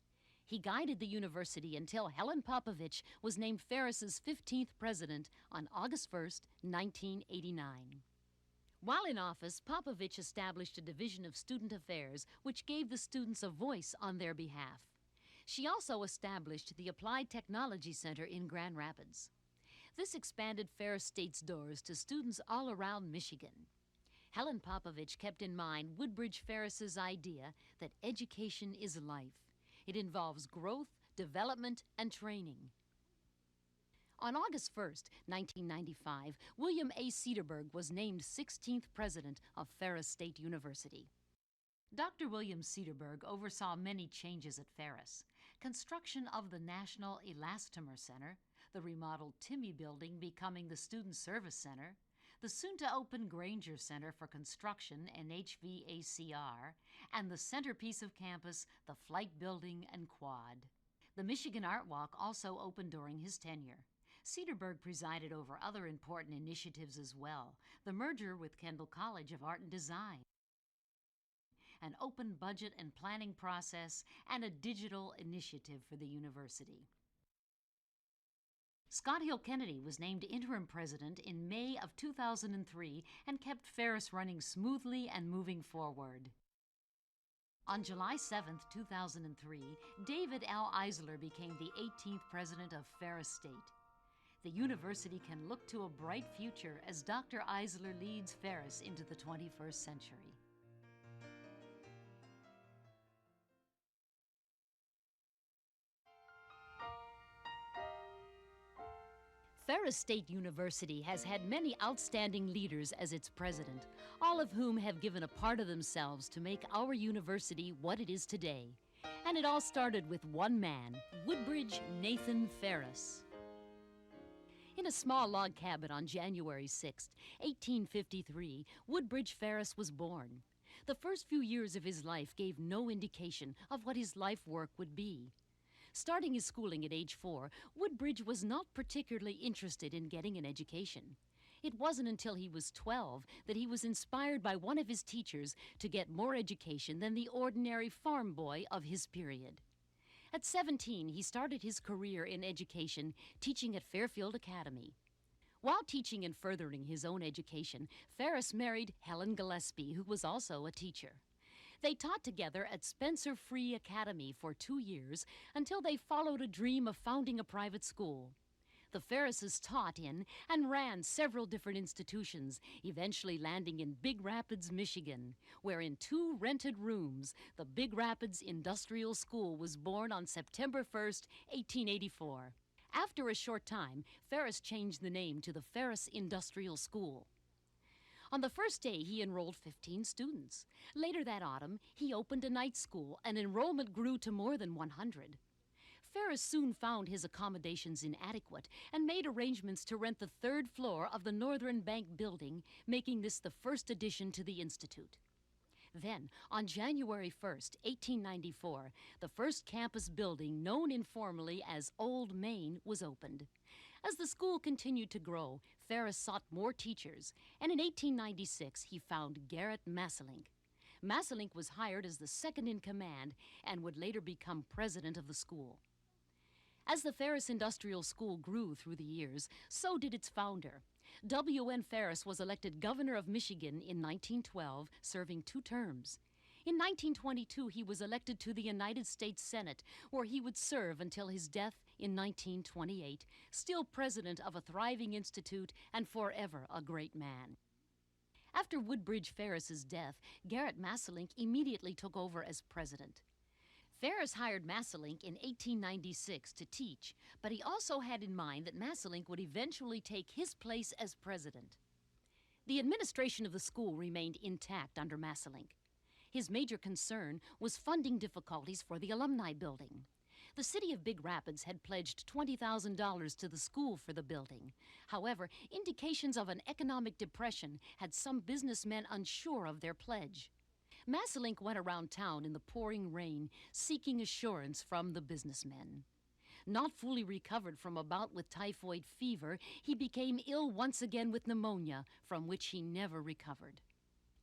He guided the university until Helen Popovich was named Ferris's 15th president on August 1, 1989. While in office, Popovich established a division of student affairs which gave the students a voice on their behalf. She also established the Applied Technology Center in Grand Rapids. This expanded Ferris State's doors to students all around Michigan. Helen Popovich kept in mind Woodbridge Ferris's idea that education is life. It involves growth, development, and training. On August 1st, 1995, William A. Cedarberg was named 16th president of Ferris State University. Dr. William Cedarberg oversaw many changes at Ferris. Construction of the National Elastomer Center, the remodeled Timmy Building becoming the Student Service Center, the soon-to-open Granger Center for Construction and HVACR, and the centerpiece of campus, the Flight Building and Quad. The Michigan Art Walk also opened during his tenure. Cedarberg presided over other important initiatives as well, the merger with Kendall College of Art and Design, an open budget and planning process, and a digital initiative for the university. Scott Hill Kennedy was named interim president in May of 2003 and kept Ferris running smoothly and moving forward. On July 7, 2003, David L. Eisler became the 18th president of Ferris State. The university can look to a bright future as Dr. Eisler leads Ferris into the 21st century. Ferris State University has had many outstanding leaders as its president, all of whom have given a part of themselves to make our university what it is today. And it all started with one man, Woodbridge Nathan Ferris. In a small log cabin on January 6, 1853, Woodbridge Ferris was born. The first few years of his life gave no indication of what his life work would be. Starting his schooling at age 4, Woodbridge was not particularly interested in getting an education. It wasn't until he was 12 that he was inspired by one of his teachers to get more education than the ordinary farm boy of his period. At 17, he started his career in education, teaching at Fairfield Academy. While teaching and furthering his own education, Ferris married Helen Gillespie, who was also a teacher. They taught together at Spencer Free Academy for 2 years until they followed a dream of founding a private school. The Ferrises taught in and ran several different institutions, eventually landing in Big Rapids, Michigan, where in 2 rented rooms, the Big Rapids Industrial School was born on September 1st, 1884. After a short time, Ferris changed the name to the Ferris Industrial School. On the first day, he enrolled 15 students. Later that autumn, he opened a night school, and enrollment grew to more than 100. Ferris soon found his accommodations inadequate and made arrangements to rent the 3rd floor of the Northern Bank building, making this the first addition to the Institute. Then, on January 1st, 1894, the first campus building, known informally as Old Main, was opened. As the school continued to grow, Ferris sought more teachers, and in 1896 he found Garrett Masselink. Masselink was hired as the second in command and would later become president of the school. As the Ferris Industrial School grew through the years, so did its founder. W.N. Ferris was elected governor of Michigan in 1912, serving 2 terms. In 1922, he was elected to the United States Senate, where he would serve until his death in 1928, still president of a thriving institute and forever a great man. After Woodbridge Ferris's death, Garrett Masselink immediately took over as president. Ferris hired Masselink in 1896 to teach, but he also had in mind that Masselink would eventually take his place as president. The administration of the school remained intact under Masselink. His major concern was funding difficulties for the alumni building. The city of Big Rapids had pledged $20,000 to the school for the building. However, indications of an economic depression had some businessmen unsure of their pledge. Masselink went around town in the pouring rain, seeking assurance from the businessmen. Not fully recovered from a bout with typhoid fever, he became ill once again with pneumonia, from which he never recovered.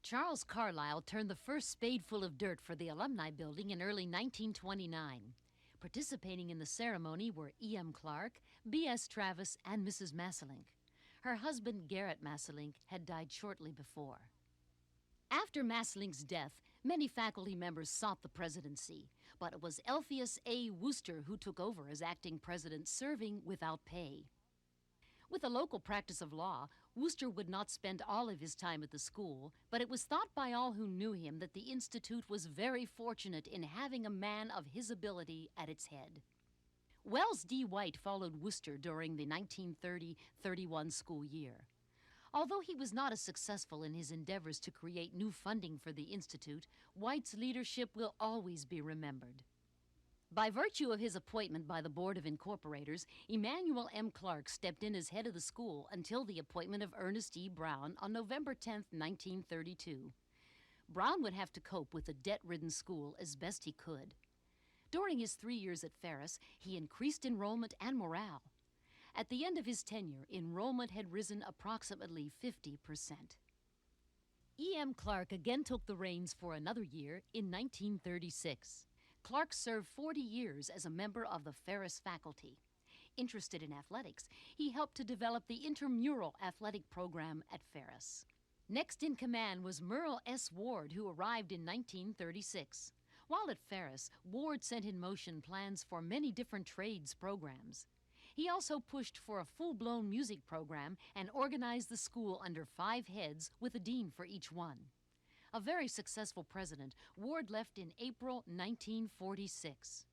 Charles Carlyle turned the first spadeful of dirt for the alumni building in early 1929. Participating in the ceremony were E.M. Clark, B.S. Travis, and Mrs. Masselink. Her husband, Garrett Masselink, had died shortly before. After Masselink's death, many faculty members sought the presidency, but it was Elphius A. Wooster who took over as acting president, serving without pay. With a local practice of law, Wooster would not spend all of his time at the school, but it was thought by all who knew him that the institute was very fortunate in having a man of his ability at its head. Wells D. White followed Wooster during the 1930-31 school year. Although he was not as successful in his endeavors to create new funding for the institute, White's leadership will always be remembered. By virtue of his appointment by the Board of Incorporators, Emanuel M. Clark stepped in as head of the school until the appointment of Ernest E. Brown on November 10, 1932. Brown would have to cope with the debt-ridden school as best he could. During his 3 years at Ferris, he increased enrollment and morale. At the end of his tenure, enrollment had risen approximately 50%. E.M. Clark again took the reins for another year in 1936. Clark served 40 years as a member of the Ferris faculty. Interested in athletics, he helped to develop the intramural athletic program at Ferris. Next in command was Merle S. Ward, who arrived in 1936. While at Ferris, Ward set in motion plans for many different trades programs. He also pushed for a full-blown music program and organized the school under 5 heads with a dean for each one. A very successful president, Ward left in April 1946.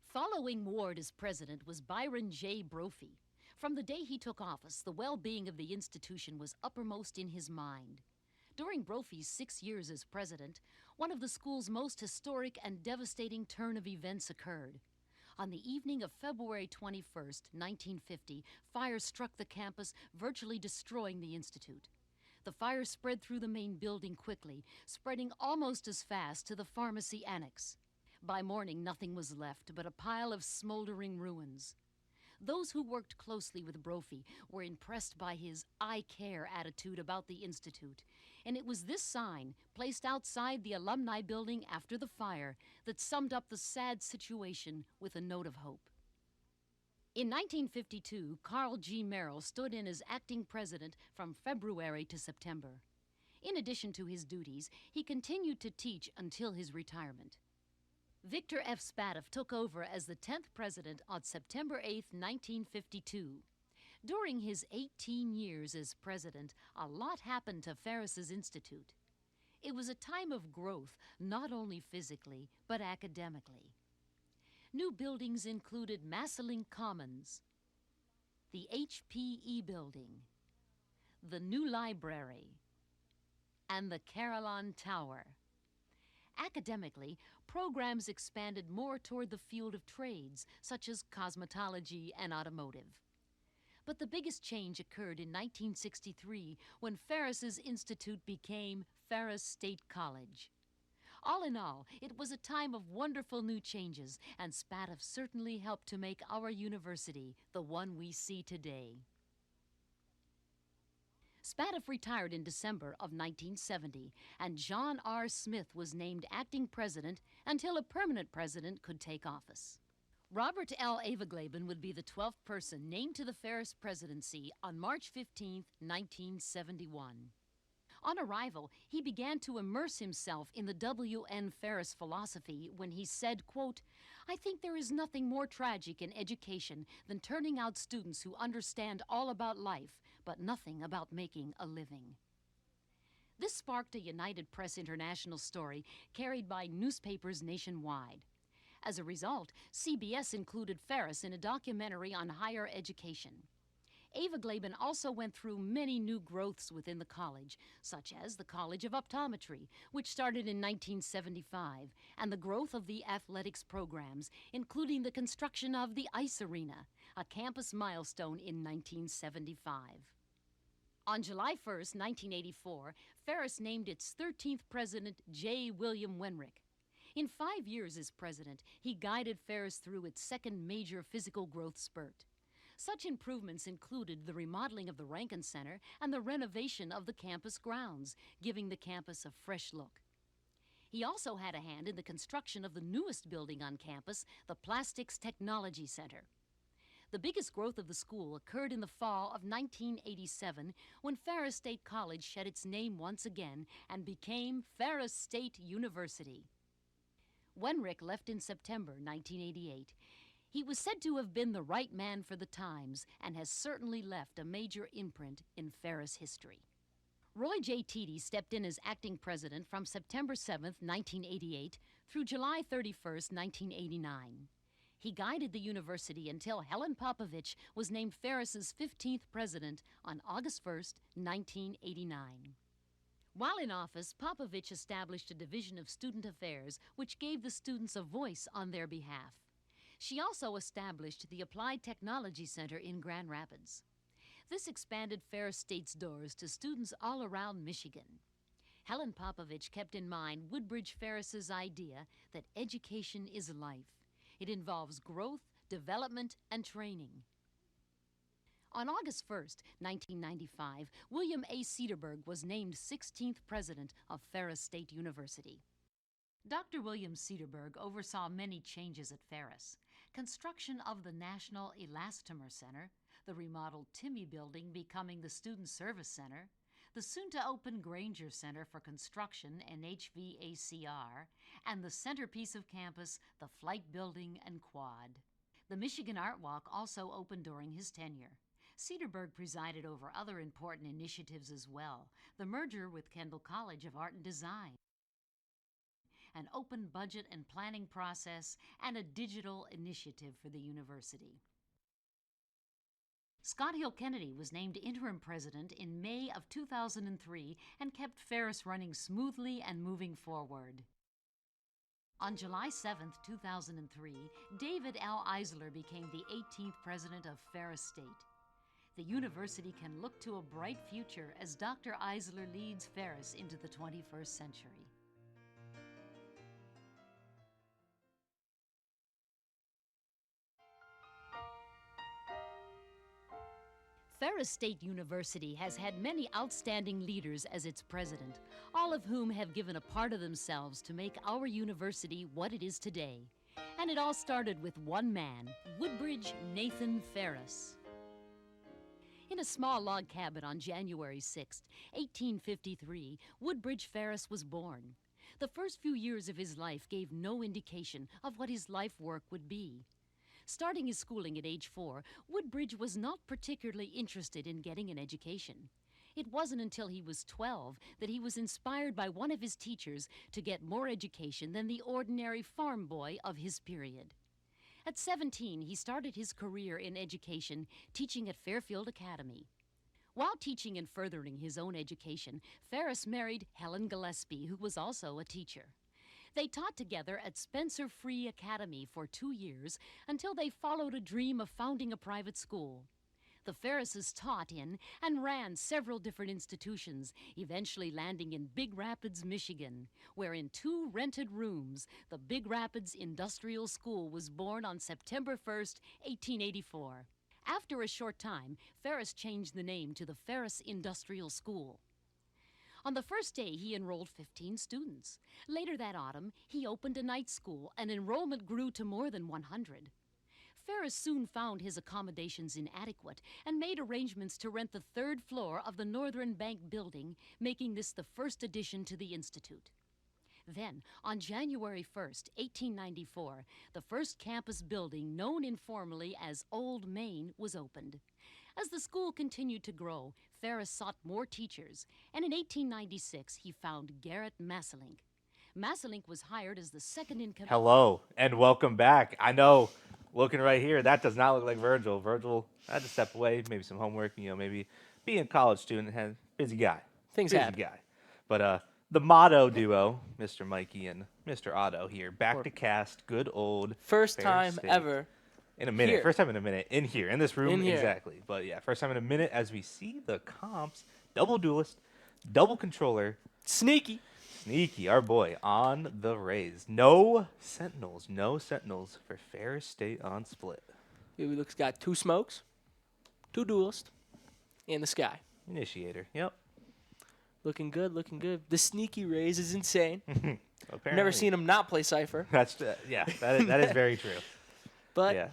Following Ward as president was Byron J. Brophy. From the day he took office, the well-being of the institution was uppermost in his mind. During Brophy's 6 years as president, one of the school's most historic and devastating turn of events occurred. On the evening of February 21, 1950, fire struck the campus, virtually destroying the institute. The fire spread through the main building quickly, spreading almost as fast to the pharmacy annex. By morning, nothing was left but a pile of smoldering ruins. Those who worked closely with Brophy were impressed by his "I care" attitude about the institute, and it was this sign, placed outside the alumni building after the fire, that summed up the sad situation with a note of hope. In 1952, Carl G. Merrill stood in as acting president from February to September. In addition to his duties, he continued to teach until his retirement. Victor F. Spadoff took over as the 10th president on September 8, 1952. During his 18 years as president, a lot happened to Ferris's Institute. It was a time of growth, not only physically, but academically. New buildings included Masselink Commons, the HPE building, the new library, and the Carillon Tower. Academically, programs expanded more toward the field of trades, such as cosmetology and automotive. But the biggest change occurred in 1963 when Ferris's institute became Ferris State College. All in all, it was a time of wonderful new changes, and Spadoff certainly helped to make our university the one we see today. Spadoff retired in December of 1970, and John R. Smith was named acting president until a permanent president could take office. Robert L. Aveglaben would be the 12th person named to the Ferris presidency on March 15, 1971. On arrival, he began to immerse himself in the W.N. Ferris philosophy when he said, quote, "I think there is nothing more tragic in education than turning out students who understand all about life, but nothing about making a living." This sparked a United Press International story carried by newspapers nationwide. As a result, CBS included Ferris in a documentary on higher education. Aveglaben also went through many new growths within the college, such as the College of Optometry, which started in 1975, and the growth of the athletics programs, including the construction of the Ice Arena, a campus milestone in 1975. On July 1st, 1984, Ferris named its 13th president J. William Wenrick. In 5 years as president, he guided Ferris through its second major physical growth spurt. Such improvements included the remodeling of the Rankin Center and the renovation of the campus grounds, giving the campus a fresh look. He also had a hand in the construction of the newest building on campus, the Plastics Technology Center. The biggest growth of the school occurred in the fall of 1987 when Ferris State College shed its name once again and became Ferris State University. Wenrick left in September 1988. He was said to have been the right man for the times and has certainly left a major imprint in Ferris history. Roy J. Teedy stepped in as acting president from September 7, 1988 through July 31, 1989. He guided the university until Helen Popovich was named Ferris's 15th president on August 1, 1989. While in office, Popovich established a division of student affairs which gave the students a voice on their behalf. She also established the Applied Technology Center in Grand Rapids. This expanded Ferris State's doors to students all around Michigan. Helen Popovich kept in mind Woodbridge Ferris's idea that education is life. It involves growth, development, and training. On August 1, 1995, William A. Cedarburg was named 16th president of Ferris State University. Dr. William Cedarburg oversaw many changes at Ferris. Construction of the National Elastomer Center, the remodeled Timmy Building becoming the Student Service Center, the soon-to-open Granger Center for Construction and HVACR, and the centerpiece of campus, the Flight Building and Quad. The Michigan Art Walk also opened during his tenure. Cedarburg presided over other important initiatives as well, the merger with Kendall College of Art and Design, an open budget and planning process, and a digital initiative for the university. Scott Hill Kennedy was named interim president in May of 2003 and kept Ferris running smoothly and moving forward. On July 7, 2003, David L. Eisler became the 18th president of Ferris State. The university can look to a bright future as Dr. Eisler leads Ferris into the 21st century. Ferris State University has had many outstanding leaders as its president, all of whom have given a part of themselves to make our university what it is today. And it all started with one man, Woodbridge Nathan Ferris. In a small log cabin on January 6, 1853, Woodbridge Ferris was born. The first few years of his life gave no indication of what his life work would be. Starting his schooling at age 4, Woodbridge was not particularly interested in getting an education. It wasn't until he was 12 that he was inspired by one of his teachers to get more education than the ordinary farm boy of his period. At 17, he started his career in education, teaching at Fairfield Academy. While teaching and furthering his own education, Ferris married Helen Gillespie, who was also a teacher. They taught together at Spencer Free Academy for 2 years until they followed a dream of founding a private school. The Ferrises taught in and ran several different institutions, eventually landing in Big Rapids, Michigan, where in 2 rented rooms, the Big Rapids Industrial School was born on September 1, 1884. After a short time, Ferris changed the name to the Ferris Industrial School. On the first day, he enrolled 15 students. Later that autumn, he opened a night school, and enrollment grew to more than 100. Ferris soon found his accommodations inadequate and made arrangements to rent the third floor of the Northern Bank building, making this the first addition to the Institute. Then, on January 1st, 1894, the first campus building, known informally as Old Main, was opened. As the school continued to grow, Ferris sought more teachers, and in 1896 he found Garrett Masselink. Masselink was hired as the second in command. Hello, and welcome back. I know, looking right here, that does not look like Virgil. Virgil had to step away, maybe some homework, maybe being a college student, had busy guy. Things busy happen. guy. But the Motto duo, Mr. Mikey and Mr. Otto here, back to cast good old First Ferris time State. ever. In a minute. Here. First time in a minute. In here. In this room. In here. Exactly. But yeah, first time in a minute as we see the comps. Double duelist. Double controller. Sneaky. Sneaky, our boy, on the raise. No sentinels. No sentinels for Ferris State on split. Here we look, got 2 smokes, 2 duelists, and the sky. Initiator. Yep. Looking good, looking good. The sneaky raise is insane. Apparently. Never seen him not play Cypher. That's yeah, that is very true. But Yeah.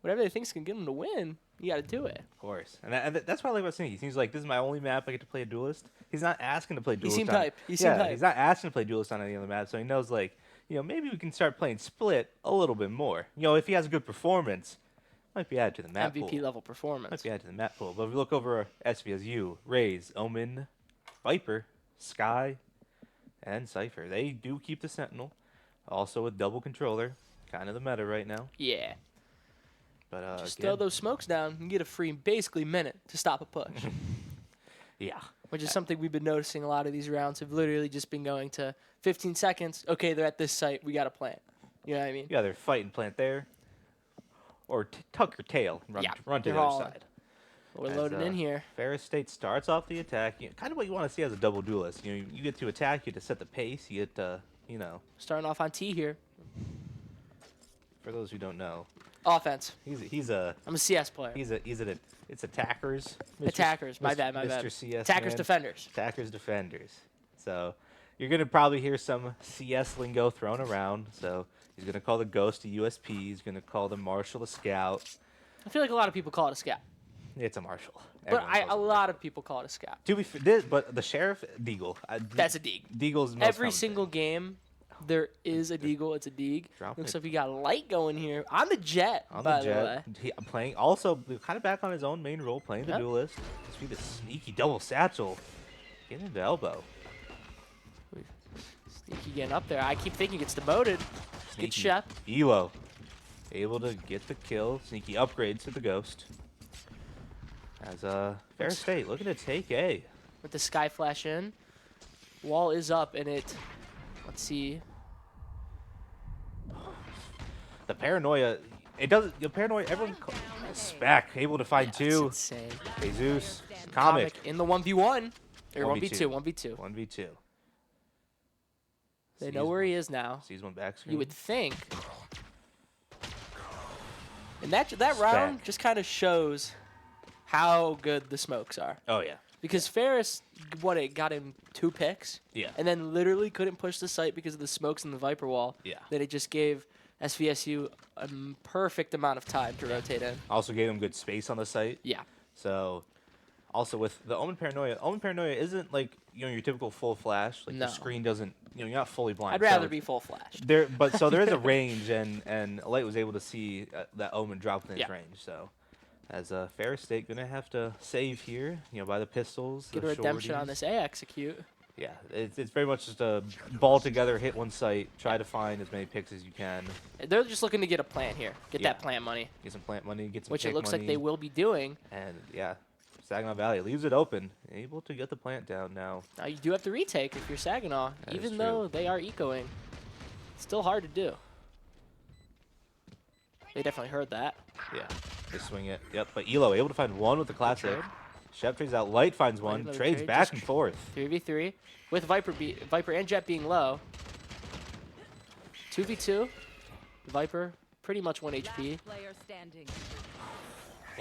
whatever they think's going to get him to win, you got to do it. Of course. And that's what I like about Sneaky. He seems like, this is my only map I get to play a duelist. He's not asking to play duelist. seemed on, hyped. He seemed hyped. He's not asking to play duelist on any other map, so he knows, like, maybe we can start playing split a little bit more. If he has a good performance, might be added to the map MVP pool. level performance. Might be added to the map pool. But if we look over SVSU, Raze, Omen, Viper, Sky, and Cypher, they do keep the Sentinel. Also with double controller. Kind of the meta right now. Yeah. But Just again, throw those smokes down and get a free, basically, minute to stop a push. yeah. Which is something we've been noticing a lot of these rounds have literally just been going to 15 seconds. Okay, they're at this site. We got to plant. You know what I mean? You either fight and plant there, or tuck your tail and run to they're the all other in. side. We're As, loading in here. Ferris State starts off the attack. Kind of what you want to see as a double duelist. You get to attack, you get to set the pace. You get, Starting off on T here. for those who don't know, Offense. I'm a CS player. It's attackers. Attackers. My bad. Mr. CS Attackers, man. defenders. Attackers, defenders. So you're gonna probably hear some CS lingo thrown around. So he's gonna call the Ghost a USP. He's gonna call the Marshal a Scout. I feel like a lot of people call it a scout. It's a Marshal. But Everyone calls a it lot of people call it a scout. To be fair, but the Sheriff, Deagle. That's a Deagle. Deagle's the most Every common single thing. game, there is a Deagle. It's a Deag. Drop Looks it. like we got light going here. On the Jet, On by the the way. Jet, playing also kind of back on his own main role, playing the Yep. duelist. Just be the sneaky double satchel, getting into elbow. Sneaky getting up there. I keep thinking it's demoted. Good Sneaky. shot. Elo, able to get the kill. Sneaky upgrades to the Ghost. As Ferris State looking to take A. With the Sky Flash in. Wall is up, and it... Let's see. The paranoia, it doesn't. The paranoia. Everyone. Spec able to find That's two. insane. Jesus, comic. In the 1v1. Or 1v2. 1v2. 1v2. They know where he is now. Sees one back screen. You would think. And that round Spec. just kind of shows how good the smokes are. Oh yeah. Because Ferris, got him 2 picks. Yeah. And then literally couldn't push the site because of the smokes in the Viper wall. Yeah. That it just gave SVSU a perfect amount of time to rotate in. Also gave him good space on the site. Yeah. So, also with the Omen Paranoia isn't like your typical full flash. Like No. the screen doesn't. You're not fully blind. I'd rather so be full flash. there. But so there is a range, and Light was able to see that Omen drop within his Yeah. range. So, as Ferris State gonna have to save here, by the pistols. Get the a redemption on shorties. this A execute. Yeah, it's very much just a ball together, hit one site, try to find as many picks as you can, They're just looking to get a plant here. Get Yeah. that plant money. get some plant money, get some Which it pick looks like money, they will be doing. And yeah, Saginaw Valley leaves it open, able to get the plant down now. Now you do have to retake if you're Saginaw. That is even true. though they are ecoing. It's still hard to do. They definitely heard that. Yeah, they swing it. Yep, but Elo able to find one with the classic. trade. Shep trades out, Light finds one, another trades trade, back just and forth. 3v3 with Viper and Jet being low. 2v2. Viper pretty much 1 HP. Last player standing.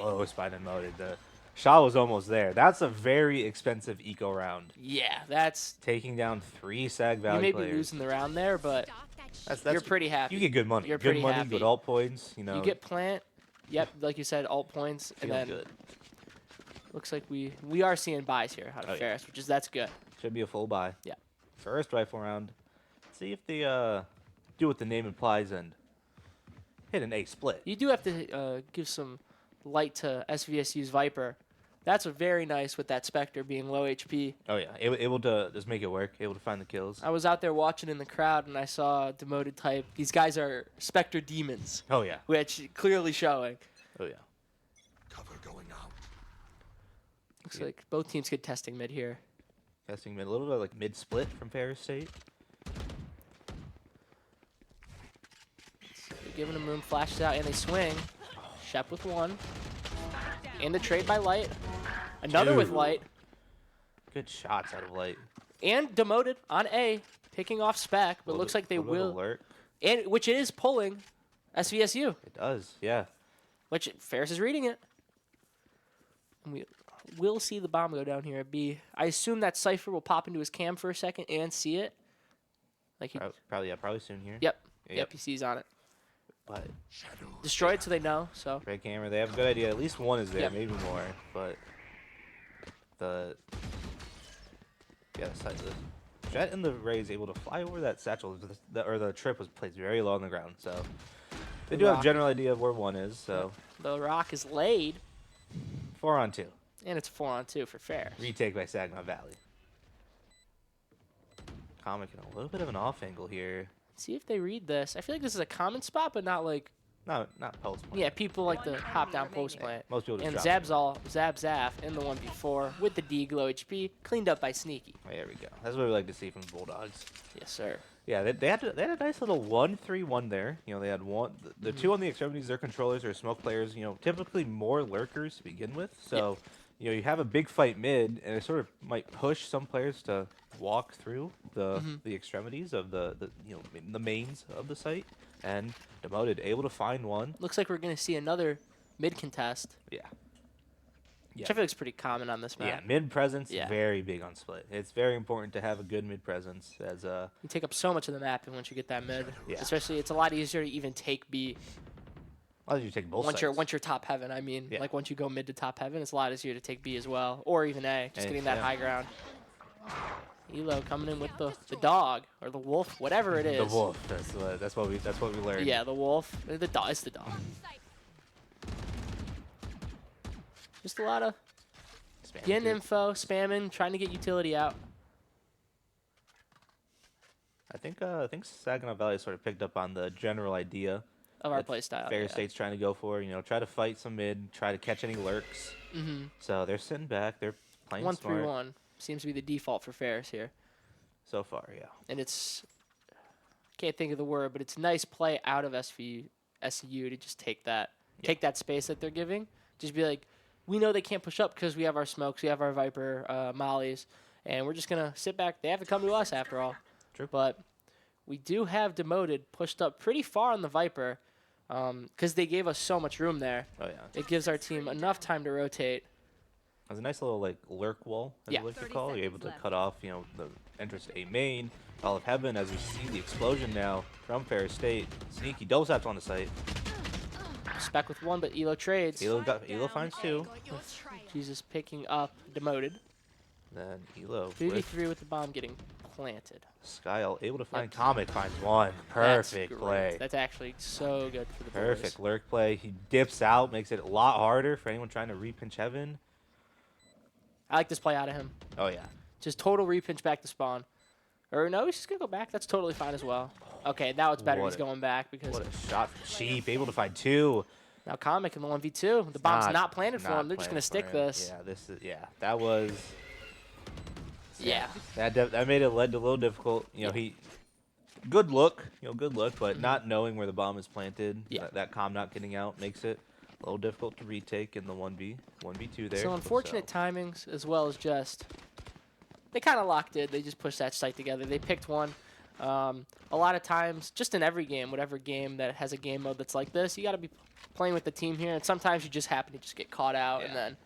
close by Demoted. The shot was almost there. That's a very expensive eco round. Yeah, that's Taking down 3 Sag you Valley may players. be losing the round there, but That's you're pretty happy. You get good money. You're good pretty money, happy. good alt points. You know, You get plant. Yep, like you said, alt points, and feels then good. looks like we are seeing buys here out of Oh, yeah. Ferris, that's good. Should be a full buy. Yeah. First rifle round. See if they do what the name implies and hit an A split. You do have to give some light to SVSU's Viper. That's a very nice with that Spectre being low HP. Oh yeah, able to just make it work. Able to find the kills. I was out there watching in the crowd and I saw Demoted type. These guys are Spectre demons, Oh yeah. which clearly showing. Oh yeah. Cover going out. Looks like both teams get testing mid here. Testing mid, a little bit like mid split from Ferris State. They're giving them room, flashes out, and they swing. Shep with one. And the trade by Light. Another with Dude. Light. Good shots out of Light. And Demoted on A, picking off Spec, but Little looks bit- like they little bit of will. alert. And which it is pulling SVSU, It does, yeah. which Ferris is reading it. And we will see the bomb go down here at B. I assume that Cypher will pop into his cam for a second and see it. Like he, Probably soon here. yep, Yep. yep, he sees on it. But Destroy it so they know. So red camera, they have a good idea. At least one is there, Yep. maybe more. But the side of the Jet and the Ray is able to fly over that satchel. The trip was placed very low on the ground, so they do have a rock. general idea of where one is. So the rock is laid, 4-on-2, and it's 4-on-2 for Ferris. retake by Saginaw Valley. Comic in a little bit of an off angle here. See if they read this. I feel like this is a common spot, but not like Not post. yeah. People like to hop down post plant. Most people just And drop it. Zab in the 1v4 with the D low HP, cleaned up by Sneaky. Oh, there we go. That's what we like to see from the Bulldogs. Yes, sir. Yeah, they had a nice little 1-3-1 there. You know, they had one. The two on the extremities, their controllers are smoke players. You know, typically more lurkers to begin with. So, you know, you have a big fight mid, and it sort of might push some players to walk through the extremities of the the mains of the site. And Demoted able to find one. Looks like we're gonna see another mid contest, Yeah. which I feel like is pretty common on this Yeah, map. mid presence Yeah. very big on split. It's very important to have a good mid presence as You take up so much of the map, and once you get that mid, Yeah. especially it's a lot easier to even take B well, you take both once sides. you're top heaven. I mean, Yeah. like once you go mid to top heaven, it's a lot easier to take B as well, or even A, just A, getting that yeah. high ground. Elo coming in with the dog or the wolf, whatever it is. The wolf. That's what we learned. Yeah, the wolf. The dog. It's the dog. Just a lot of Spam getting through. info, spamming, trying to get utility out. I think Saginaw Valley sort of picked up on the general idea Of our that play style. Ferris yeah. State's trying to go for. You know, try to fight some mid, try to catch any lurks. Mm-hmm. So they're sitting back. They're playing smart 1-3-1 seems to be the default for Ferris here, so far. Yeah. and it's can't think of the word, but it's nice play out of SVSU to just take that space that they're giving. Just be like, we know they can't push up because we have our smokes, we have our Viper mollies, and we're just gonna sit back. They have to come to us after all. True. But we do have Demoted pushed up pretty far on the Viper because they gave us so much room there. Oh yeah. It gives our team enough time to rotate. There's a nice little like lurk wall, as Yeah. you like to 30 call. You're able seconds to left. cut off, you know, the entrance to A main, All of Heaven, as we see the explosion now from Ferris State. Sneaky double taps on the site. Spec with one, but Elo trades. Elo finds two. Jesus picking up Demoted. Then Elo 3v3 with the bomb getting planted. Skyle able to find Yep. Comet, finds one. That's Perfect great. play. That's actually so good for the Perfect boys. lurk play. He dips out, makes it a lot harder for anyone trying to repinch Heaven. I like this play out of him. Oh yeah. Just total repinch back to spawn. Or no, he's just going to go back. That's totally fine as well. Okay, now it's better What he's a- going back because What a shot from Sheep. Able to find two. now Comic in the 1v2. The bomb's not planted for not him. They're just going to planted stick for him. this. Yeah, this is that was Yeah. that made it led to a little difficult. You know, he good look, but Mm-hmm. not knowing where the bomb is planted. Yeah. That comm not getting out makes it a little difficult to retake in the 1v2 there. So unfortunate timings as well as just they kind of locked it. They just pushed that site together. They picked one. A lot of times, just in every game, whatever game that has a game mode that's like this, you got to be playing with the team here. And sometimes you just happen to just get caught out, and then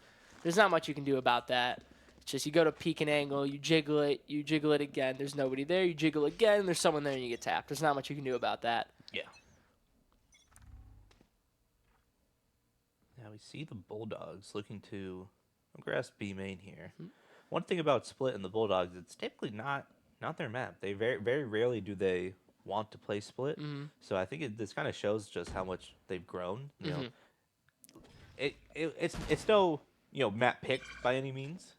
there's not much you can do about that. It's just you go to peek and angle, you jiggle it again. There's nobody there. You jiggle again, there's someone there, and you get tapped. There's not much you can do about that. Yeah. Now we see the Bulldogs looking to grasp B main here. One thing about Split and the Bulldogs, it's typically not their map. They very rarely do they want to play Split. So I think this kind of shows just how much they've grown. You know, it's no map pick by any means.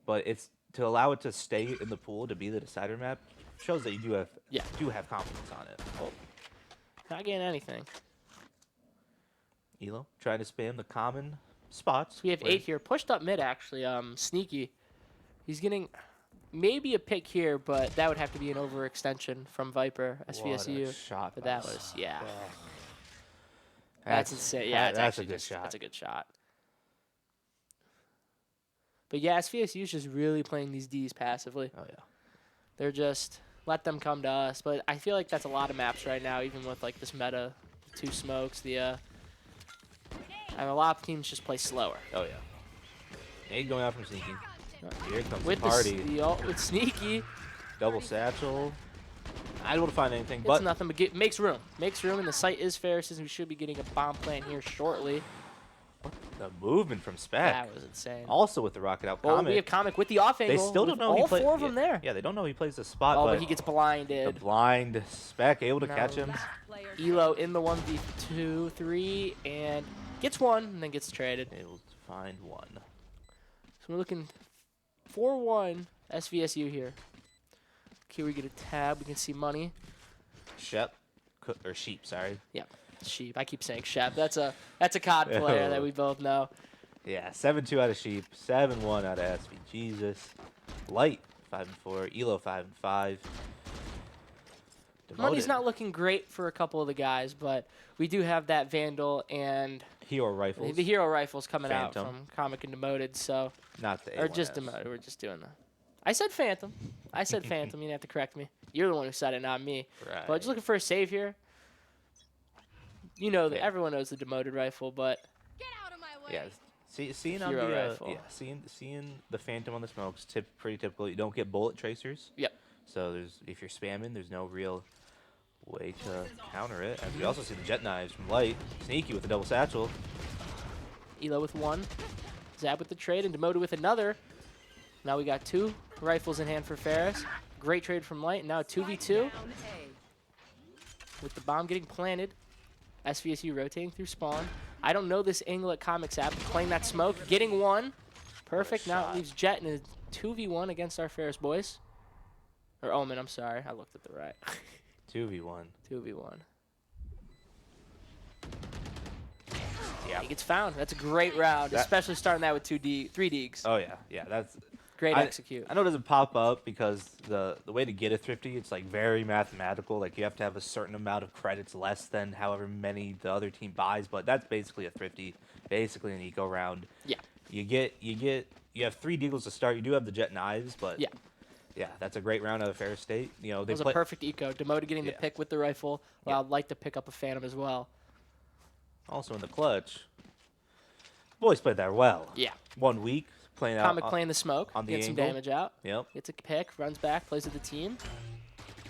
But it's to allow it to stay in the pool to be the decider map shows that you do have confidence on it. Oh, not getting anything. Elo trying to spam the common spots. We have 8 here. Pushed up mid, actually. Sneaky. He's getting maybe a pick here, but that would have to be an overextension from Viper, SVSU. What a shot but by that was, That's insane. Yeah, that's a good shot. That's a good shot. But yeah, SVSU is just really playing these Ds passively. Oh, yeah. They're just, let them come to us. But I feel like that's a lot of maps right now, even with like this meta, the 2 smokes, and a lot of teams just play slower. Oh, yeah. 8 going out from Sneaky. Here comes With the party. the ult with Sneaky. Double satchel. Not able to find anything, It's but nothing but makes room. Makes room, and the site is Ferris's, and we should be getting a bomb plant here shortly. the movement from Spec. That was insane. Also with the rocket out Well, Comic. we have Comic with the off angle. They still don't know all he plays. 4 of them there. Yeah, they don't know he plays the spot, Oh, but but he gets blinded. the blind Spec able to No. catch him. Elo in the 1v2, 3, and gets 1, and then gets traded. Able to find 1. So we're looking 4-1 SVSU here. Okay, we get a tab. We can see money. Sheep, sorry. Yeah, Sheep. I keep saying Shep. That's a COD player that we both know. Yeah, 7-2 out of Sheep, 7-1 out of SV. Jesus. Light, 5-4. Elo, 5-5. Money's not looking great for a couple of the guys, but we do have that Vandal and Hero rifles. the Hero Rifles coming Phantom. out from Comic and Demoted, so... Not the Or just A1S. Demoted. We're just doing that. I said Phantom. I said Phantom. You didn't have to correct me. You're the one who said it, not me. Right. But just looking for a save here. You know that Yeah. everyone knows the Demoted Rifle, but Get out of my way. Yeah, seeing on Hero the rifle. seeing the Phantom on the smokes, pretty typical. You don't get bullet tracers. Yep. So if you're spamming, there's no real way to counter it. And we also see the jet knives from Light, Sneaky with the double satchel. Elo with 1. Zab with the trade, and Demoted with another. Now we got 2 rifles in hand for Ferris. Great trade from Light. Now 2v2 with the bomb getting planted. SVSU rotating through spawn. I don't know this angle at Comics app. Playing that smoke, getting 1. Perfect. Now it leaves Jet in a 2v1 against our Ferris boys. Or Omen, I'm sorry. I looked at the right. 2v1. 2v1. Yeah. He gets found. That's a great round, That- especially starting that with 3 Deegs. Oh yeah. That's Great I execute. I know it doesn't pop up because the way to get a thrifty, it's like very mathematical. Like you have to have a certain amount of credits less than however many the other team buys, but that's basically a thrifty, basically an eco round. Yeah. You have 3 deagles to start. You do have the jet knives, but yeah, that's a great round out of Ferris State. You know, It they was a play perfect eco. Demoted getting the Yeah. pick with the rifle. Allowed Light to pick up a Phantom as well. also in the clutch. Boys played that well. Yeah. 1 week playing out. Comic playing the smoke. on the Gets some angle. damage out. Yep. Gets a pick. Runs back. Plays with the team.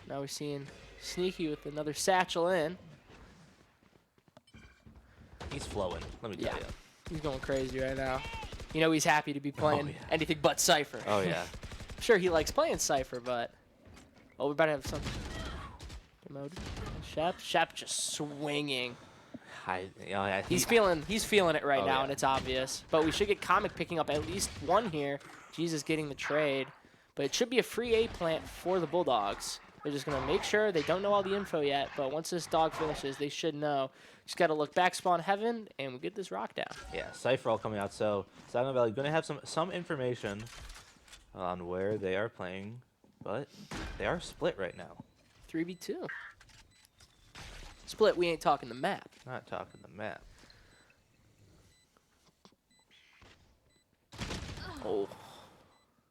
Now we're seeing Sneaky with another satchel in. He's flowing. Let me tell you. He's going crazy right now. You know he's happy to be playing yeah. anything but Cypher. Oh yeah. I'm sure he likes playing Cypher, but... Oh, we're about to have some... Demoted. Shep just swinging. He's feeling it right Oh, now, yeah. and it's obvious. But we should get Comic picking up at least 1 here. Jesus getting the trade. But it should be a free A plant for the Bulldogs. They're just going to make sure they don't know all the info yet, but once this dog finishes, they should know. Just got to look back spawn heaven, and we get this rock down. Yeah, Cypher all coming out. So Silent Valley going to have some information on where they are playing, but they are split right now. 3v2. Split, we ain't talking the map. Not talking the map. Oh.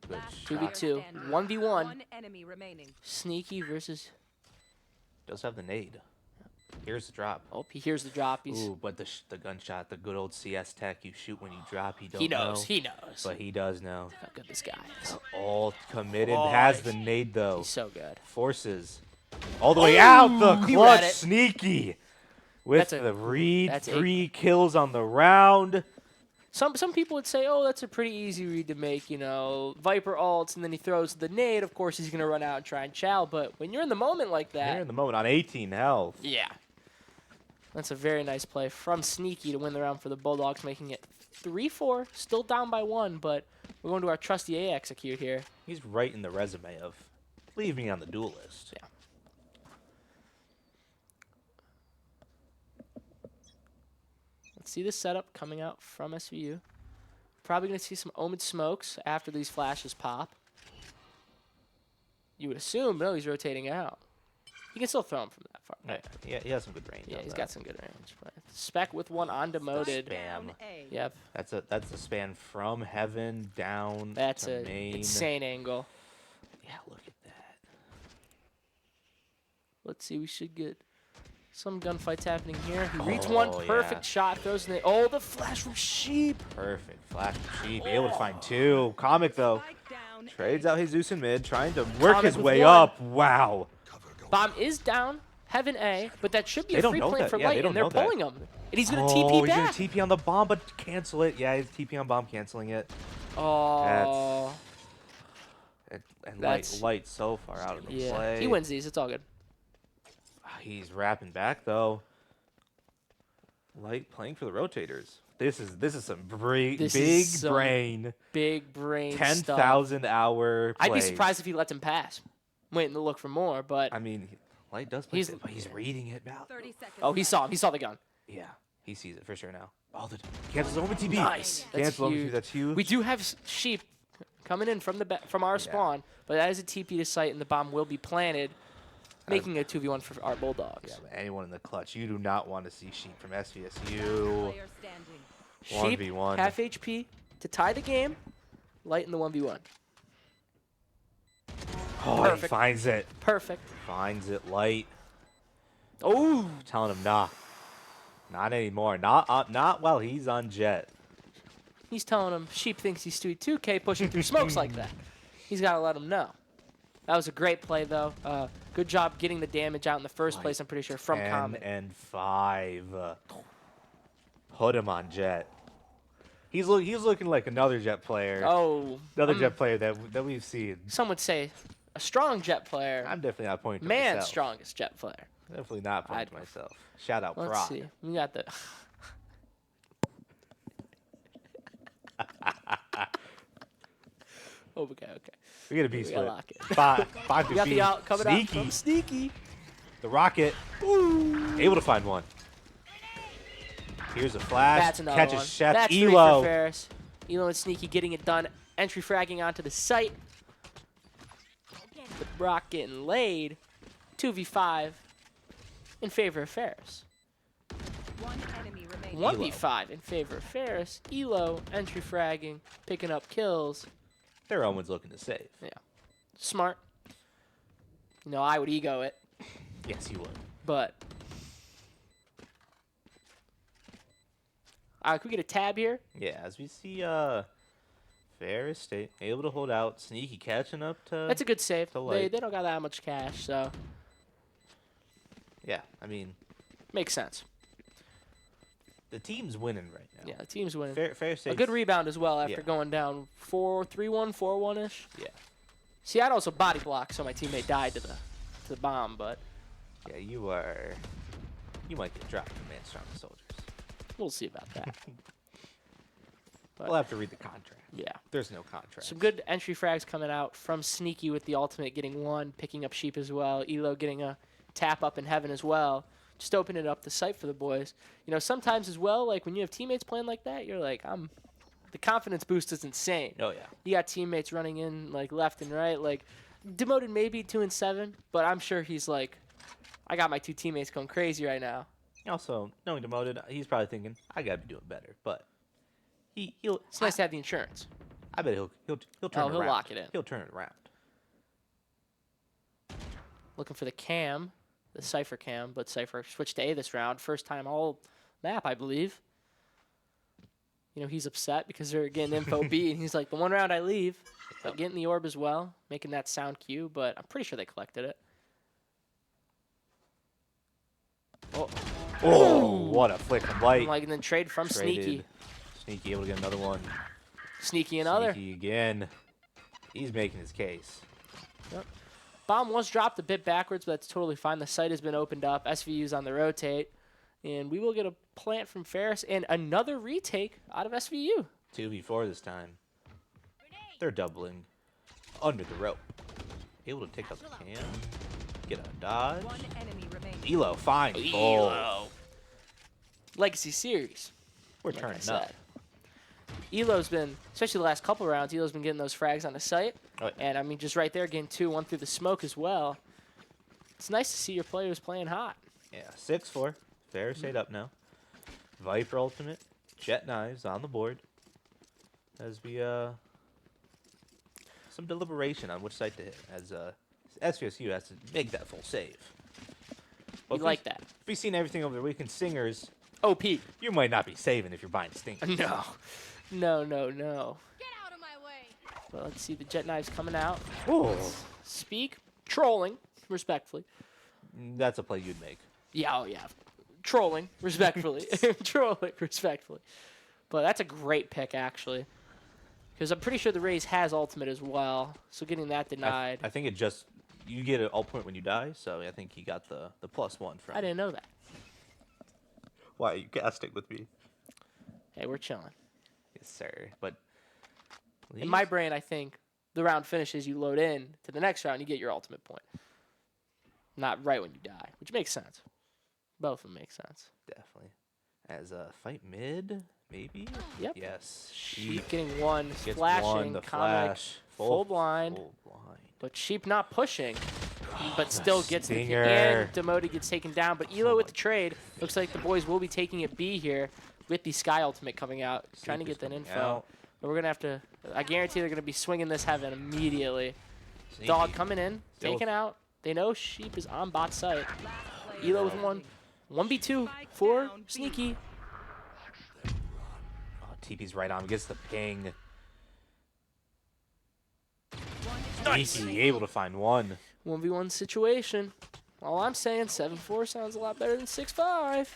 good Last shot. 2v2. standing. 1v1. One enemy remaining. Sneaky versus. Does have the nade. Here's the drop. Oh, he hears the drop. He's, Ooh, but the gunshot, the good old CS tech, you shoot when you drop. He don't he knows. know. He knows But he does know. how good this guy is. All committed. Oh, Has the nade though. He's so good. Forces all the way out. The he read clutch it. Sneaky with That's a- the read. that's 3 kills on the round. Some people would say, oh, that's a pretty easy read to make, you know. Viper ults, and then he throws the nade. Of course, he's going to run out and try and chow. But when you're in the moment like that, They're in the moment on 18 health. yeah. That's a very nice play from Sneaky to win the round for the Bulldogs, making it 3-4. Still down by 1, but we're going to our trusty A execute here. He's right in the resume of leave me on the duel list. Yeah. Let's see the setup coming out from SVU. Probably going to see some Omen smokes after these flashes pop. You would assume, but no, he's rotating out. He can still throw him from that far. Right. Yeah, he has some good range. Yeah, on he's that. got some good range. But Spec with one on demoted. Spam. Down A. Yep, That's a span from heaven down that's to an main. insane angle. Yeah, look at that. Let's see, we should get some gunfights happening here. He reads one Oh, perfect yeah. shot, throws in the. Oh, the flash from Sheep. Perfect. Flash from Sheep. Able to find 2. Comic though. Spike down Trades A. out Jesus in mid, trying to work Comic his with way one. up. Wow. Bomb is down. Heaven A, but that should be They a don't free know play that. for Yeah, they Light, don't and they're know that. pulling him. And he's going to Oh, TP he's back. gonna TP on the bomb, but cancel it. Yeah, he's TP on bomb, canceling it. Oh, And That's- light so far out of the yeah. play. He wins these. It's all good. He's wrapping back though. Light playing for the rotators. This is some This big is some brain. Big brain stuff. 10,000 hour. I'd be plays. surprised if he lets him pass. Waiting to look for more, but I mean, Light does play He's- it, but he's reading it now. 30 seconds. oh, he left. saw him. He saw the gun. Yeah, he sees it for sure now. Oh, the cancels over TP. Nice. That's Cancel over huge. TP. That's huge. We do have Sheep coming in from from our spawn, but that is a TP to site, and the bomb will be planted, making a 2v1 for our Bulldogs. Yeah, but anyone in the clutch, you do not want to see Sheep from SVSU. Player standing. Sheep 1v1. half HP to tie the game. Light in the 1v1. Oh, he Perfect. finds it. Perfect. Finds it. Light. Oh, Telling him, nah. Not anymore. Not while he's on Jet. he's telling him Sheep thinks he's Stewie 2K pushing through smokes like that. He's got to let him know. That was a great play, though. Good job getting the damage out in the first place, I'm pretty sure, from 10 Comet. and 5. Put him on Jet. He's looking like another Jet player. Oh, Another Jet player that we've seen. some would say a strong Jet player. I'm definitely not pointing to Man's myself. strongest Jet player. Definitely not pointing to myself. Shout out Let's Prod. see. We got the. Oh, okay. We get a B We split. gotta lock it. Five to We got B. the out coming out Sneaky. from Sneaky. The rocket. Able to find one. Here's a flash. That's another Catches one. Chef That's three Elo. for Ferris. Elo and Sneaky getting it done. Entry fragging onto the site. The Brock getting laid. 2v5 in favor of Ferris. One enemy remaining. 1v5 in favor of Ferris. Elo entry fragging, picking up kills. Their one's looking to save. Smart. You know, I would ego it, Yes, he would. but. Alright, can we get a tab here? Yeah, as we see Ferris State able to hold out. Sneaky catching up to... That's a good save. to They Light. don't got that much cash, so Yeah, I mean, makes sense. the team's winning right now. Yeah, the team's winning. Ferris State. A good rebound as well after Yeah. going down 3-1, 4-1-ish. Yeah. See, I'd also body block so my teammate died to the bomb, but Yeah, you are... You might get dropped from Man Strong Soldiers. we'll see about that. But, We'll have to read the contract. yeah. There's no contract. Some good entry frags coming out from Sneaky with the ultimate getting one, picking up Sheep as well. Elo getting a tap up in heaven as well. Just opening up the site for the boys. You know, sometimes as well, like when you have teammates playing like that, you're like, the confidence boost is insane. Oh, yeah. You got teammates running in like left and right. Like demoted maybe 2-7, but I'm sure he's like, I got my two teammates going crazy right now. Also, knowing demoted, he's probably thinking, I got to be doing better. But he'll... It's nice to have the insurance. I bet he'll turn it he'll around. lock it in. He'll turn it around. Looking for the cam, the Cypher cam, but Cypher switched to A this round. First time all map, I believe. You know, he's upset because they're getting info B, and he's like, the one round I leave, but getting the orb as well, making that sound cue, but I'm pretty sure they collected it. Oh, what a flick of light. Like, and then trade from Traded. Sneaky. Sneaky able to get another one. Sneaky another. Sneaky again. He's making his case. Yep. Bomb was dropped a bit backwards, but that's totally fine. The site has been opened up. SVU's on the rotate. And we will get a plant from Ferris and another retake out of SVU. 2v4 this time. They're doubling under the rope. Able to take up the cam. Get a dodge. One enemy remaining. Elo, fine. Goal. Legacy series. We're like I turning said. up. Elo's been, especially the last couple rounds, Elo's been getting those frags on the site. Right. And, I mean, just right there, getting 2-1 through the smoke as well. It's nice to see your players playing hot. Yeah, 6-4. Ferris stayed up now. Viper ultimate. Jet knives on the board. As we, some deliberation on which site to hit. As, SVSU has to make that full save. We like that. If we've seen everything over the weekend, Singers, OP. you might not be saving if you're buying Stingers. No. No, no, no. Get out of my way. Well, let's see the jet knives coming out. Ooh. Speak. Trolling, respectfully. That's a play you'd make. Yeah, oh yeah. Trolling, respectfully. Trolling, respectfully. But that's a great pick, actually. Because I'm pretty sure the Raze has ultimate as well. So getting that denied. I think it just, you get an ult point when you die, so I think he got the +1 from. I didn't know that. Why are you casting with me? Hey, we're chilling. Yes, sir. But In my brain, I think the round finishes, you load in to the next round, you get your ultimate point. Not right when you die, which makes sense. Both of them make sense. definitely. As a fight mid, maybe? Yep. Yes. Sheep getting one, gets flashing, one, the comic, flash. full blind. Full blind. But Sheep not pushing, but still gets the stinger. and Demoted gets taken down. But Elo with the trade. Looks like the boys will be taking it B here with the Sky Ultimate coming out, trying to get that coming info. out. But we're going to have to, I guarantee they're going to be swinging this heaven immediately. Sneaky. Dog coming in, Still- taken out. They know Sheep is on bot site. Last player Elo with standing. one. 1v2 for Sneaky. Oh, TP's right on. Gets the ping. Sneaky, able to find one. 1v1 situation. All I'm saying, 7-4 sounds a lot better than 6-5.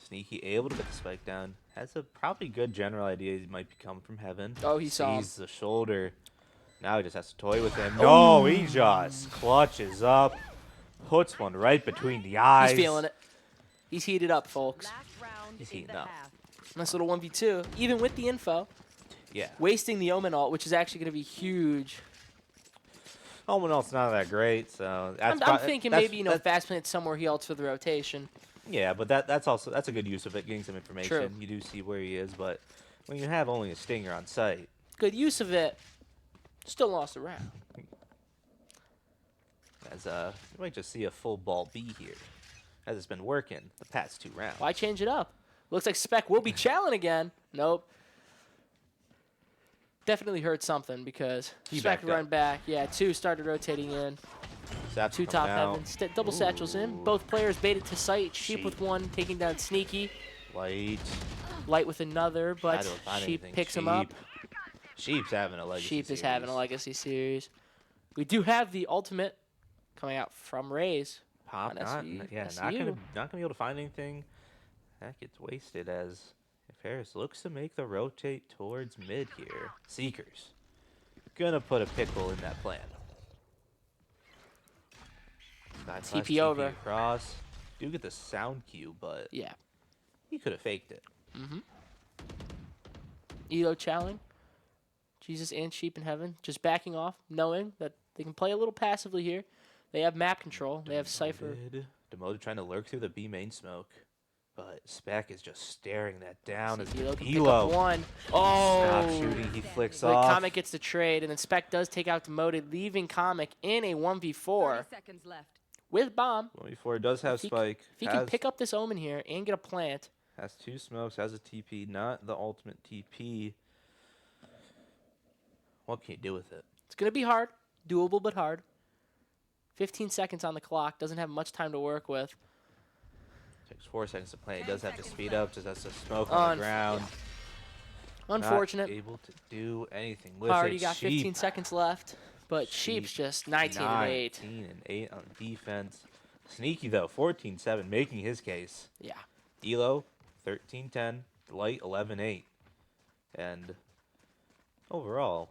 Sneaky able to get the spike down. Has a probably good general idea he might be coming from heaven. Oh, he saw him. Sees the shoulder. Now he just has to toy with him. No, he just clutches up. Puts one right between the eyes. He's feeling it. He's heated up, folks. Last round He's in heating the up. half. Nice little 1v2. Even with the info. Yeah. Wasting the Omen ult, which is actually going to be huge. Omen ult's not that great, so that's I'm thinking maybe, you know, fast plant somewhere he ults for the rotation. Yeah, but that's a good use of it, getting some information. True. You do see where he is, but when you have only a stinger on site, Good use of it. Still lost a round. as you might just see a full ball B here, as it's been working the past 2 rounds. Why change it up? Looks like Spec will be challenging again. Nope. Definitely heard something because He Spec backed run up. back. Yeah, 2 started rotating in. Zaps 2 coming top out. heaven. Double satchels in. Both players baited to sight. Sheep with one, taking down Sneaky. Light. Light with another, I but don't find Sheep anything. picks him up. Sheep's having a legacy Sheep is having a series. legacy series. We do have the ultimate coming out from Raze. Pop, on not SVSU. gonna be able to find anything. That gets wasted as Ferris looks to make the rotate towards mid here. Seekers gonna put a pickle in that plan. Side slash TP over. across. Do get the sound cue, but Yeah. he could have faked it. Elo challenge. Jesus and Sheep in heaven. Just backing off, knowing that they can play a little passively here. They have map control. They have Cypher. Demoted trying to lurk through the B main smoke, but Spec is just staring that down as Elo can pick up Elo one. stop Oh! shooting. He flicks So off. Comic gets the trade, and then Spec does take out Demoted, leaving Comic in a 1v4 30 seconds left. with Bomb. Well, before it does have If he- Spike. If he can pick up this Omen here and get a plant, Has 2 smokes, has a TP, not the ultimate TP. What can you do with it? It's going to be hard. Doable, but hard. 15 seconds on the clock. Doesn't have much time to work with. Takes 4 seconds to play. It does have to speed up. Just has to smoke on the ground. Unfortunate. Not able to do anything with Already it. got 15 seconds left. But Sheep, Sheep's just 19 and 8. 19 and 8 on defense. Sneaky, though. 14-7, making his case. Yeah. Elo, 13-10. Light, 11-8. And overall,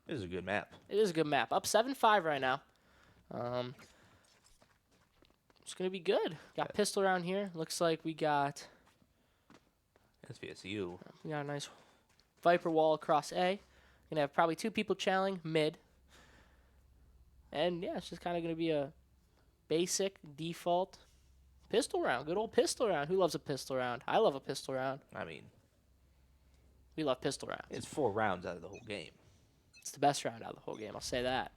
this is a good map. It is a good map. Up 7-5 right now. It's going to be good. Got pistol around here. Looks like we got SVSU. a nice Viper wall across A. Going to have probably 2 people channeling mid. And, yeah, it's just kind of going to be a basic default pistol round. Good old pistol round. Who loves a pistol round? I love a pistol round. I mean, We love pistol rounds. it's 4 rounds out of the whole game. It's the best round out of the whole game. I'll say that.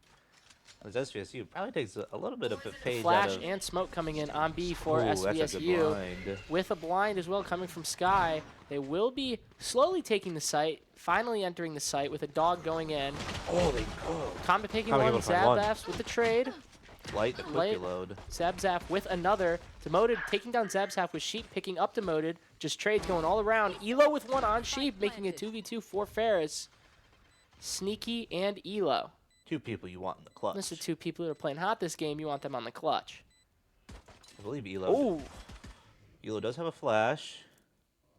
As SVSU probably takes a little bit of a page Flash out of... and smoke coming in on B for Ooh, that's a good SVSU. blind. With a blind as well coming from Sky. They will be slowly taking the site, finally entering the site with a dog going in. Oh, they go. Combat taking Combat one, able to find one. Zabzafs with the trade. Light the quick Light. reload. Zabzaf with another. Demoted taking down Zabzaf with Sheep picking up Demoted. Just trades going all around. Elo with one on Sheep, making a 2v2 for Ferris. Sneaky and Elo. 2 people you want in the clutch. Those are 2 people that are playing hot this game. You want them on the clutch. I believe Elo. Oh, Elo does have a flash.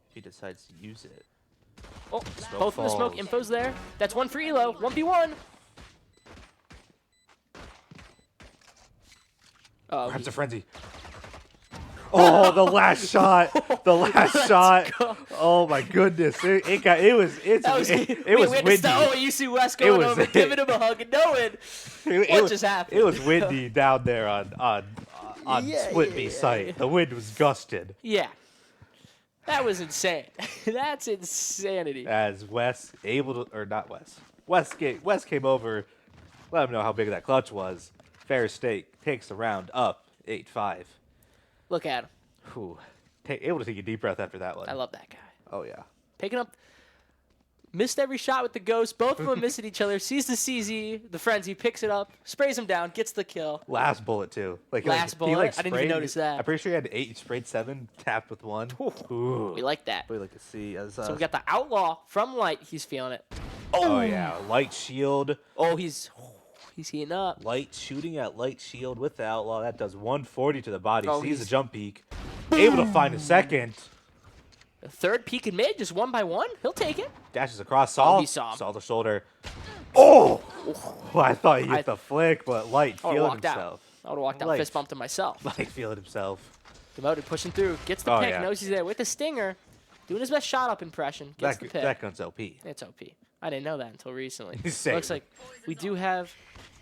If he decides to use it. oh, Smoke both in the smoke. falls. Info's there. That's one for Elo. 1v1. Oh, Grabs a frenzy. Oh, the last shot! The last shot! Oh my goodness! It was windy. Oh, you see Wes It going was- over, giving him a hug and knowing what just happened. It was windy down there on Split B site. The wind was gusted. Yeah, that was insane. That's insanity. As Wes able to, or not Wes. Wes came over, let him know how big that clutch was. Ferris State takes the round up 8-5. Look at him. Whew. Able to take a deep breath after that one. I love that guy. Oh yeah. Picking up, missed every shot with the ghost. Both of them missing each other. Sees the CZ, the frenzy, picks it up, sprays him down, gets the kill. Last bullet too. Last he, bullet? I didn't even sprayed- notice that. I'm pretty sure he had 8, sprayed 7, tapped with 1. Ooh. We like that. We like to see as. So we got the Outlaw from Light. He's feeling it. Oh yeah, light shield. Oh, he's heating up. Light shooting at light shield with the outlaw. That does 140 to the body. Oh, Sees the he's- jump peek. Able to find a second. The third peek and mid, just 1 by 1. He'll take it. Dashes across. Saw. he saw him. Saw the shoulder. Oh! Well, I thought he hit I- the flick, but Light I would've feeling walked out. himself. I would have walked out, Light. fist bumped him myself. Light feeling himself. Demoted pushing through, gets the Oh, pick, yeah. knows he's there with the stinger, doing his best shot up impression, gets the pick. That gun's OP. It's OP. I didn't know that until recently. Same. Looks like we do have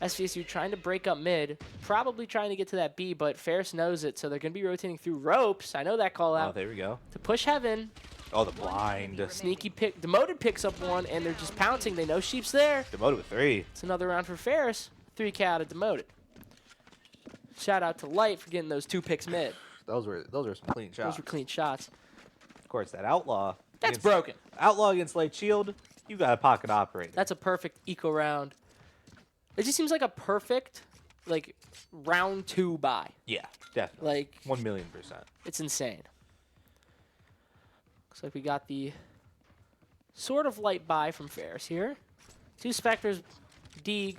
SVSU trying to break up mid, probably trying to get to that B, but Ferris knows it, so they're going to be rotating through ropes. I know that call Oh, out. there we go. To push heaven, Oh, the blind. sneaky pick. Demoted picks up one, and they're just pouncing. They know Sheep's there. Demoted with 3. It's another round for Ferris. 3K out of Demoted. Shout out to Light for getting those 2 picks mid. Those were some clean shots. Those were clean shots. Of course, that outlaw. That's against- broken. Outlaw against light shield. You got a pocket operator. That's a perfect eco round. It just seems like a perfect, like, round 2 buy. yeah, definitely. Like, 1,000,000%. it's insane. Looks like we got the sort of light buy from Ferris here. 2 Spectres, Deeg,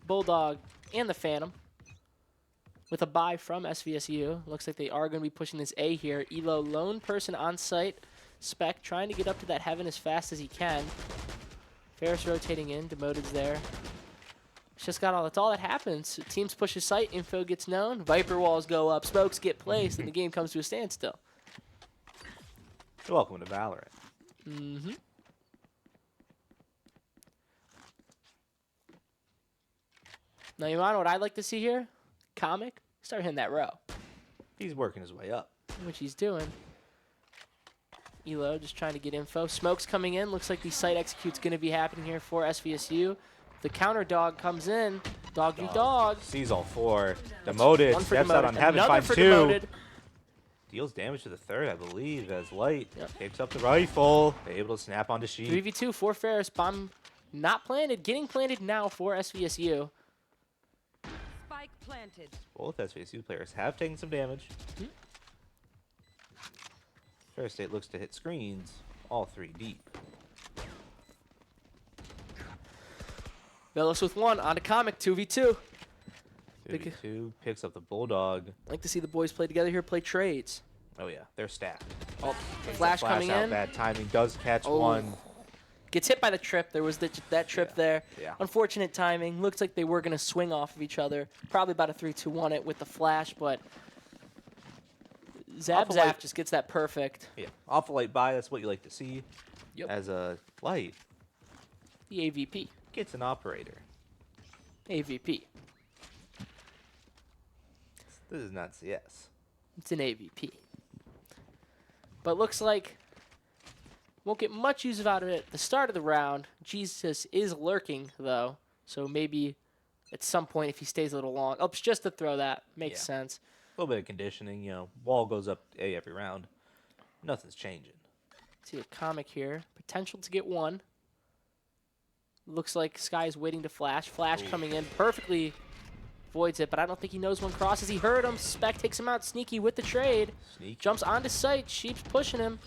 Bulldog, and the Phantom. With a buy from SVSU. Looks like they are going to be pushing this A here. Elo, lone person on site. Spec trying to get up to that heaven as fast as he can. Ferris rotating in. Demoted's there. It's just got all. That's all that happens. Teams push a site. Info gets known. Viper walls go up. Smokes get placed. And the game comes to a standstill. Welcome to Valorant. Mm-hmm. Now, you want to know what I'd like to see here? Comic. Start hitting that row. He's working his way up. Which he's doing. Elo just trying to get info. Smoke's coming in. Looks like the site execute's going to be happening here for SVSU. The counter dog comes in. Dog do dog. Sees all 4. Demoted. One for Steps out Demoted. on heaven. Another Finds for 2. Demoted. Deals damage to the 3rd, I believe, as Light Yep. takes up the rifle. Able to snap onto Sheep. 3v2 for Ferris. Bomb Not planted. Getting planted now for SVSU. Spike planted. Both SVSU players have taken some damage. Ferris State looks to hit screens, all 3 deep. Velos with 1 on to Comic 2v2. 2v2 picks up the Bulldog. I like to see the boys play together here, play trades. Oh yeah, they're stacked. Oh, Takes flash the coming out, in. Bad timing, does catch Oh. one. Gets hit by the trip. There was that trip there. Yeah. Unfortunate timing. Looks like they were going to swing off of each other. Probably about a 3-2-1 it with the flash, but Awful light. Zap just gets that perfect. Yeah, awful light buy, that's what you like to see. Yep. As a light The AVP. gets an operator. AVP. This is not CS. It's an AVP. But looks like won't get much use out of it at the start of the round. Jesus is lurking, though. So maybe at some point, if he stays a little long. Oh, it's just to throw that. Makes Yeah. sense. A little bit of conditioning, you know, wall goes up A every round. Nothing's changing. See a Comic here. Potential to get 1. Looks like Sky is waiting to flash. Flash coming in perfectly. Voids it, but I don't think he knows when crosses. He heard him. Spec takes him out. Sneaky with the trade. Sneaky. Jumps onto site. Sheep's pushing him.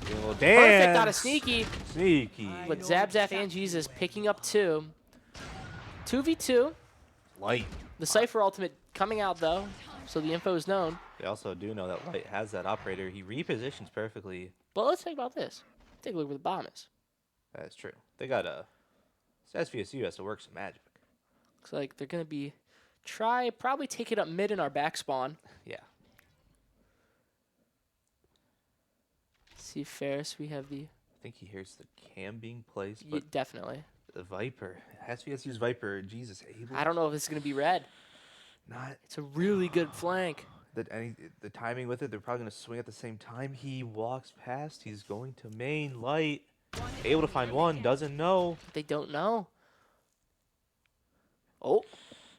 Doing a little Perfect out of dance. Sneaky. Sneaky. But Zap and Jesus picking up 2. 2v2. Light. The Cypher ultimate coming out, though, so the info is known. They also do know that Light has that operator. He repositions perfectly. But let's think about this. Take a look where the bomb is. That is true. They got a... SVSU has to work some magic. Looks like they're going to be... Probably take it up mid in our back spawn. Yeah. See Ferris, we have the... I think he hears the cam being placed, Yeah, but definitely. the Viper. SVSU's Viper, Jesus, able... I don't know if it's going to be red. Not... It's a really good flank. The timing with it, they're probably going to swing at the same time. He walks past. He's going to main. Light. Able to find one. Doesn't know. They don't know. Oh,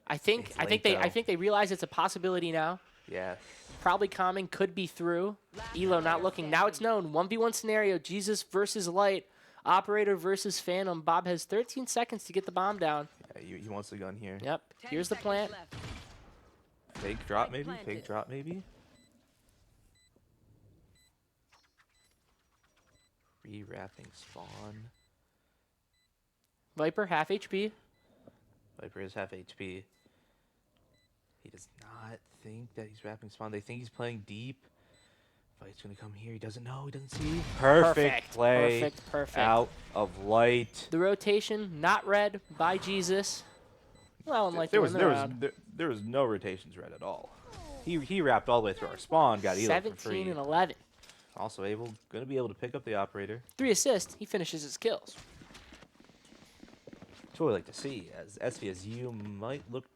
I think they realize it's a possibility now. Yes. Probably calming, could be through. Elo not looking. Now it's known. 1v1 scenario. Jesus versus Light. Operator versus Phantom. Bob has 13 seconds to get the bomb down. Yeah, he wants the gun here. Yep. Here's the plant. Fake drop maybe? planted. Fake drop maybe? Rewrapping spawn. Viper, half HP. Viper is half HP. He does not think that he's wrapping spawn. They think he's playing deep. Fight's gonna come here. He doesn't know. He doesn't see. Perfect play. Perfect. Out of Light. The rotation, not red by Jesus. Well, unlike the round. There was no rotations red at all. He wrapped all the way through our spawn. Got Elo for free. 17 and 11. Also gonna be able to pick up the operator. 3 assists. He finishes his kills. That's what we like to see, as SVSU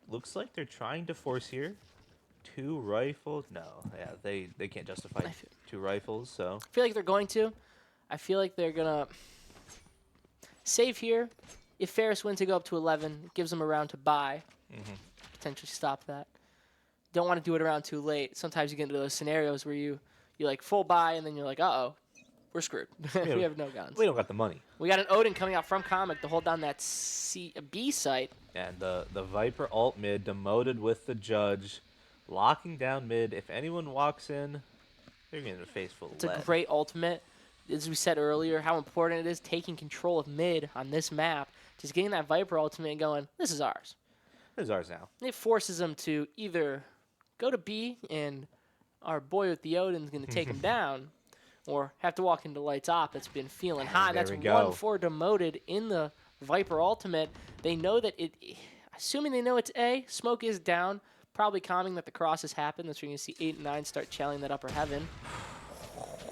looks like they're trying to force here. 2 rifles. No, yeah, they can't justify 2 rifles, so. I feel like they're going to. I feel like they're going to save here. If Ferris wins to go up to 11, it gives them a round to buy. Potentially stop that. Don't want to do it around too late. Sometimes you get into those scenarios where you like full buy and then you're like, uh-oh, we're screwed. We have no guns. We don't got the money. We got an Odin coming out from Comic to hold down that B site. And the Viper alt mid demoted with the judge, locking down mid. If anyone walks in, they're getting a face full It's of a lead. great ultimate. As we said earlier, how important it is taking control of mid on this map. Just getting that Viper ultimate and going, this is ours. This is ours now. It forces them to either go to B and our boy with the Odin's going to take him down, or have to walk into Light's Op that's been feeling hot. there That's we go. 1-4 demoted in the Viper ultimate. They know that assuming they know it's A, smoke is down, probably calming that the cross has happened. That's where you're going to see 8 and 9 start channeling that upper heaven.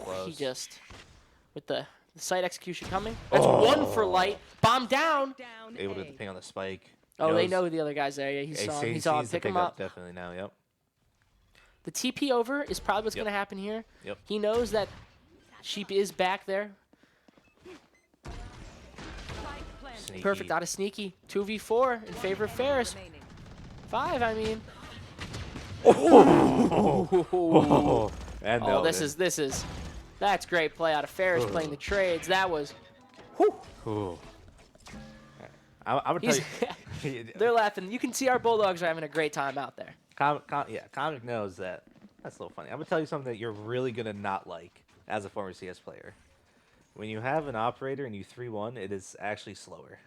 Close. He just, with the site execution coming. That's 1 for Light. Bomb down. Down Able to A. get the ping on the spike. Oh, they Knows- know who the other guy's there. Yeah, he saw him. He saw him sees the pick him pickup up. Definitely now, yep. The TP over is probably what's Yep. going to happen here. Yep. He knows that Sheep is back there. Sneaky. Perfect out of Sneaky. 2v4 in favor of Ferris. Remaining. 5, I mean. Oh, and Oh, the that's great play out of Ferris playing the trades. That was, Ooh. I would tell you. They're laughing. You can see our Bulldogs are having a great time out there. Comic knows that. That's a little funny. I'm gonna tell you something that you're really gonna not like as a former CS player. When you have an operator and you 3-1, it is actually slower.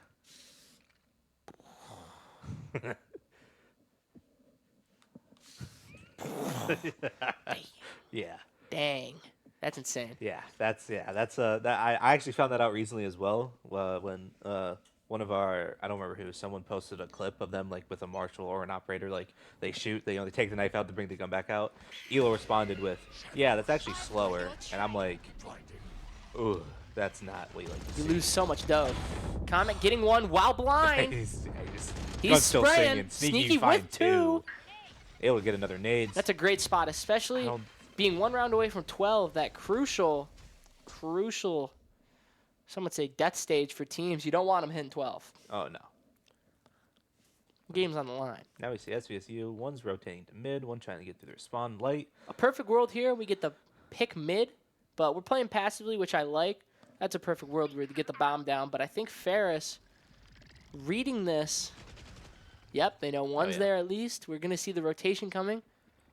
Yeah. Dang. That's insane. Yeah, that's I actually found that out recently as well. When one of our, I don't remember who, someone posted a clip of them like with a marshal or an operator, like they shoot, they take the knife out to bring the gun back out. Elo responded with, "Yeah, that's actually slower," and I'm like, "Ooh, that's not what you like to You see." lose so much dough. Comet getting one while blind. He's He's still spraying. singing. Sneaky fine with too. Able to get another nades. That's a great spot, especially being 1 round away from 12. That crucial, some would say death stage for teams. You don't want them hitting 12. Oh no. Game's on the line. Now we see SVSU. One's rotating to mid. One trying to get through their spawn light. A perfect world here. We get the pick mid, but we're playing passively, which I like. That's a perfect world where we get the bomb down. But I think Ferris reading this. Yep, they know one's there at least. We're gonna see the rotation coming.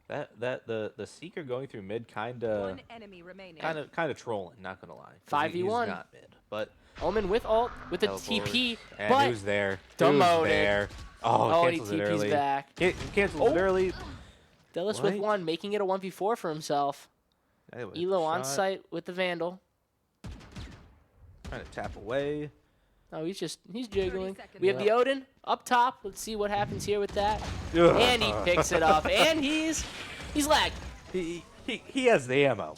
The seeker going through mid kind of trolling. Not gonna lie. 5v1. He's not mid, but Omen with ult with the teleport. TP, And but who's there? demoted. Who's there? Oh, he cancels it TP's early. back. Cancels it early. Dillis with What? 1, making it a 1v4 for himself. Elo on site with the Vandal. Trying to tap away. Oh, he's jiggling. seconds We have the left. Odin up top. Let's see what happens here with that. And he picks it up. And he's lagged. He has the ammo.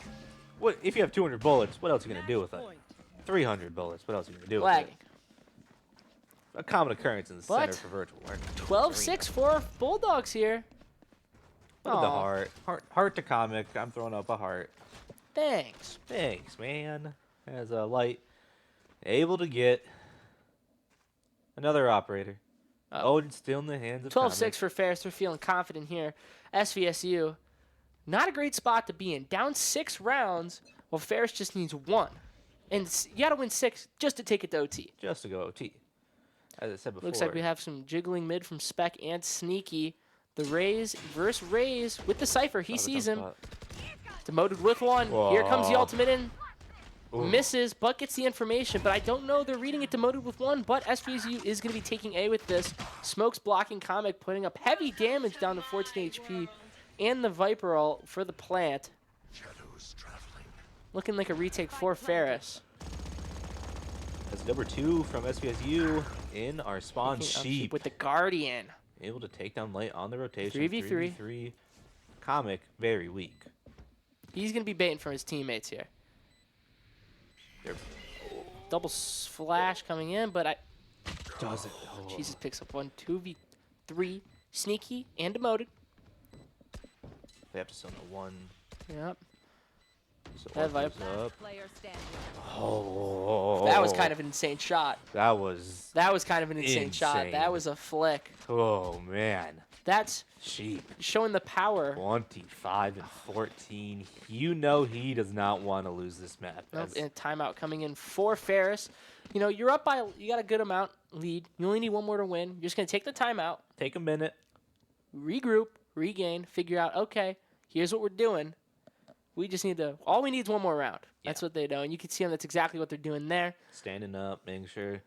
What if you have 200 bullets? What else are you gonna do with it? 300 bullets. What else are you gonna do with Lagging. it? A common occurrence in the But center for virtual work. 12-6 for Bulldogs here. Look at the Aw. heart to comic. I'm throwing up a heart. Thanks. Thanks, man. As a light, able to get another operator. Odin still in the hands of 12-6 for Ferris. They're feeling confident here. SVSU, not a great spot to be in. Down 6 rounds, while Ferris just needs 1. And you got to win 6 just to take it to OT. Just to go OT. As I said before. Looks like we have some jiggling mid from Spec and Sneaky. The Rays versus Rays with the Cypher. He sees him. Demoted with 1. Here comes the Whoa. ultimate in. Ooh. Misses, but gets the information. But I don't know. They're reading it demoted with 1. But SVSU is going to be taking A with this. Smoke's blocking Comic, putting up heavy damage down to 14 HP. And the Viper ult for the plant. Looking like a retake for Ferris. That's number 2 from SVSU in our spawn sheep. With the Guardian. Able to take down light on the rotation. 3v3. 3v3. Comic, very weak. He's going to be baiting for his teammates here. They're Double flash coming in, but does it. Oh. Jesus picks up 1, 2v3. Sneaky and demoted. They have to send a 1. Yep. So That Orc Viper. goes up. Player standing. Oh. That was kind of an insane shot. That was. That was kind of an insane shot. Insane. That was a flick. Oh, man. That's Sheep. showing the power. 25 and 14. You know he does not want to lose this map. Nope, and a timeout coming in for Ferris. You know, you're up by, you got a good amount lead. You only need 1 more to win. You're just going to take the timeout, Take a minute. regroup, regain, figure out, okay, here's what we're doing. We just need to, all we need is 1 more round. That's what they know. And you can see them, that's exactly what they're doing there. Standing up, making sure.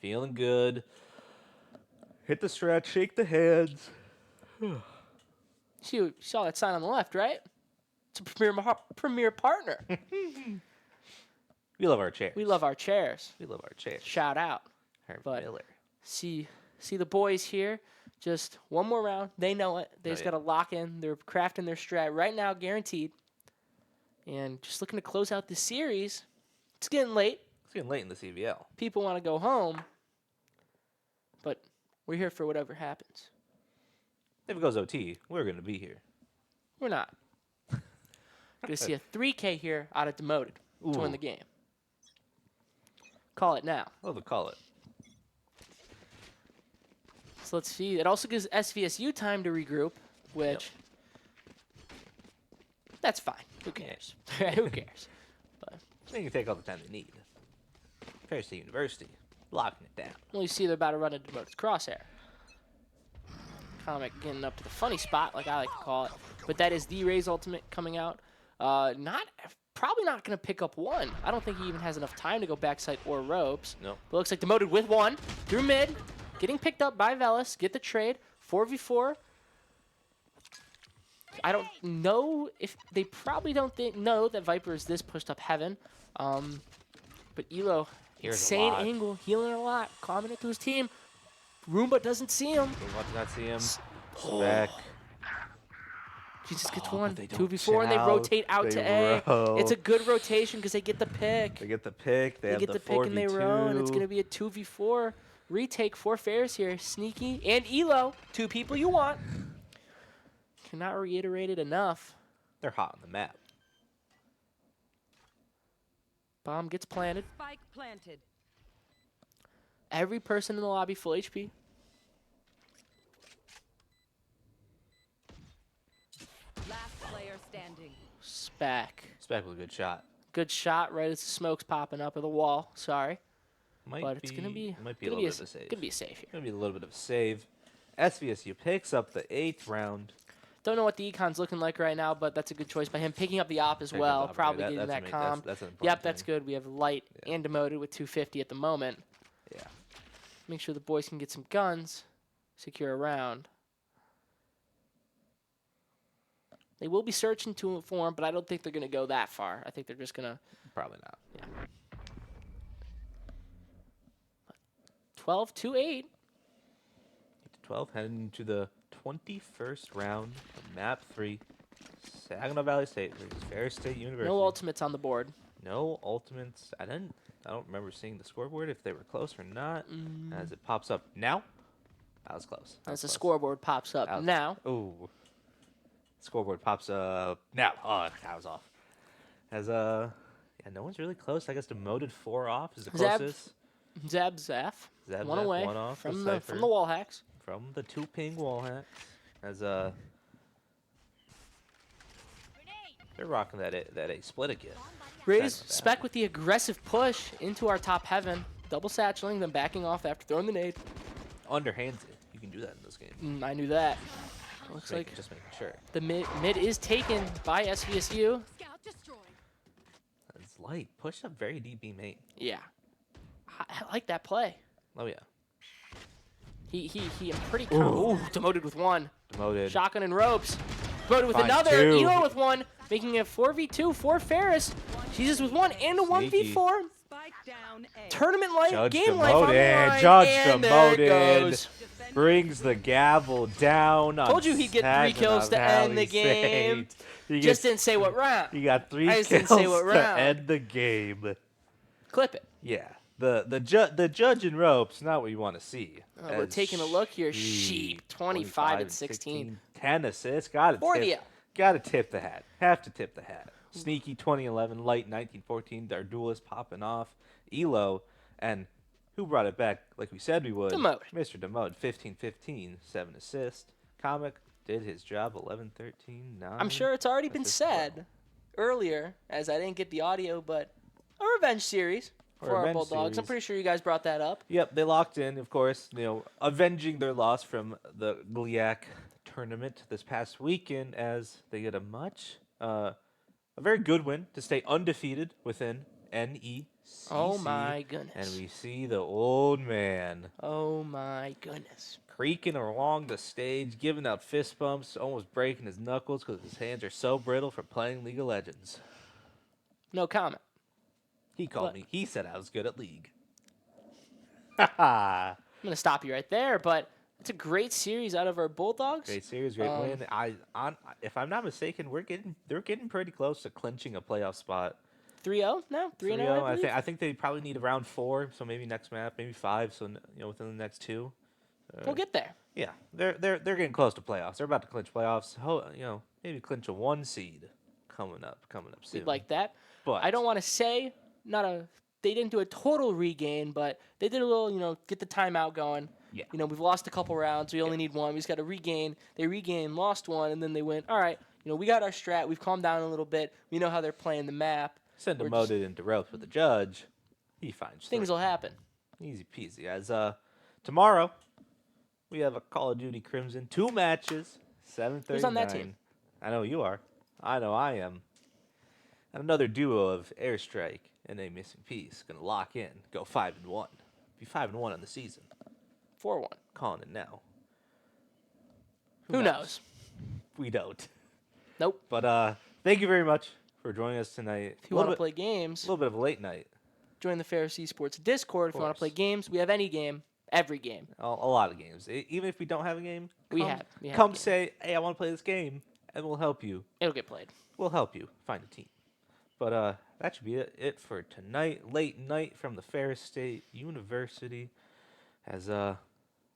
Feeling good. Hit the stretch, shake the heads. See, you saw that sign on the left, right? It's a premier partner. We love our chairs. We love our chairs. We love our chairs. Shout out. Herb but- Miller. See the boys here. Just 1 more round. They know it. They just yeah. got to lock in. They're crafting their strat right now, guaranteed. And just looking to close out the series. It's getting late. It's getting late in the CVL. People want to go home. But we're here for whatever happens. If it goes OT, we're going to be here. We're not. Going to see a 3K here out of demoted to win Ooh. the game. Call it now. Love to call it. So let's see. It also gives SVSU time to regroup, which that's fine. Who cares? Who cares? They can take all the time they need. Ferris State University. locking it down. Well, you see they're about to run into Demote's crosshair. Comic getting up to the funny spot, like I like to call it. But that is the Ray's ultimate coming out. Probably not going to pick up one. I don't think he even has enough time to go backside or ropes. No. But looks like Demoted with one. Through mid. Getting picked up by Velis. Get the trade. 4v4. I don't know if they probably don't know that Viper is this pushed up heaven. But Elo, Here's insane a lot. angle, healing a lot, calming it to his team. Roomba doesn't see him. Roomba does not see him. Spec. Jesus gets Oh, one. but they don't 2v4 and they shout. rotate out They to A. row. It's a good rotation because they get the pick. They get the pick. They have get the the pick and they row, and it's 4v2. going to be a 2v4 retake for Ferris here. Sneaky and Elo, two people you want. Cannot reiterate it enough. They're hot on the map. Bomb gets planted. Spike planted. Every person in the lobby full HP. Last player standing. Spec. Spec was a good shot. Good shot right as the smoke's popping up of the wall. Sorry. Might But be, it's going to be might be a little bit of a save. Gonna be a save here. Gonna be a little bit of a save. SVSU picks up the 8th round. Don't know what the econ's looking like right now, but that's a good choice by him. Picking up the op as Pick up well. the op, Probably that- getting that's that ama- calm. that's an important Yep, that's thing. good. We have light Yeah. and demoted with 250 at the moment. Yeah. Make sure the boys can get some guns. Secure a round. They will be searching to inform, but I don't think they're going to go that far. I think they're just going to... Probably not. 12-8. 12 heading into the 21st round of map 3. Saginaw Valley State versus Ferris State University. No ultimates on the board. No ultimates. I don't remember seeing the scoreboard if they were close or not. As it pops up now. That was close. As the scoreboard pops up now. Oh. Scoreboard pops up now. Oh, that was off. As yeah, no one's really close. I guess demoted 4 off is the Zab- closest. Zab Zaf. Zab One Zaf, away one off from the the Cypher. wall hacks. From the 2 ping wall hacks. As they're rocking that A split again. Rays Back. Spec with the aggressive push into our top heaven. Double satcheling, then backing off after throwing the nade. Underhands it. You can do that in this game. I knew that. Looks like Just making sure. the mid is taken by SVSU. Scout destroyed. It's light. Push up very deep B main. Yeah. I like that play. Oh yeah. He pretty Ooh, demoted with one. Demoted. Shotgun and ropes. Demoted with Fine, another. 2. Elo with one. Making it 4v2 for Ferris. Jesus with one and a Sneaky. 1v4. Spike down A. Tournament life, Judge game life on the demoted. line. Judge and there it demoted. goes. Brings the gavel down. On Told you he'd get 3 Saginaw kills to end the Valley game. State. He Just gets- didn't say what round. He got 3 I just kills didn't say what to round. end the game. Clip it. Yeah. The judge and ropes, not what you want to see. We're As taking a look here. Sheep, 25 and 16. 10 assists. Gotta For the tip. Gotta tip the hat. Have to tip the hat. Sneaky 2011, light 1914. Our duelist popping off. Elo and who brought it back like we said we would? Demote. Mr. Demote, 15-15, 7 assists. Comic did his job, 11-13, 9. I'm sure it's already been assists as well. said earlier, as I didn't get the audio, but a revenge series for our revenge Bulldogs. I'm series. pretty sure you guys brought that up. Yep, they locked in, of course, avenging their loss from the GLIAC tournament this past weekend as they get a very good win to stay undefeated within NECC. Oh my goodness. And we see the old man Oh my goodness. creaking along the stage, giving out fist bumps, almost breaking his knuckles because his hands are so brittle from playing League of Legends. No comment. He called But- me. He said I was good at League. I'm going to stop you right there, but it's a great series out of our Bulldogs. Great series, great win. If I'm not mistaken, they're getting pretty close to clinching a playoff spot. 3-0 now? 3-0, 3-0. I believe? I think they probably need around 4, so maybe next map, maybe 5. So within the next 2. We'll get there. Yeah, they're getting close to playoffs. They're about to clinch playoffs. Maybe clinch a 1 seed coming up soon. We'd like that. But I don't want to say they didn't do a total regain, but they did a little, get the timeout going. Yeah. We've lost a couple rounds. We only need one. We just got to regain. They regained, lost one, and then they went, all right, we got our strat. We've calmed down a little bit. We know how they're playing the map. send we're demoted into ropes with the judge. He finds Things will happen. Easy peasy. As tomorrow we have a Call of Duty Crimson 2 matches, 7:39. Who's on that team? I know you are. I know I am. And another duo of Airstrike and a missing piece gonna lock in, go 5-1, be 5-1 on the season. 4-1. Calling it now. Who knows? We don't. Nope. But thank you very much for joining us tonight. If you want to play games, a little bit of a late night. join the Ferris Esports Discord. If you want to play games, we have any game, every game. A lot of games. Even if we don't have a game, We come, have come games. say, hey, I want to play this game, and we'll help you. It'll get played. We'll help you find a team. But that should be it for tonight. Late night from the Ferris State University. As thank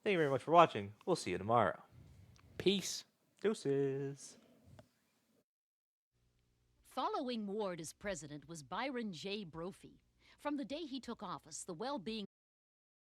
you very much for watching. We'll see you tomorrow. Peace. Deuces. Following Ward as president was Byron J. Brophy. From the day he took office, the well-being